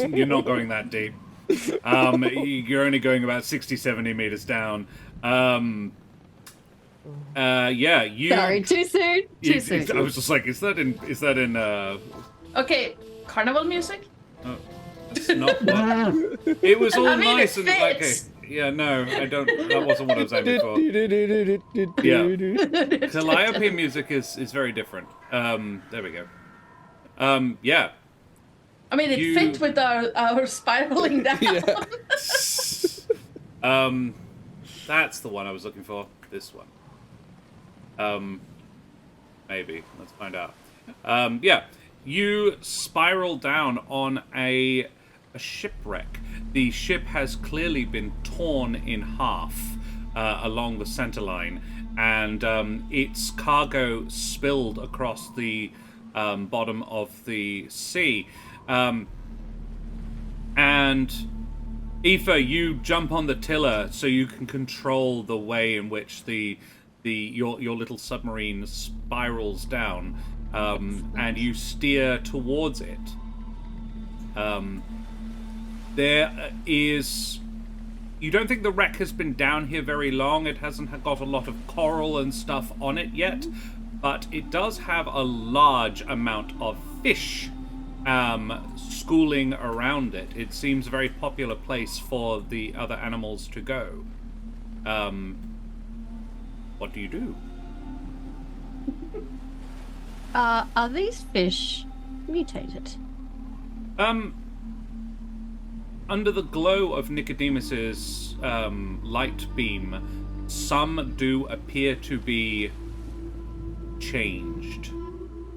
You're not going that deep. You're only going about 60, 70 meters down. Yeah, you... Sorry, too soon? Too soon. I was just like, is that in Okay, carnival music? It's not what... It was all I mean, nice it and okay. fits. Yeah, no, I don't... That wasn't what I was aiming for. Yeah. Calliope music is very different. There we go. Yeah. I mean, it fit with our spiraling down. Yeah. That's the one I was looking for. This one. Maybe. Let's find out. Yeah. You spiral down on a shipwreck. The ship has clearly been torn in half along the centerline, and its cargo spilled across the bottom of the sea. And Aoife, you jump on the tiller so you can control the way in which your little submarine spirals down, and you steer towards it. There is... You don't think the wreck has been down here very long. It hasn't got a lot of coral and stuff on it yet, but it does have a large amount of fish schooling around it. It seems a very popular place for the other animals to go. What do you do? Are these fish mutated? Under the glow of Nikodemus's light beam, some do appear to be changed.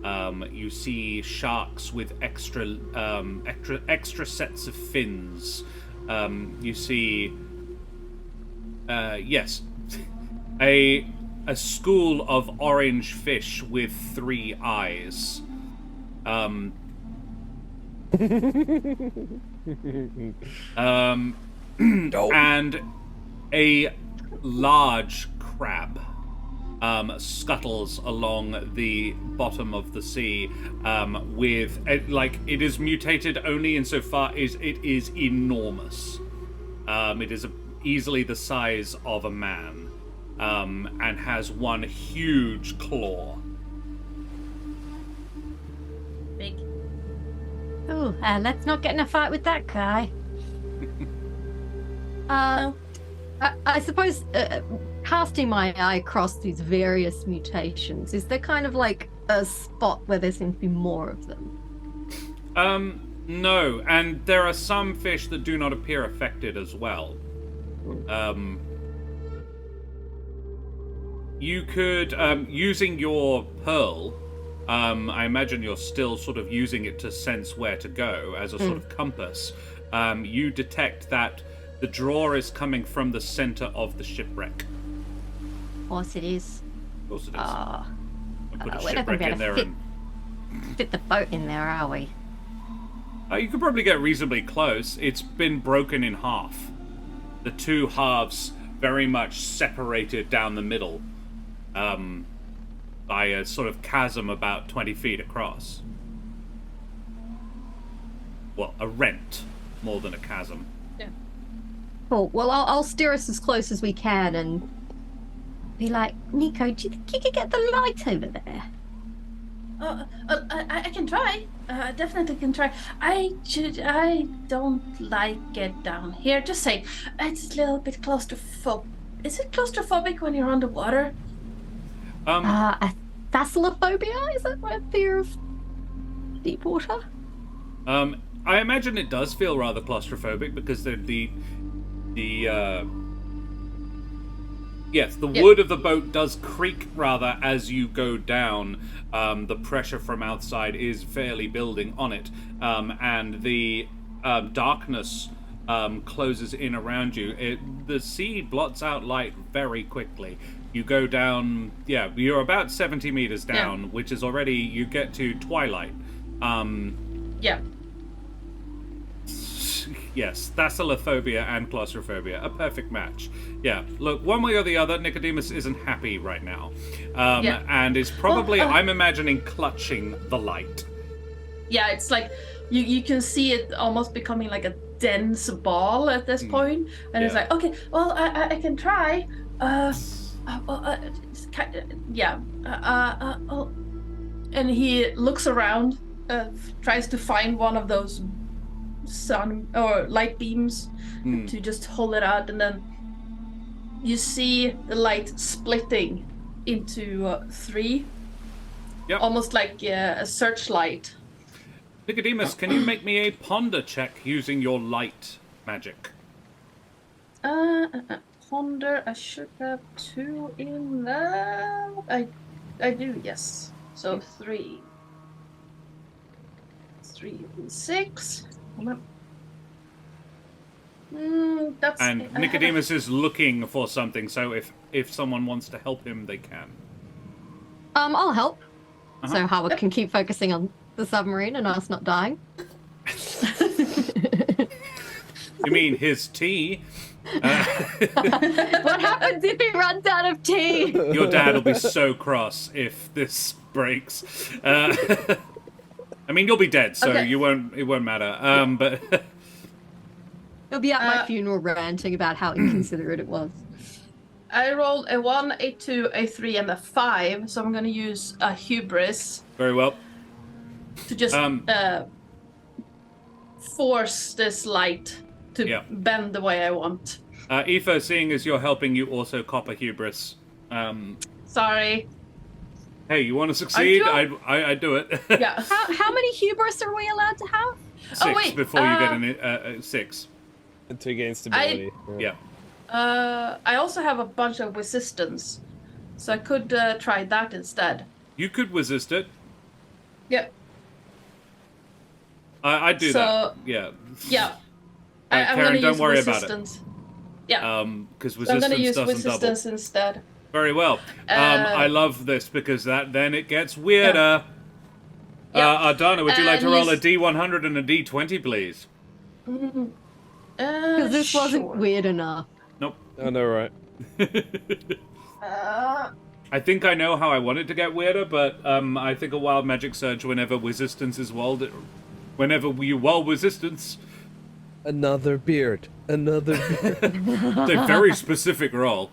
You see sharks with extra sets of fins. You see, yes, a school of orange fish with 3 eyes. And a large crab scuttles along the bottom of the sea with, it is mutated only insofar as it is enormous. It is easily the size of a man, and has one huge claw. Big. Oh, let's not get in a fight with that guy. I suppose casting my eye across these various mutations, is there kind of like a spot where there seems to be more of them? No, and there are some fish that do not appear affected as well. You could, using your pearl, I imagine you're still sort of using it to sense where to go as a sort of compass. You detect that the draw is coming from the center of the shipwreck. Of course it is. Of course it is. Oh, I'll put a we're not going shipwreck to be in able there to and... fit the boat in there, are we? You could probably get reasonably close. It's been broken in half. The two halves very much separated down the middle by a sort of chasm about 20 feet across. Well, a rent more than a chasm. Yeah. Cool. Well, I'll steer us as close as we can and be like, Nico, do you think you could get the light over there? I can try. I definitely can try. I don't like it down here. Just say it's a little bit claustrophobic. Is it claustrophobic when you're underwater? Thassallophobia? Is that a fear of deep water? I imagine it does feel rather claustrophobic because the wood of the boat does creak rather as you go down. The pressure from outside is fairly building on it, and the darkness closes in around you. The sea blots out light very quickly. You go down, you're about 70 meters down, which is already, you get to twilight. Yes, thalassophobia and claustrophobia, a perfect match. Yeah, look, one way or the other, Nikodemus isn't happy right now. And is probably, I'm imagining, clutching the light. Yeah, it's like, you can see it almost becoming like a dense ball at this point. And it's like, okay, well, I can try. And he looks around, tries to find one of those sun or light beams to just hold it out, and then you see the light splitting into three, almost like a searchlight. Nikodemus, can you make me a ponder check using your light magic? Ponder, I should have 2 in that. I do, yes. So 3 and 6. That's. And Nikodemus is looking for something, so if someone wants to help him, they can. I'll help. So Howard can keep focusing on the submarine and us not dying. You mean his tea? What happens if he runs out of tea? Your dad will be so cross if this breaks. I mean, you'll be dead, so it won't matter. But He'll be at my funeral ranting about how inconsiderate it was. I rolled a 1, a 2, a 3, and a 5, so I'm going to use a hubris. Very well. To just force this light to bend the way I want. Aoife, seeing as you're helping, you also cop a hubris. Sorry. Hey, you want to succeed? I do it. Yeah. How many hubris are we allowed to have? 6 before you get an 6. And to gain stability. Yeah. I also have a bunch of resistance, so I could try that instead. You could resist it. Yep. I do that. Yeah. Yeah. I'm Karen, don't worry about it. Yeah. Because resistance I'm going to use doesn't resistance double. instead. Very well. I love this because then it gets weirder. Ardanna, would you like to roll a D100 and a D20, please? Because this wasn't weird enough. Nope. I know, right? I think I know how I want it to get weirder, but I think a wild magic surge whenever resistance is whenever you wall resistance. Another beard. Another beard. It's a very specific roll.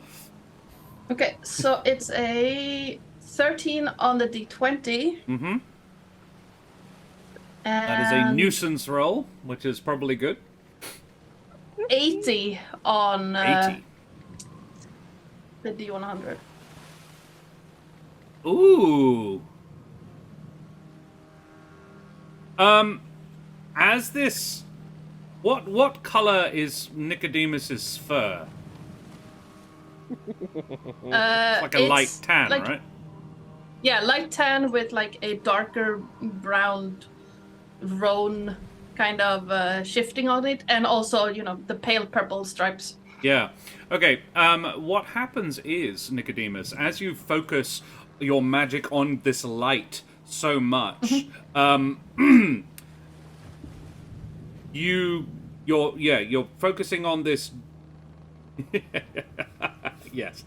Okay, so it's a 13 on the D20. Mm-hmm. That is a nuisance roll, which is probably good. 80 on 80. The D100. Ooh. As this, what color is Nicodemus's fur? Like a light tan, right? Yeah, light tan with like a darker brown roan kind of shifting on it, and also, the pale purple stripes. Yeah. Okay. What happens is, Nikodemus, as you focus your magic on this light so much, you're focusing on this. Yes.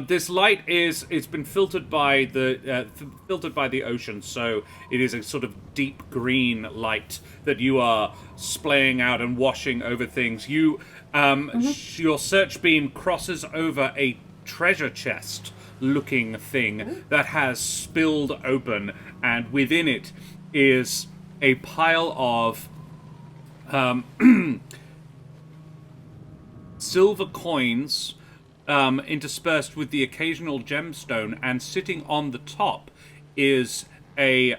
This light it's been filtered by the ocean, so it is a sort of deep green light that you are splaying out and washing over things. Your search beam crosses over a treasure chest looking thing that has spilled open, and within it is a pile of silver coins interspersed with the occasional gemstone, and sitting on the top is a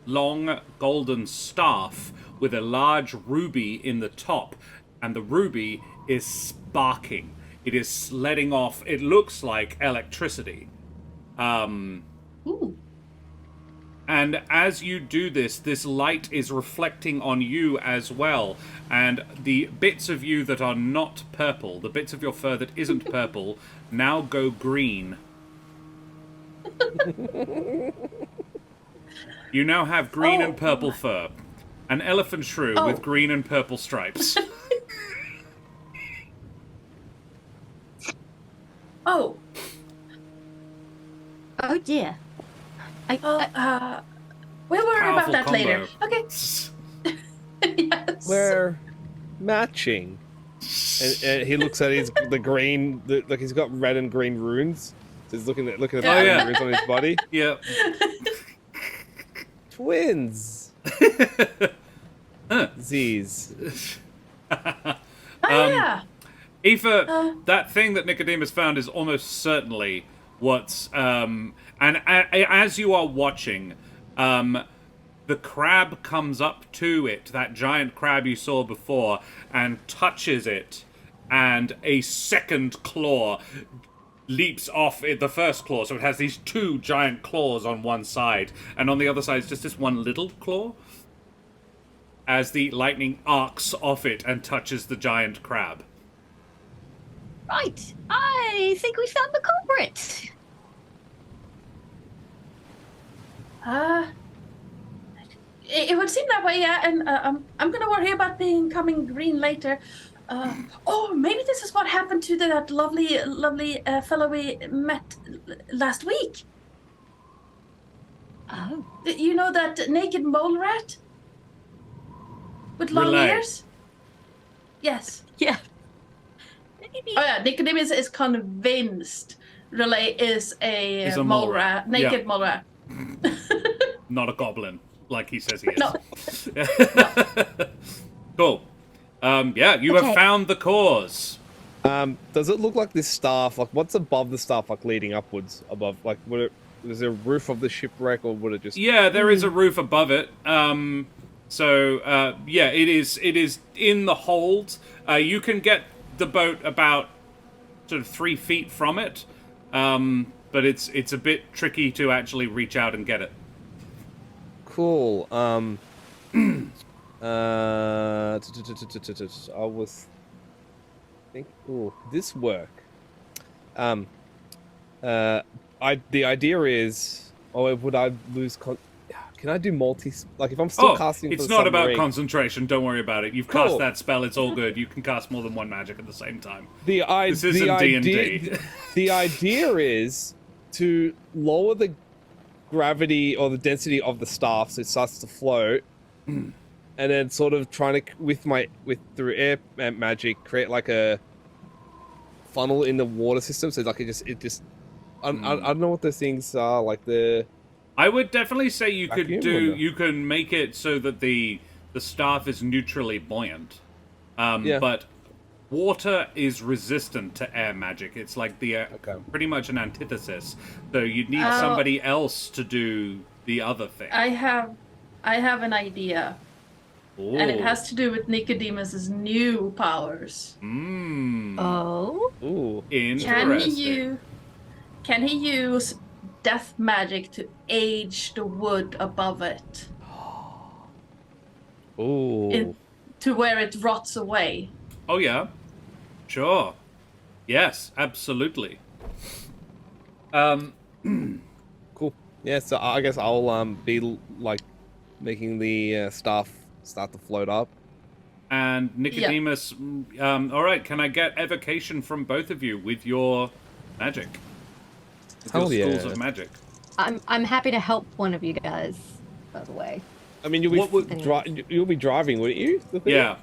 long golden staff with a large ruby in the top, and the ruby is sparking. It is letting off, it looks like electricity. Ooh. And as you do this light is reflecting on you as well. And the bits of you that are not purple, the bits of your fur that isn't purple, now go green. You now have green and purple fur. An elephant shrew with green and purple stripes. Oh. Oh dear. We'll worry about Powerful that combo. later. Okay. Yes. We're matching. And he looks at the green, like he's got red and green runes. So he's looking at the runes on his body. Yeah. Twins. Z's. Yeah. Aoife, that thing that Nikodemus found is almost certainly what's... and as you are watching, the crab comes up to it, that giant crab you saw before, and touches it, and a second claw leaps off the first claw. So it has these two giant claws on one side, and on the other side is just this one little claw, as the lightning arcs off it and touches the giant crab. Right. I think we found the culprit. It would seem that way, yeah. And I'm gonna worry about becoming green later. Oh, maybe this is what happened to that lovely fellow we met last week. Oh. You know that naked mole rat with long Relay. ears? Yes. Yeah. Oh yeah, Nikodemus is convinced Relay is a Is a mole mole rat. rat, naked Yeah. mole rat. Not a goblin, like he says he is. No. Cool. You have Okay. found the cause. Does it look like this staff? Like, what's above the staff? Like leading upwards above? Like, is there a roof of the shipwreck, or would it just? Yeah, there is a roof above it. It is in the hold. You can get the boat about sort of 3 feet from it, but it's a bit tricky to actually reach out and get it. Cool. I was think. Ooh, this work. The idea is, would I lose? Can I do multi? Like, if I'm still casting, it's for the not about submarine- concentration. Don't worry about it. You've Cool. cast that spell. It's all good. You can cast more than one magic at the same time. This The isn't idea, D&D. the idea is to lower the gravity or the density of the staff so it starts to float, and then sort of trying to through air magic create like a funnel in the water system. So like it just I don't know what those things are, like the. I would definitely say you could Vacuum or no? you can make it so that the staff is neutrally buoyant. Yeah. But water is resistant to air magic. It's like pretty much an antithesis. So you'd need somebody else to do the other thing. I have an idea, and it has to do with Nicodemus's new powers. Oh. Ooh. Interesting. Can he use death magic to age the wood above it Ooh. to where it rots away? Oh yeah, sure. Yes, absolutely. Cool. Yeah, so I guess I'll be like making the staff start to float up. And Nikodemus, all right, can I get evocation from both of you with your magic? With your schools of magic. I'm happy to help one of you guys, by the way. I mean, you'll be driving, wouldn't you? Yeah.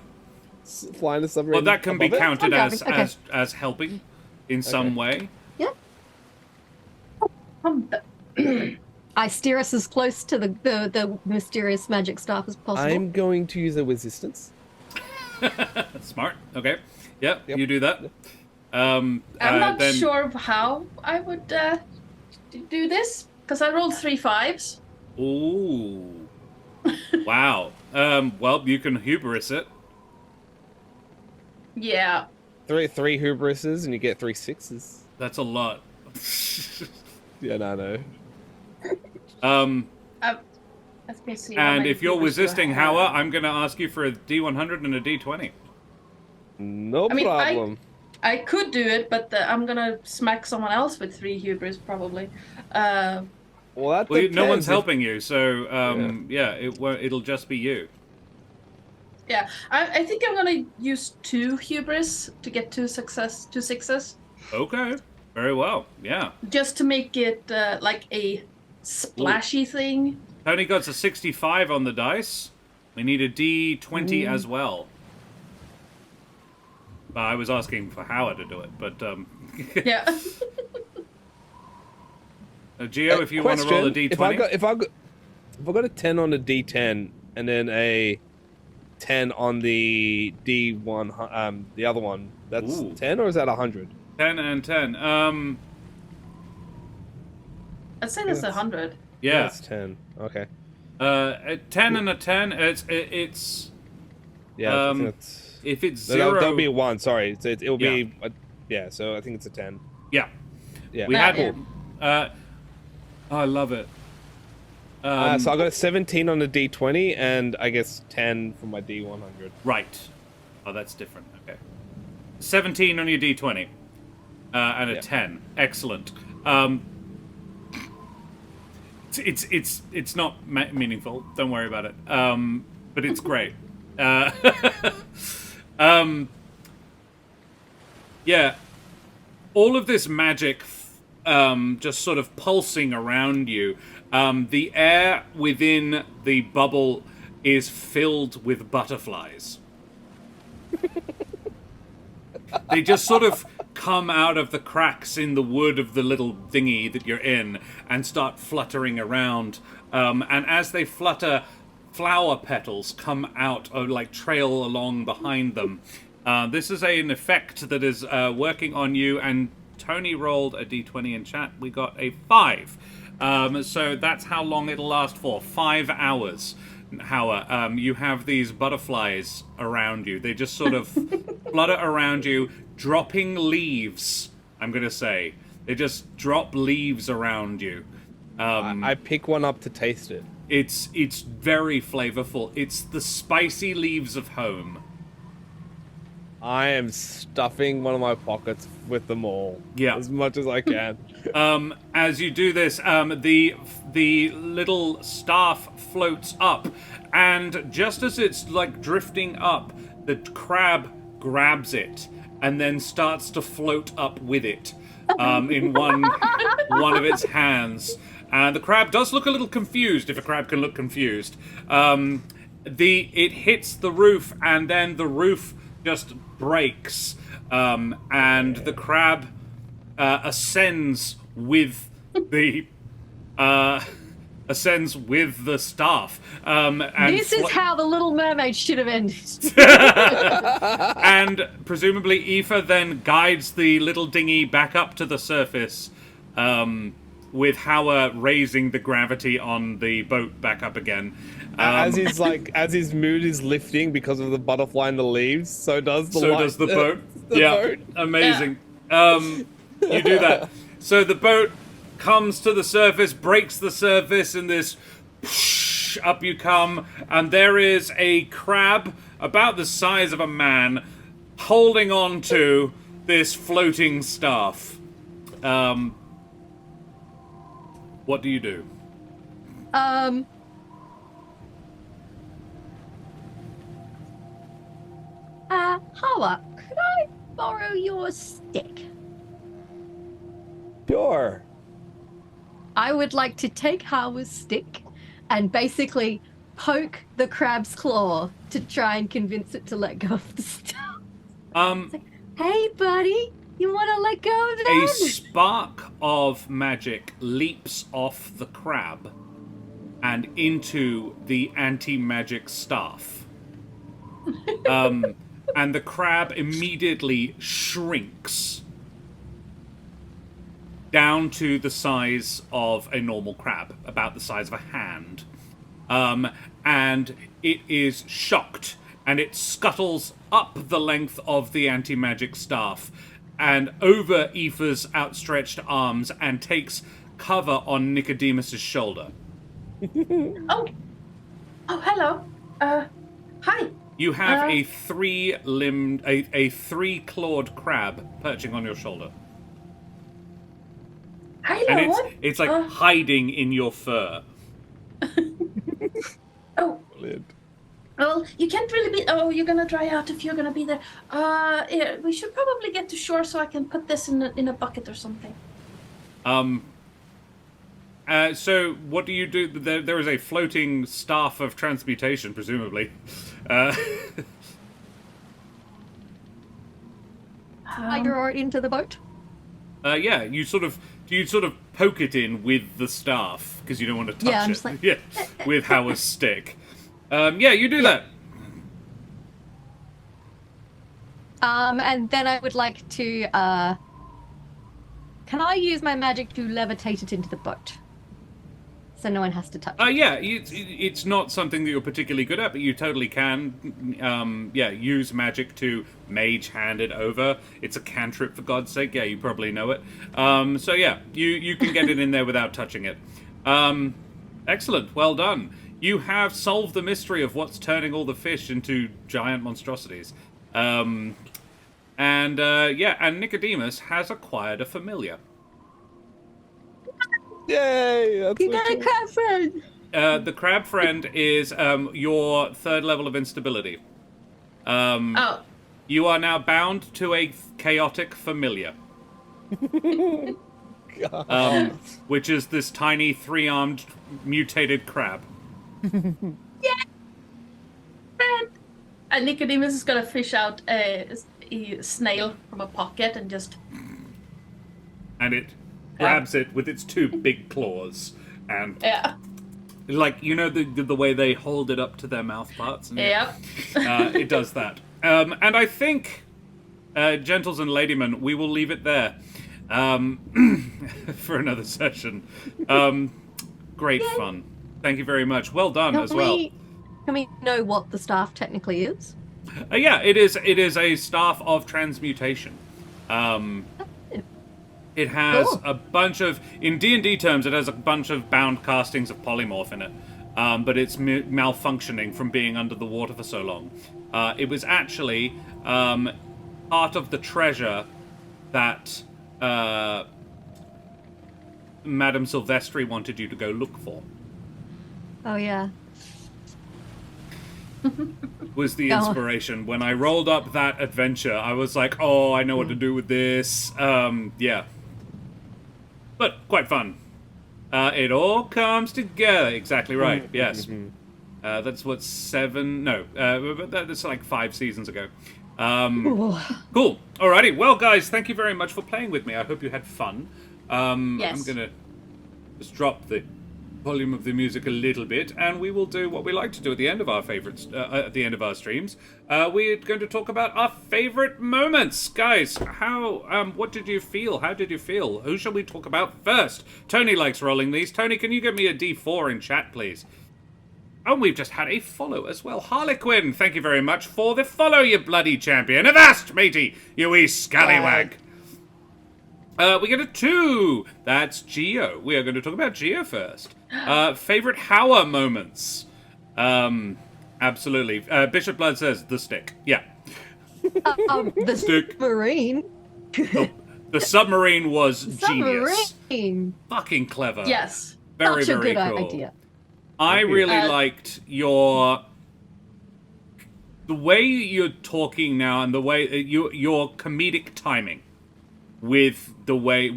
Flying the submarine. Well, that can be counted as helping in some way. Yeah. I steer us as close to the mysterious magic staff as possible. I'm going to use a Wizistance. Smart. Okay. Yep. You do that. I'm not sure how I would do this because I rolled 3 5s. Ooh. Wow. Well, you can hubris it. Yeah. Three hubrises and you get 3 6s. That's a lot. Yeah, no, no. Let me see. And if you're resisting Hawa, I'm going to ask you for a D100 and a D20. No problem. I could do it, but I'm going to smack someone else with 3 hubris, probably. Well, no one's helping you, so it'll just be you. Yeah, I think I'm going to use 2 hubris to get 2 6s. Okay, very well, yeah. Just to make it like a splashy thing. Tony got a 65 on the dice. We need a D20 as well. I was asking for Howard to do it, but... Yeah. Gio, if you want to roll a D20... If I got a 10 on the D10, and then a 10 on the D1, the other one, that's 10, or is that 100? 10 and 10. I'd say that's 100. Yeah. That's 10. Okay. A 10 and a 10, it's yeah, I think that's... if it's 0... There'll be a 1, sorry. It'll be... so I think it's a 10. Yeah. Yeah. We had... I love it. So I got a 17 on the D20, and I guess 10 for my D100. Right. Oh, that's different. Okay. 17 on your D20. And a 10. Excellent. It's not meaningful. Don't worry about it. But it's great. Yeah. All of this magic just sort of pulsing around you. The air within the bubble is filled with butterflies. They just sort of come out of the cracks in the wood of the little thingy that you're in and start fluttering around. And as they flutter, flower petals come out, or like trail along behind them. This is an effect that is working on you, and Tony rolled a d20 in chat. We got a 5. So that's how long it'll last for. 5 hours. Hawa, you have these butterflies around you. They just sort of flutter around you, dropping leaves, I'm going to say. They just drop leaves around you. I pick one up to taste it. It's very flavorful. It's the spicy leaves of home. I am stuffing one of my pockets with them all. Yeah. As much as I can. As you do this, the little staff floats up, and just as it's like drifting up, the crab grabs it and then starts to float up with it in one of its hands. And the crab does look a little confused, if a crab can look confused. It hits the roof, and then the roof just breaks, and the crab ascends with the staff. And this is how the Little Mermaid should have ended. And presumably Aoife then guides the little dinghy back up to the surface, with Hawa raising the gravity on the boat back up again. As his mood is lifting because of the butterfly and the leaves, so does the boat. Boat. Amazing. You do that. So the boat comes to the surface, breaks the surface, and this whoosh, up you come, and there is a crab about the size of a man holding on to this floating staff. What do you do? Hawa, could I borrow your stick? Sure. I would like to take Hawa's stick and basically poke the crab's claw to try and convince it to let go of the stuff. Hey, buddy, you want to let go of A that? spark of magic leaps off the crab and into the anti-magic staff. And the crab immediately shrinks down to the size of a normal crab, about the size of a hand. And it is shocked, and it scuttles up the length of the anti-magic staff and over Aoife's outstretched arms and takes cover on Nikodemus's shoulder. Oh, hello. Hi. You have a three-limbed, a three-clawed crab perching on your shoulder. Hello. And it's like hiding in your fur. Oh. Brilliant. Well, you can't really be. Oh, you're gonna dry out if you're gonna be there. Yeah, we should probably get to shore so I can put this in a bucket or something. So what do you do? There is a floating staff of transmutation, presumably. I draw it into the boat. Yeah, you sort of poke it in with the staff because you don't want to touch I'm it. just like- Yeah, with Hawa's stick. Yeah, you do that. And then I would like to, can I use my magic to levitate it into the boat? So no one has to touch it. Yeah, it's not something that you're particularly good at, but you totally can. Yeah, use magic to mage hand it over. It's a cantrip, for God's sake. Yeah, you probably know it. So yeah, you can get it in there without touching it. Excellent, well done. You have solved the mystery of what's turning all the fish into giant monstrosities. And Nikodemus has acquired a familiar. Yay! That's You so got a cool. crab friend! The crab friend is your third level of instability. Oh. You are now bound to a chaotic familiar. Which is this tiny three-armed mutated crab. And Nicodemus is gonna fish out a snail from a pocket and just. And it grabs it with its two big claws. And, Yeah. like, you know the way they hold it up to their mouth parts? And Yep. it does that. And I think, gentles and ladymen, we will leave it there for another session. Great fun. Thank you very much. Well done as well. Can we know what the staff technically is? Yeah, it is a staff of transmutation. It has Cool. a bunch of, in D&D terms, it has a bunch of bound castings of polymorph in it. But it's malfunctioning from being under the water for so long. It was actually part of the treasure that Madame Silvestri wanted you to go look for. Oh, yeah. Was the Go on. inspiration. When I rolled up that adventure, I was like, oh, I know what to do with this. Yeah. But quite fun. It all comes together. Exactly right. Yes. That's what that's like 5 seasons ago. Cool. Alrighty. Well, guys, thank you very much for playing with me. I hope you had fun. Yes. I'm gonna just drop the volume of the music a little bit, and we will do what we like to do at the end of our favorites, at the end of our streams. We're going to talk about our favorite moments, guys. What did you feel? How did you feel? Who shall we talk about first? Tony likes rolling these. Tony, can you give me a D4 in chat, please? Oh, and we've just had a follow as well. Harlequin, thank you very much for the follow, you bloody champion. Avast, matey, you wee scallywag. We get a 2. That's Geo. We are going to talk about Geo first. Favorite Hawa moments. Absolutely. Bishop Blood says the stick. Yeah. The Stick. submarine. Oh, the submarine was genius. Submarine. Fucking clever. Yes. Very, Such a very good cool. idea. I really liked your the way you're talking now and the way your comedic timing with the way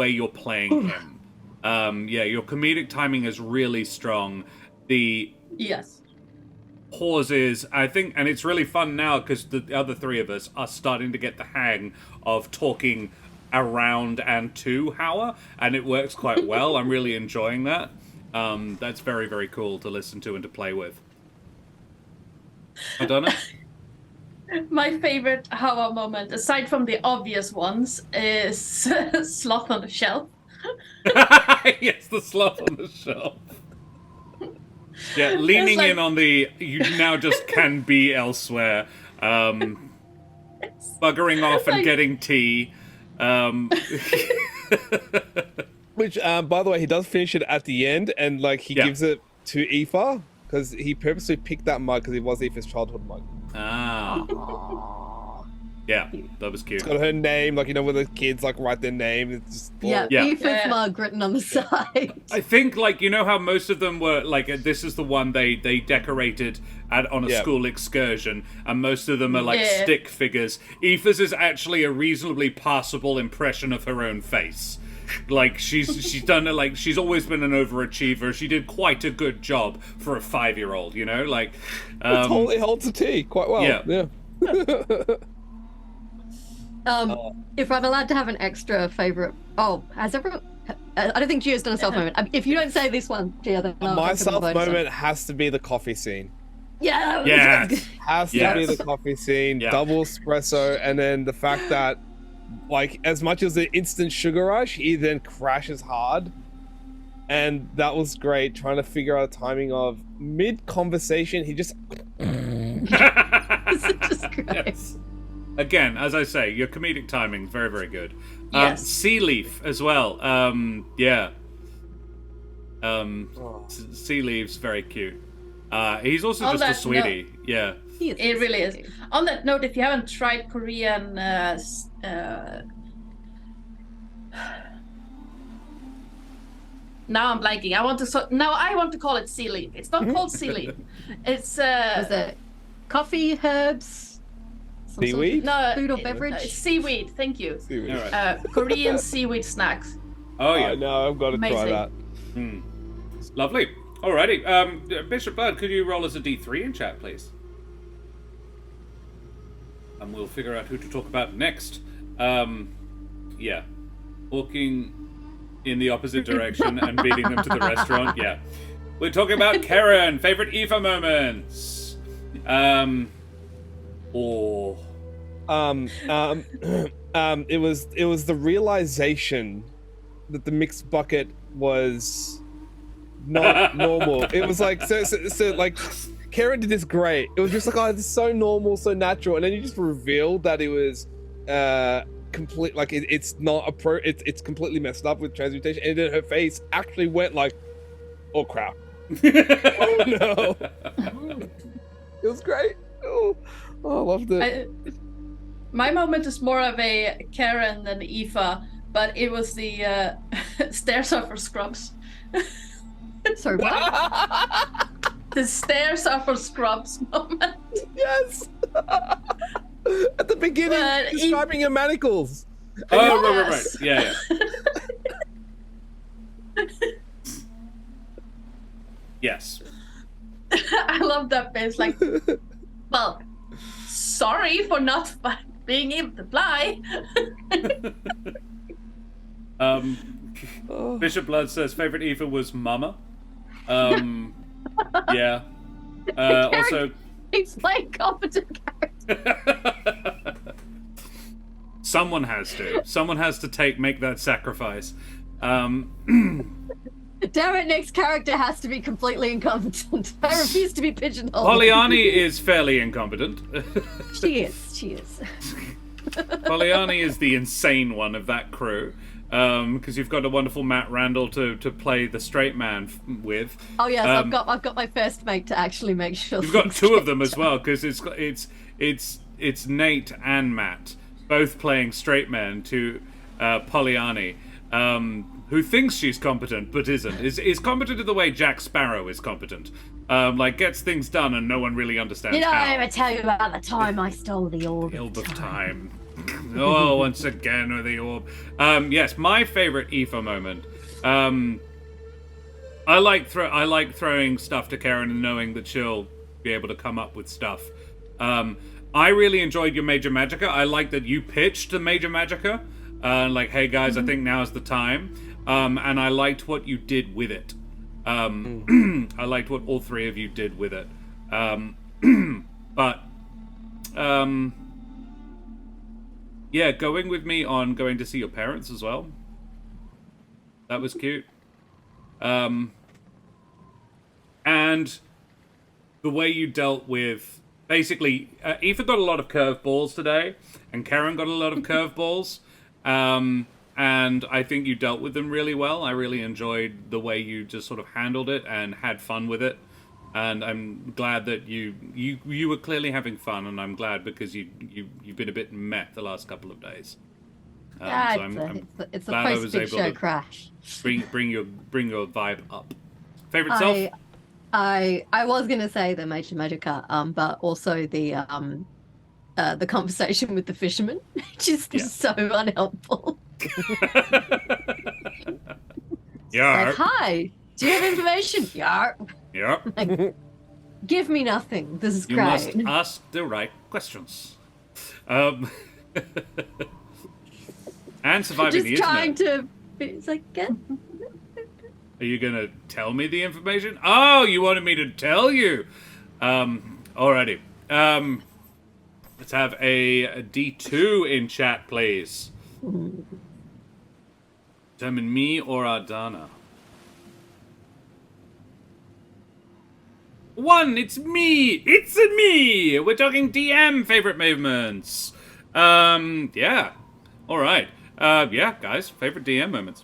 you're playing him. Your comedic timing is really strong. The Yes. pauses, I think, and it's really fun now because the other three of us are starting to get the hang of talking around and to Hawa, and it works quite well. I'm really enjoying that. That's very, very cool to listen to and to play with. Ardanna? My favorite Hawa moment, aside from the obvious ones, is sloth on the shelf. Yes, the sloth on the shelf. Yeah, leaning in on the you now just can be elsewhere. Buggering off and getting tea. Which, by the way, he does finish it at the end, and like he gives it to Aoife because he purposely picked that mug because it was Aoife's childhood mug. Ah. Yeah, that was cute. It's got her name, like, you know, where the kids like write their name. It's just Aoife's mug written on the side. I think, like, you know how most of them were like, this is the one they decorated on a school excursion, and most of them are like stick figures. Aoife's is actually a reasonably passable impression of her own face. Like, she's done it, like, she's always been an overachiever. She did quite a good job for a 5-year-old, you know? Like, it holds the tea quite well. Yeah. If I'm allowed to have an extra favourite... Oh, has everyone... I don't think Gio's done a self moment. If you don't say this one, Gio, then I'll My self moment has to be the coffee scene. Yeah. Has to be the coffee scene, double espresso, and then the fact that, like, as much as the instant sugar rush, he then crashes hard. And that was great, trying to figure out the timing of mid-conversation, he just... It's just great. Yes. Again, as I say, your comedic timing is very, very good. Yes. Sea Leaf as well. Sea Leaf's very cute. He's also On just a that sweetie. Yeah. It really is. On that note, if you haven't tried Korean, now I'm blanking. I want to call it sea leaf. It's not called sea leaf. It's Was it coffee, herbs, some seaweed? no food or beverage? It's seaweed. Thank you. Seaweed. All right. Korean seaweed snacks. Oh yeah. No, I've got to try Amazing. that. Lovely. Alrighty. Bishop Blood, could you roll us a D3 in chat, please? And we'll figure out who to talk about next. Walking in the opposite direction and beating them to the restaurant. Yeah. We're talking about Karen, favorite Aoife moments. It was the realization that the mixed bucket was not normal. It was like so like Karen did this great. It was just like, oh, it's so normal, so natural, and then you just revealed that it was complete, like it's not it's completely messed up with transmutation, and then her face actually went like, oh crap. Oh no. It was great. Oh, I loved it. My moment is more of a Karen than Aoife, but it was the stairs are for scrubs. Sorry, what? The stairs are for scrubs moment. Yes. At the beginning, But describing your manacles. Oh, right. Yeah. Yes. I love that face. Like, well, sorry for not being able to fly. Bishop Blood says favorite Aoife was Mama. Yeah. Also, He's playing competent character. someone has to. Someone has to make that sacrifice. Damn it, Nick's character has to be completely incompetent. I refuse to be pigeonholed. Polyani is fairly incompetent. She is. Polyani is the insane one of that crew. Because you've got a wonderful Matt Randall to play the straight man with. Oh yes, I've got my first mate to actually make sure. You've got things two get of them as done. well, because it's Nate and Matt both playing straight men to Polyani. who thinks she's competent but isn't, is competent in the way Jack Sparrow is competent. Like, gets things done and no one really understands Did how. I ever tell you about the time I stole the orb? Orb of Time. Oh, once again with the orb. Yes, my favorite Aoife moment. I like throwing stuff to Karen and knowing that she'll be able to come up with stuff. I really enjoyed your Major Magicka. I like that you pitched the Major Magicka. Like, hey guys, I think now's the time. And I liked what you did with it. I liked what all three of you did with it. But yeah, going with me on going to see your parents as well. That was cute. And the way you dealt with... Basically, Aoife got a lot of curveballs today, and Karen got a lot of curveballs. And I think you dealt with them really well. I really enjoyed the way you just sort of handled it and had fun with it. And I'm glad that you were clearly having fun, and I'm glad because you've been a bit meh the last couple of days. So it's a glad I was post-big able show to crash. bring your vibe up. Favorite self? I was gonna say the Major Magicka, but also the conversation with the fisherman, which is so unhelpful. Yeah. Like, hi, do you have information? Yeah. Yeah. Like, give me nothing. This is You great. must ask the right questions. And surviving the Just trying internet. to. It's like get. Are you gonna tell me the information? Oh, you wanted me to tell you. Alrighty. Let's have a D2 in chat, please. Determine me or Ardanna. 1, it's me! It's me! We're talking DM favorite movements. Yeah. Alright. Yeah, guys, favorite DM moments.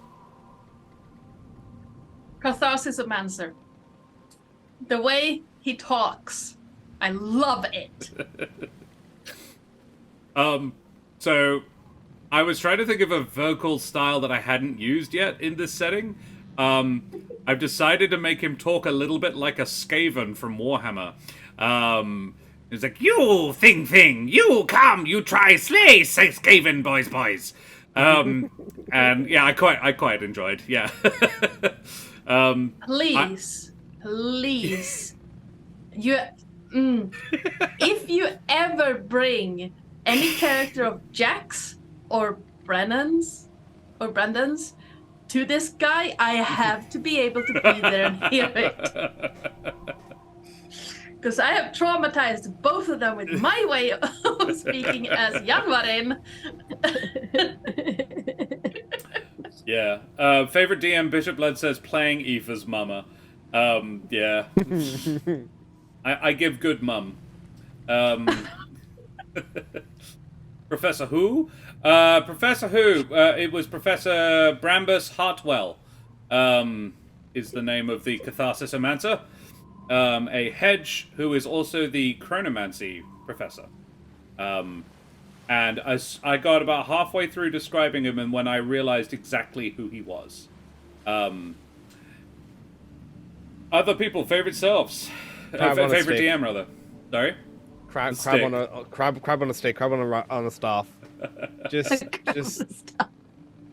Catharsis of Mancer. The way he talks. I love it. So I was trying to think of a vocal style that I hadn't used yet in this setting. I've decided to make him talk a little bit like a Skaven from Warhammer. It's like, you thing, you come, you try slay, say Skaven boys. And yeah, I quite enjoyed, yeah. Please. If you ever bring any character of Jack's or Brennan's to this guy, I have to be able to be there and hear it. Because I have traumatized both of them with my way of speaking as Janvarin. Yeah. Favorite DM, Bishop Blood says playing Aoife's mama. Yeah. I give good mum. Professor who? Professor who? It was Professor Brambus Hartwell. Is the name of the Catharsis-omancer. A hedge who is also the chronomancy professor. And I got about halfway through describing him, and when I realized exactly who he was. Other people, favorite selves. Favorite DM, rather. Sorry? Crab on a stick, crab on a staff.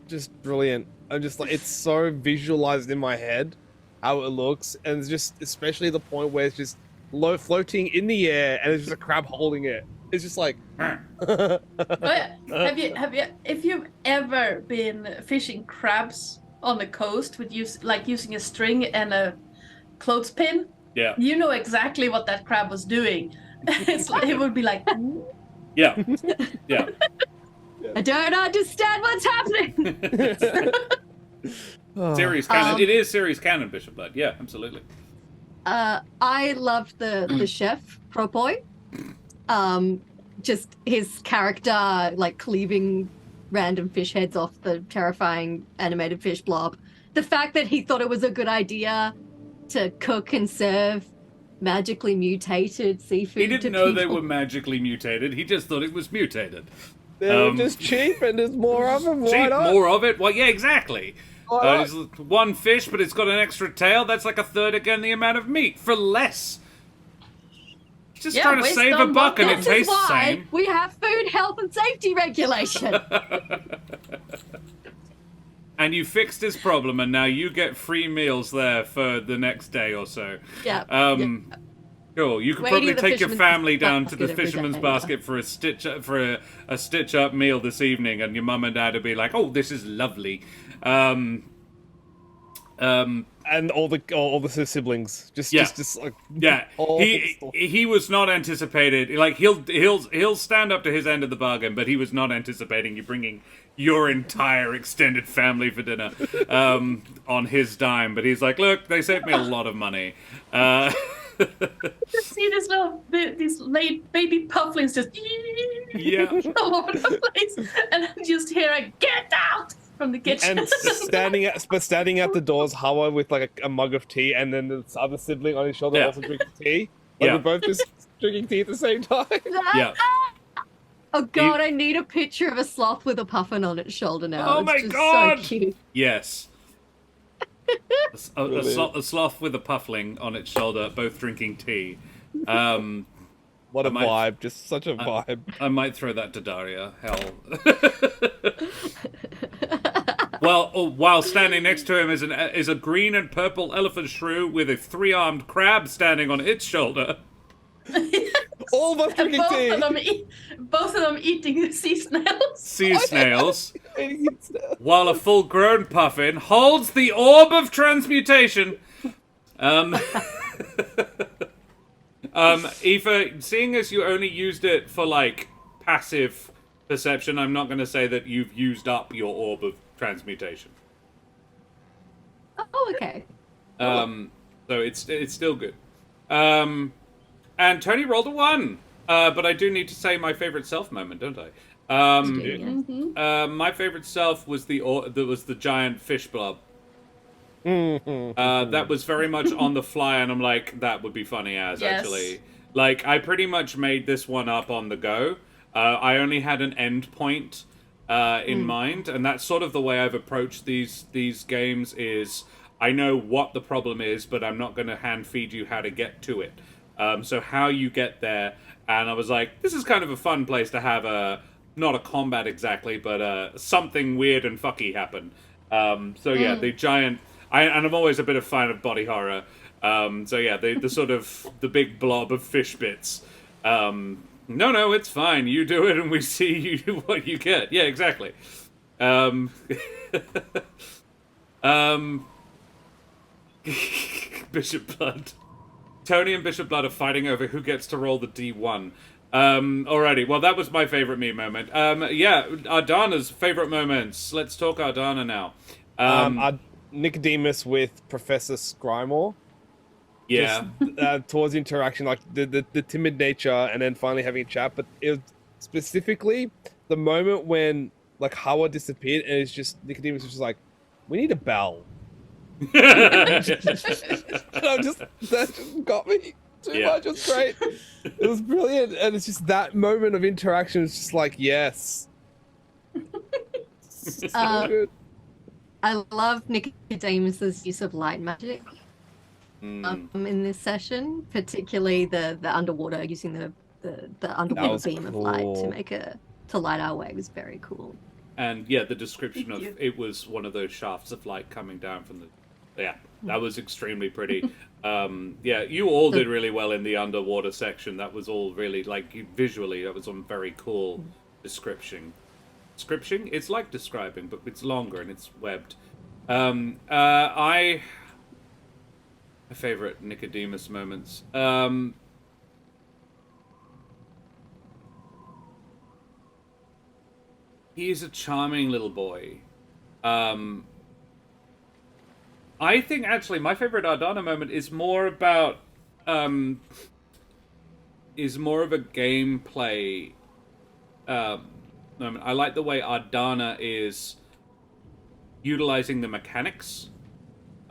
Just brilliant. I'm just like, it's so visualized in my head how it looks, and it's just especially the point where it's just low floating in the air and it's just a crab holding it. It's just like But if you've ever been fishing crabs on the coast with using a string and a clothespin, yeah, you know exactly what that crab was doing. It's like it would be like, yeah. I don't understand what's happening. Series canon. It is series canon, Bishop Blood. Yeah, absolutely. I loved the chef Propoi. Just his character like cleaving random fish heads off the terrifying animated fish blob. The fact that he thought it was a good idea to cook and serve magically mutated seafood. He didn't know they were magically mutated. He just thought it was mutated. They're just cheap and there's more of them. Why Cheap, not? more of it? Well, yeah, exactly. It's one fish, but it's got an extra tail. That's like a third again the amount of meat for less. Just trying to waste save a on buck and it This is tastes the why same. we have food, health, and safety regulation. And you fixed his problem, and now you get free meals there for the next day or so. Yeah. Cool. You could Waiting probably at the take your fisherman's family down to the basket every fisherman's day, basket for a stitch up meal this evening, and your mum and dad would be like, "Oh, this is lovely." And all the siblings, just like Yeah, all the stuff. he was not anticipated. Like he'll stand up to his end of the bargain, but he was not anticipating you bringing your entire extended family for dinner on his dime. But he's like, look, they saved me a lot of money. Just see these late baby pufflings just all over the place, and I'm just hear a get out from the kitchen. And standing at the doors, Hawa with like a mug of tea, and then the other sibling on his shoulder also drinking tea. Like we're both just drinking tea at the same time. Yeah. Oh god, I need a picture of a sloth with a puffin on its shoulder now. Oh It's my just God! So cute. Yes. A sloth with a puffling on its shoulder, both drinking tea. What a vibe! Just such a vibe. I might throw that to Daria. Hell. Well, while standing next to him is a green and purple elephant shrew with a 3-armed crab standing on its shoulder. All of us drinking tea. Both of them eating sea snails. Sea snails. While a full-grown puffin holds the orb of transmutation. Aoife, seeing as you only used it for like passive perception, I'm not going to say that you've used up your orb of transmutation. Oh, okay. So it's still good. And Tony rolled a 1. But I do need to say my favorite self moment, don't I? My favorite self was the giant fish blob. That was very much on the fly, and I'm like, that would be funny actually. Like, I pretty much made this one up on the go. I only had an end point in mind, and that's sort of the way I've approached these games is I know what the problem is, but I'm not going to hand feed you how to get to it. So how you get there, and I was like, this is kind of a fun place to have not a combat exactly, but something weird and fucky happen. So yeah, the giant, and I'm always a bit of fan of body horror. So yeah, the sort of the big blob of fish bits. No, it's fine. You do it, and we see you what you get. Yeah, exactly. Bishop Blood. Tony and Bishop Blood are fighting over who gets to roll the D1. Alrighty, well, that was my favorite me moment. Yeah, Ardanna's favorite moments. Let's talk Ardanna now. Nikodemus with Professor Scrymore. Yeah. Just, towards interaction, like the timid nature, and then finally having a chat. But it was specifically the moment when like Hawa disappeared, and it's just Nikodemus was just like, "We need a bell." And that just got me too much. It was great. It was brilliant, and it's just that moment of interaction is just like, yes. So good. I love Nikodemus's use of light magic in this session, particularly the underwater, using the underwater beam of light to light our way was very cool. And yeah, the description of it was one of those shafts of light coming down from the. Yeah, that was extremely pretty. Yeah, you all did really well in the underwater section. That was all really, like, visually, that was some very cool description. Description? It's like describing, but it's longer and it's webbed. My favorite Nikodemus moments. He's a charming little boy. I think actually my favorite Ardanna moment is more about is more of a gameplay moment. I like the way Ardanna is utilizing the mechanics.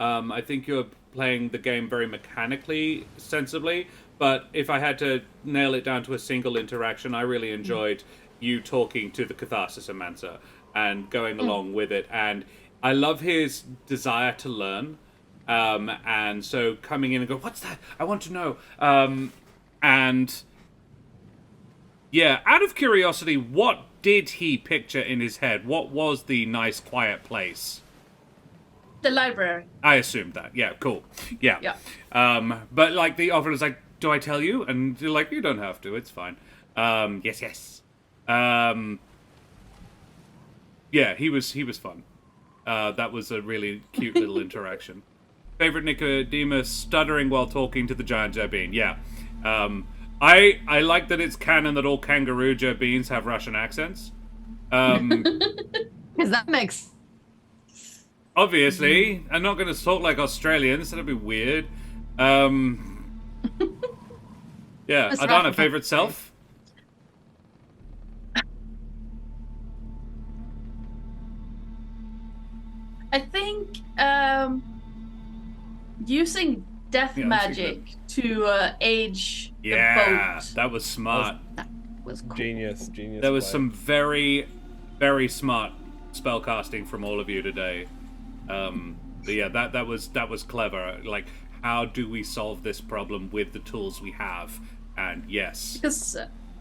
I think you're playing the game very mechanically, sensibly, but if I had to nail it down to a single interaction, I really enjoyed you talking to the Catharsis Amancer and going along with it, and I love his desire to learn. And so coming in and go, what's that? I want to know. And yeah, out of curiosity, what did he picture in his head? What was the nice, quiet place? The library. I assumed that. Yeah, cool. Yeah. Yeah. But like the offer is like, do I tell you? And you're like, you don't have to. It's fine. Yes. Yeah, he was fun. That was a really cute little interaction. Favorite Nikodemus stuttering while talking to the giant Jerbeen. Yeah. I like that it's canon that all kangaroo Jerbeens have Russian accents. Because that makes... Obviously. I'm not going to talk like Australians. That'd be weird. Yeah. Ardanna, favorite self? I think using death magic to age the boat. That was smart. That was cool. Genius. There was play. some very, very smart spellcasting from all of you today. But yeah, that was clever. Like, how do we solve this problem with the tools we have? And yes, Because,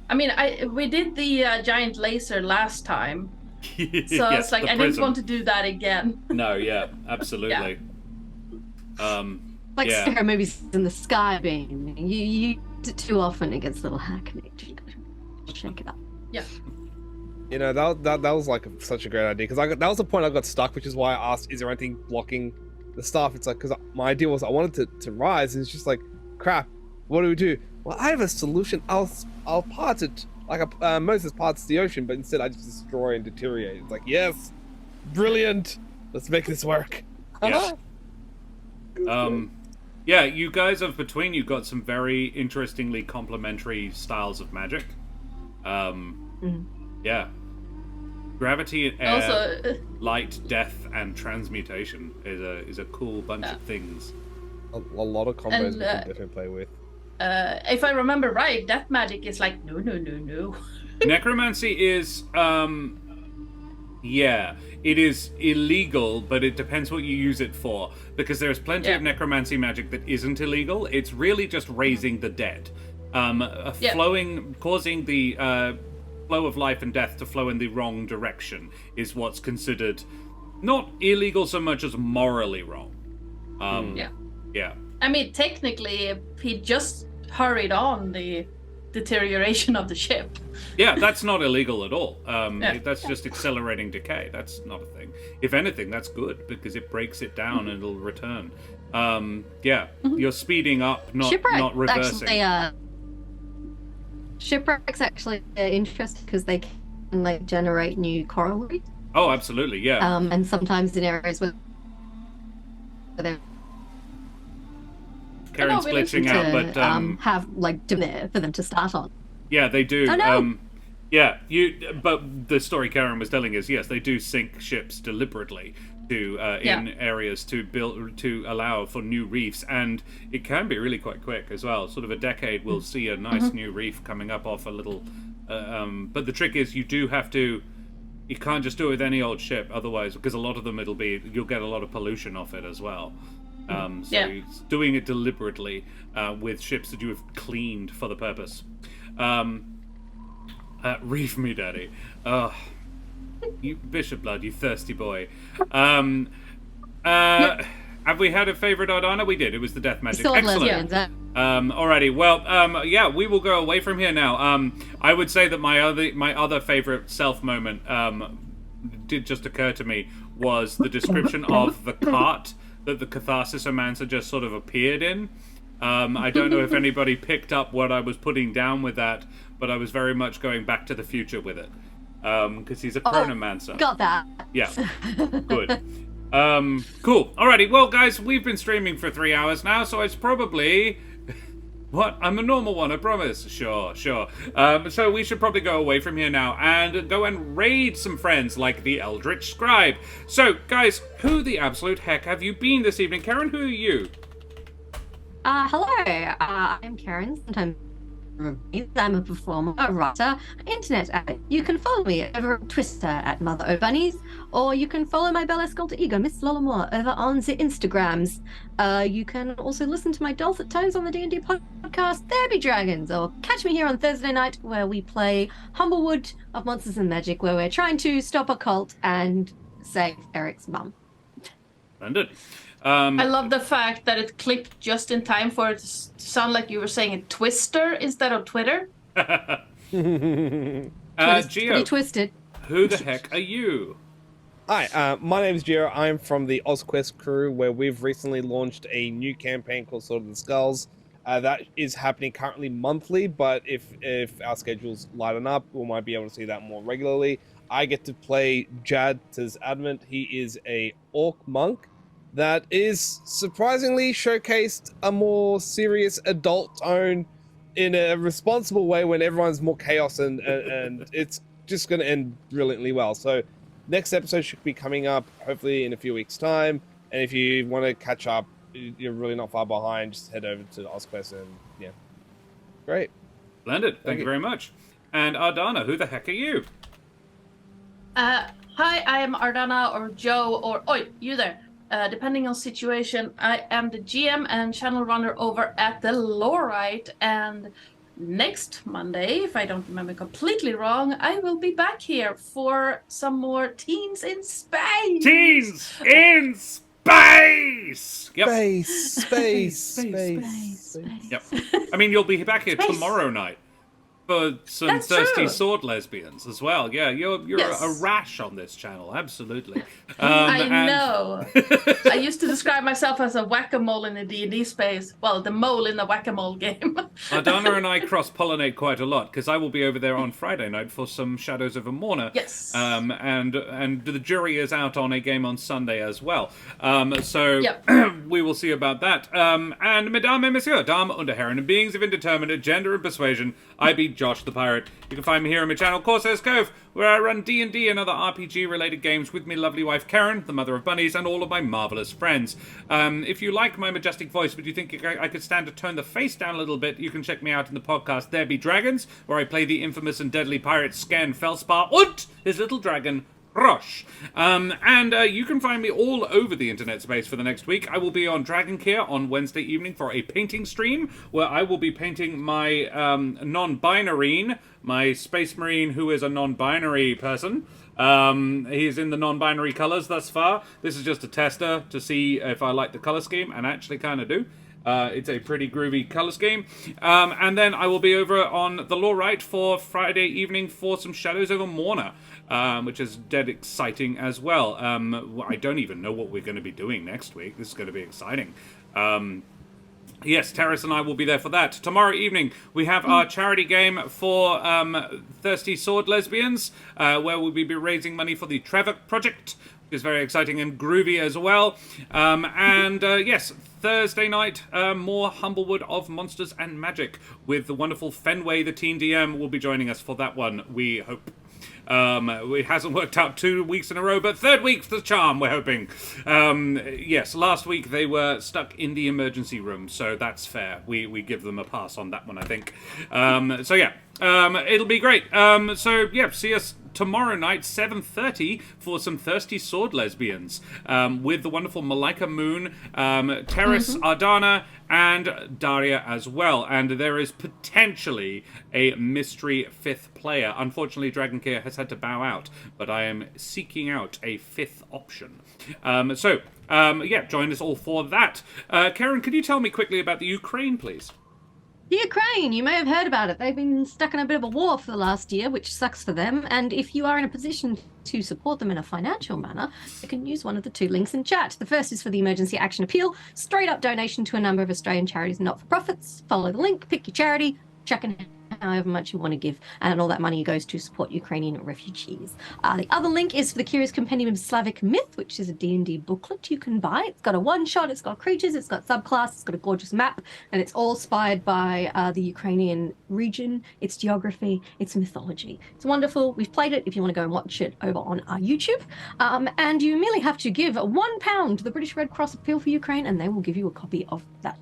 I mean, we did the giant laser last time, so Yes, it's like the I didn't prism. want to do that again. No, yeah, absolutely. Like yeah. scary movies in the sky beam. You do it too often, it gets a little hackneyed. Shake it up. Yeah. You know, that was like such a great idea, because that was the point I got stuck, which is why I asked, is there anything blocking the stuff? It's like, because my idea was I wanted to rise, and it's just like, crap, what do we do? Well, I have a solution. I'll part it like Moses parts the ocean, but instead I just destroy and deteriorate. It's like, yes, brilliant. Let's make this work. Yes. Yeah, you guys have between you got some very interestingly complementary styles of magic. Yeah. Gravity and air, Also, light, death, and transmutation is a cool bunch of things. A lot of combos And, we can definitely play with. if I remember right, death magic is like no. Necromancy is yeah, it is illegal, but it depends what you use it for, because there's plenty of necromancy magic that isn't illegal. It's really just raising the dead, causing the flow of life and death to flow in the wrong direction is what's considered not illegal so much as morally wrong. Yeah. I mean, technically, he just hurried on the deterioration of the ship. Yeah, that's not illegal at all. That's just accelerating decay. That's not a thing. If anything, that's good, because it breaks it down and it'll return. You're speeding up, not reversing. Shipwrecks actually are interesting because they can like generate new coral reefs. Oh, absolutely, yeah. And sometimes in areas where they're Karen's glitching out, but have like there for them to start on. yeah, they do. Oh, no. But the story Karen was telling is, yes, they do sink ships deliberately to in areas to allow for new reefs, and it can be really quite quick as well. Sort of a decade, we'll see a nice new reef coming up off a little. But the trick is, you can't just do it with any old ship, otherwise, because a lot of them you'll get a lot of pollution off it as well. So doing it deliberately with ships that you have cleaned for the purpose. Reef me, Daddy. You Bishop Blood, you thirsty boy. Have we had a favorite Ardanna? We did. It was the death magic. Still Excellent. Alrighty. Well, we will go away from here now. I would say that my other favorite self moment did just occur to me was the description of the cart that the Catharsis-omancer just sort of appeared in. I don't know if anybody picked up what I was putting down with that, but I was very much going back to the future with it. Because he's a chronomancer. Got that. Yeah. Good. Cool. Alrighty, well, guys, we've been streaming for 3 hours now, so it's probably... What? I'm a normal one, I promise. Sure. So we should probably go away from here now and go and raid some friends like the Eldritch Scribe. So, guys, who the absolute heck have you been this evening? Karen, who are you? Hello. I'm Karen, sometimes I'm a performer, a writer, an internet addict. You can follow me over on Twitter at Mother of Bunnies, or you can follow my Bella alter ego, Miss Lollamore, over on the Instagrams. You can also listen to my dulcet tones on the D&D podcast, There Be Dragons, or catch me here on Thursday night where we play Humblewood of Monsters and Magic, where we're trying to stop a cult and save Eric's mum. Splendid. I love the fact that it clicked just in time for it to sound like you were saying a twister instead of Twitter. Pretty Gio, twisted. who the heck are you? Hi, my name is Gio. I'm from the OzQuest crew, where we've recently launched a new campaign called Sword of the Skulls. That is happening currently monthly, but if our schedules lighten up, we might be able to see that more regularly. I get to play Jad Advent. He is a orc monk that is surprisingly showcased a more serious adult tone in a responsible way when everyone's more chaos and it's just going to end brilliantly well. So next episode should be coming up hopefully in a few weeks' time. And if you want to catch up, you're really not far behind, just head over to OzQuest and yeah. Great. Splendid. Thank you very much. And Ardanna, who the heck are you? Hi, I am Ardanna or Joe or Oi, you there. Depending on situation, I am the GM and channel runner over at the Lorite, and next Monday, if I don't remember completely wrong, I will be back here for some more Teens in Space! Teens in Space! Yep. Space. Yep. I mean, you'll be back here tomorrow night for some That's thirsty true. sword lesbians as well. Yeah, you're Yes. a rash on this channel, absolutely. I know. I used to describe myself as a whack-a-mole in the D&D space. Well, the mole in the whack-a-mole game. Ardanna and I cross-pollinate quite a lot, because I will be over there on Friday night for some Shadows of Amorna. Yes. And the jury is out on a game on Sunday as well. So Yep. we will see about that. And Mesdames et Messieurs, Damen und Herren, and beings of indeterminate gender and persuasion, I be Josh the Pirate. You can find me here on my channel, Corsair's Cove, where I run D&D and other RPG-related games with my lovely wife Karen, the mother of bunnies, and all of my marvellous friends. If you like my majestic voice, but you think I could stand to turn the face down a little bit, you can check me out in the podcast There Be Dragons, where I play the infamous and deadly pirate Scan Felspar und his little dragon, Rosh. And you can find me all over the internet space for the next week. I will be on Dragoncare on Wednesday evening for a painting stream, where I will be painting my non-binary, my space marine who is a non-binary person. He is in the non-binary colors thus far. This is just a tester to see if I like the color scheme, and I actually kind of do. It's a pretty groovy color scheme. And then I will be over on the Lorite for Friday evening for some Shadows over Morna, which is dead exciting as well. I don't even know what we're going to be doing next week. This is going to be exciting. Yes, Terrace and I will be there for that. Tomorrow evening, we have our charity game for Thirsty Sword Lesbians, where we'll be raising money for the Trevor Project, which is very exciting and groovy as well. Yes, Thursday night, more Humblewood of Monsters and Magic, with the wonderful Fenway, the teen DM, will be joining us for that one, we hope. It hasn't worked out 2 weeks in a row, but third week's the charm, we're hoping. Yes, last week they were stuck in the emergency room, so that's fair. We give them a pass on that one, I think. It'll be great. See us tomorrow night, 7:30, for some Thirsty Sword Lesbians, with the wonderful Malika Moon, Terrace, Ardanna, and Daria as well. And there is potentially a mystery fifth player. Unfortunately, Dragoncare has had to bow out, but I am seeking out a fifth option. Join us all for that. Karen, could you tell me quickly about the Ukraine, please? The Ukraine, you may have heard about it. They've been stuck in a bit of a war for the last year, which sucks for them. And if you are in a position to support them in a financial manner, you can use one of the 2 links in chat. The first is for the Emergency Action Appeal, straight up donation to a number of Australian charities and not-for-profits. Follow the link, pick your charity, chuck in however much you want to give, and all that money goes to support Ukrainian refugees. The other link is for the Curious Compendium of Slavic Myth, which is a D&D booklet you can buy. It's got a one-shot, it's got creatures, it's got subclass, it's got a gorgeous map, and it's all inspired by the Ukrainian region, its geography, its mythology. It's wonderful. We've played it if you want to go and watch it over on our YouTube. And you merely have to give £1 to the British Red Cross Appeal for Ukraine, and they will give you a copy of that.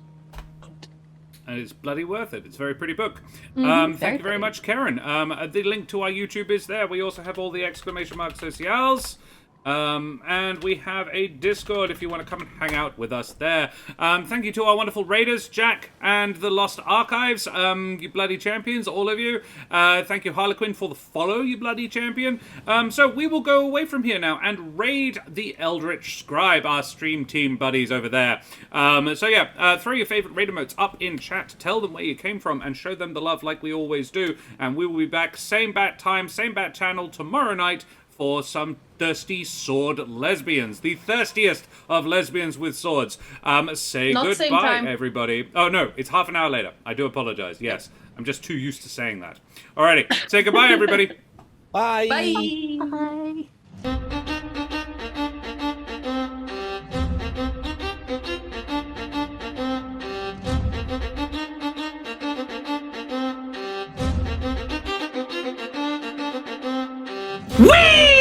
And it's bloody worth it. It's a very pretty book. Very Thank you very pretty. much, Karen. The link to our YouTube is there. We also have all the exclamation mark socials. And we have a Discord if you want to come and hang out with us there. Thank you to our wonderful raiders, Jack and the Lost Archives, you bloody champions, all of you. Thank you, Harlequin, for the follow, you bloody champion. So we will go away from here now and raid the Eldritch Scribe, our stream team buddies over there. Throw your favorite raid emotes up in chat, tell them where you came from, and show them the love like we always do. And we will be back, same bat time, same bat channel, tomorrow night, for some thirsty sword lesbians. The thirstiest of lesbians with swords. Say Not same goodbye, time. everybody. Oh, no, it's half an hour later. I do apologize. Yes, I'm just too used to saying that. Alrighty, say goodbye, everybody. Bye. Bye. Bye. Whee!